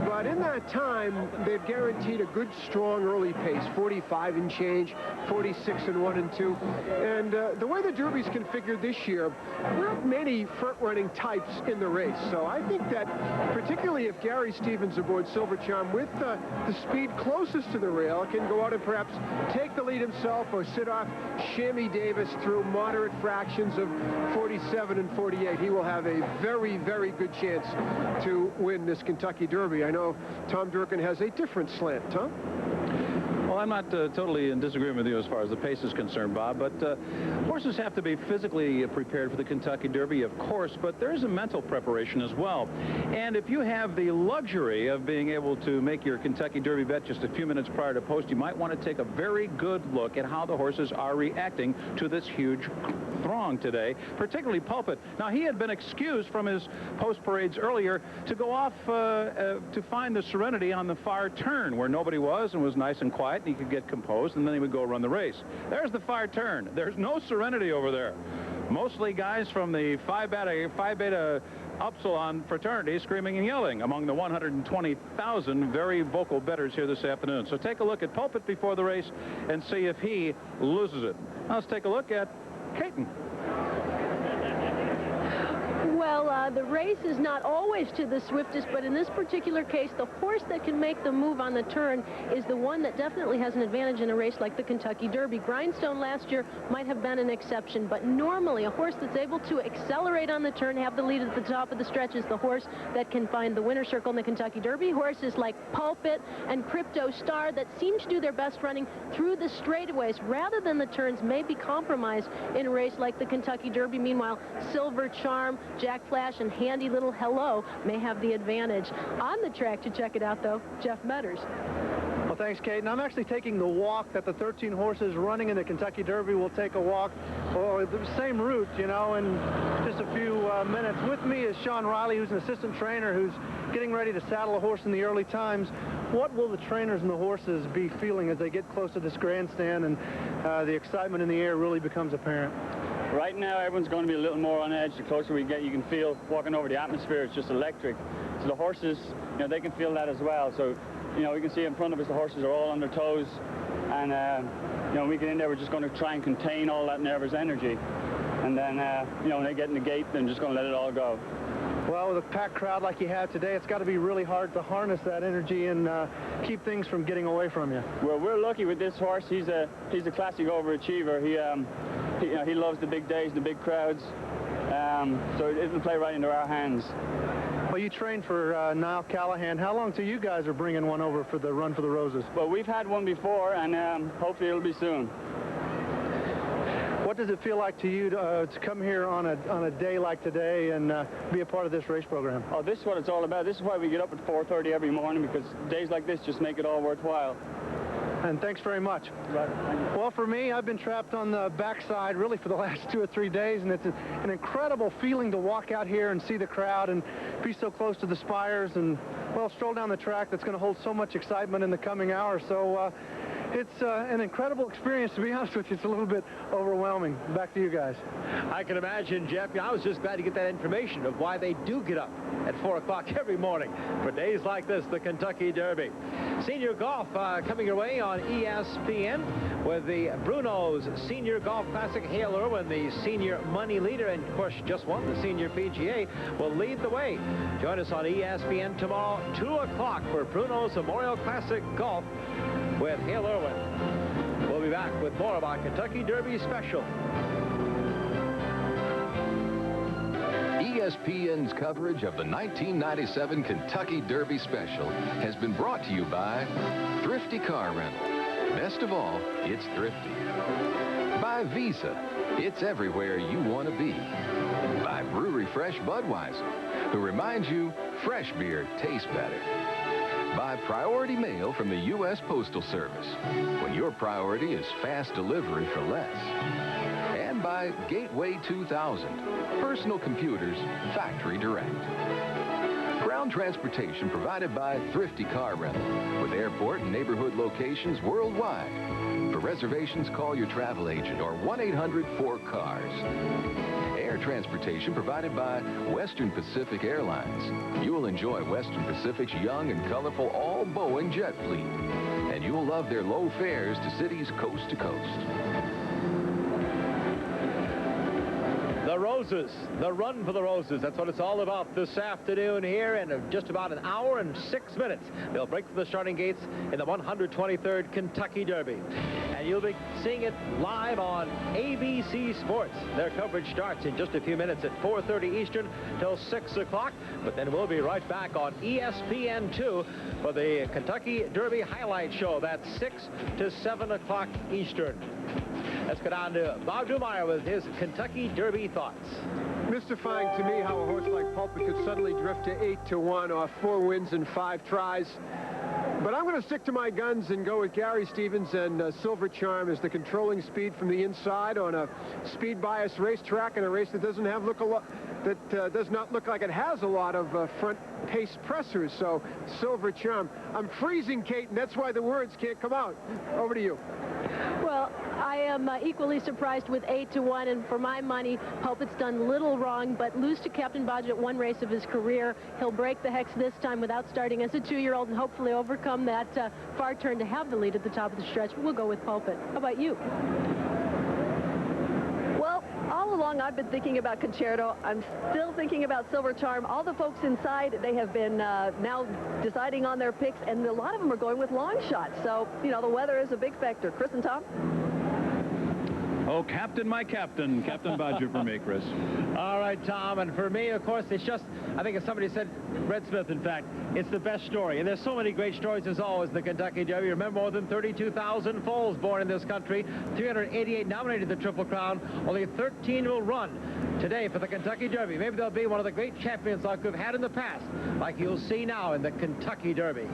[SPEAKER 3] But in that time, they've guaranteed a good, strong early pace, 45 and change, 46 and 1 and 2. And the way the Derby's configured this year, there aren't many front-running types in the race. So I think that particularly if Gary Stevens aboard Silver Charm with the speed closest to the rail can go out and perhaps take the lead himself or sit off Shammy Davis through moderate fractions of 47 and 48. He will have a very, very good chance to win this Kentucky Derby. I know Tom Durkin has a different slant. Tom?
[SPEAKER 4] Well, I'm not totally in disagreement with you as far as the pace is concerned, Bob, but horses have to be physically prepared for the Kentucky Derby, of course, but there is a mental preparation as well. And if you have the luxury of being able to make your Kentucky Derby bet just a few minutes prior to post, you might want to take a very good look at how the horses are reacting to this huge throng today, particularly Pulpit. Now, he had been excused from his post parades earlier to go off to find the serenity on the far turn where nobody was and was nice and quiet. He could get composed, and then he would go run the race. There's the far turn. There's no serenity over there. Mostly guys from the Phi Beta Upsilon fraternity screaming and yelling among the 120,000 very vocal bettors here this afternoon. So take a look at Pulpit before the race and see if he loses it. Now let's take a look at Caton.
[SPEAKER 8] Well, the race is not always to the swiftest, but in this particular case, the horse that can make the move on the turn is the one that definitely has an advantage in a race like the Kentucky Derby. Grindstone last year might have been an exception, but normally a horse that's able to accelerate on the turn, have the lead at the top of the stretch, is the horse that can find the winner's circle in the Kentucky Derby. Horses like Pulpit and Crypto Star that seem to do their best running through the straightaways rather than the turns may be compromised in a race like the Kentucky Derby. Meanwhile, Silver Charm, Jack Flash, and Handy Little Hello may have the advantage. On the track to check it out, though, Jeff Metters.
[SPEAKER 9] Well, thanks, Kate. And I'm actually taking the walk that the 13 horses running in the Kentucky Derby will take a walk, or the same route, you know, in just a few minutes. With me is Sean Riley, who's an assistant trainer who's getting ready to saddle a horse in the early times. What will the trainers and the horses be feeling as they get close to this grandstand and the excitement in the air really becomes apparent?
[SPEAKER 16] Right now, everyone's going to be a little more on edge. The closer we get, you can feel walking over the atmosphere. It's just electric. So the horses, you know, they can feel that as well. So, you know, we can see in front of us the horses are all on their toes. And, you know, when we get in there, we're just going to try and contain all that nervous energy. And then, you know, when they get in the gate, they're just going to let it all go.
[SPEAKER 9] Well, with a packed crowd like you have today, it's got to be really hard to harness that energy and keep things from getting away from you.
[SPEAKER 16] Well, we're lucky with this horse. He's a classic overachiever. You know, he loves the big days, the big crowds. So it'll play right into our hands.
[SPEAKER 9] Well, you trained for Niall Callahan. How long till you guys are bringing one over for the Run for the Roses?
[SPEAKER 16] Well, we've had one before, and hopefully it'll be soon.
[SPEAKER 9] What does it feel like to you to come here on a day like today and be a part of this race program?
[SPEAKER 16] Oh, this is what it's all about. This is why we get up at 4:30 every morning, because days like this just make it all worthwhile.
[SPEAKER 9] And thanks very much. Well, for me, I've been trapped on the backside really for the last 2 or 3 days, and it's an incredible feeling to walk out here and see the crowd and be so close to the spires and, well, stroll down the track that's going to hold so much excitement in the coming hour. So It's an incredible experience, to be honest with you. It's a little bit overwhelming. Back to you guys.
[SPEAKER 1] I can imagine, Jeff. I was just glad to get that information of why they do get up at 4 o'clock every morning for days like this, the Kentucky Derby. Senior golf coming your way on ESPN with the Bruno's Senior Golf Classic. Hale Irwin, the senior money leader, and of course just won the Senior PGA, will lead the way. Join us on ESPN tomorrow, 2 o'clock for Bruno's Memorial Classic Golf with Hale Irwin. We'll be back with more of our Kentucky Derby special.
[SPEAKER 13] ESPN's coverage of the 1997 Kentucky Derby Special has been brought to you by Thrifty Car Rental. Best of all, it's thrifty. By Visa. It's everywhere you want to be. By Brewery Fresh Budweiser, who reminds you fresh beer tastes better. By Priority Mail from the U.S. Postal Service, when your priority is fast delivery for less. And by Gateway 2000, personal computers, factory direct. Ground transportation provided by Thrifty Car Rental, with airport and neighborhood locations worldwide. For reservations, call your travel agent or 1-800-4CARS. Air transportation provided by Western Pacific Airlines. You'll enjoy Western Pacific's young and colorful all-Boeing jet fleet. And you'll love their low fares to cities coast to coast.
[SPEAKER 1] The Roses, the Run for the Roses. That's what it's all about this afternoon here in just about an hour and 6 minutes. They'll break through the starting gates in the 123rd Kentucky Derby. And you'll be seeing it live on ABC Sports. Their coverage starts in just a few minutes at 4:30 Eastern till 6 o'clock. But then we'll be right back on ESPN2 for the Kentucky Derby Highlight Show. That's 6 to 7 o'clock Eastern. Let's go down to Bob Dumeyer with his Kentucky Derby thoughts.
[SPEAKER 3] Mystifying to me how a horse like Pulpit could suddenly drift to 8-1 off 4 wins and 5 tries. But I'm going to stick to my guns and go with Gary Stevens and Silver Charm as the controlling speed from the inside on a speed bias racetrack, and a race that doesn't have does not look like it has a lot of front pace pressers. So Silver Charm. I'm freezing, Kate, and that's why the words can't come out. Over to you.
[SPEAKER 8] Well, I am equally surprised with 8-1, and for my money, Pulpit's done little wrong, but lose to Captain Bodgett one race of his career. He'll break the hex this time without starting as a 2-year-old and hopefully overcome that far turn to have the lead at the top of the stretch. We'll go with Pulpit. How about you?
[SPEAKER 6] Well, all along I've been thinking about Concerto. I'm still thinking about Silver Charm. All the folks inside, they have been now deciding on their picks, and a lot of them are going with long shots. So, you know, the weather is a big factor. Chris and Tom?
[SPEAKER 4] Oh, Captain, my Captain. Captain Bodgett for me, Chris.
[SPEAKER 1] All right, Tom. And for me, of course, it's just, I think as somebody said, Red Smith, in fact, it's the best story. And there's so many great stories, as always, in the Kentucky Derby. Remember, more than 32,000 foals born in this country. 388 nominated the Triple Crown. Only 13 will run today for the Kentucky Derby. Maybe they'll be one of the great champions like we've had in the past, like you'll see now in the Kentucky Derby.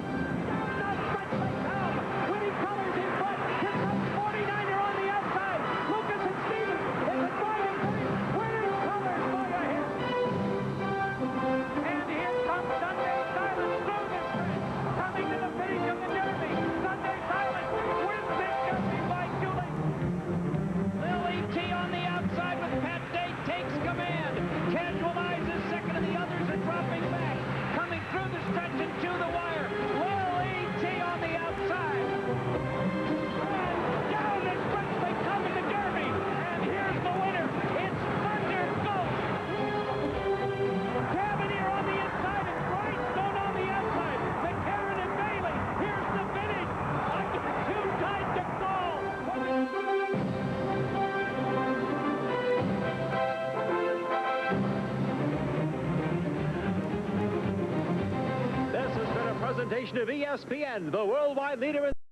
[SPEAKER 1] Presentation of ESPN, the worldwide leader in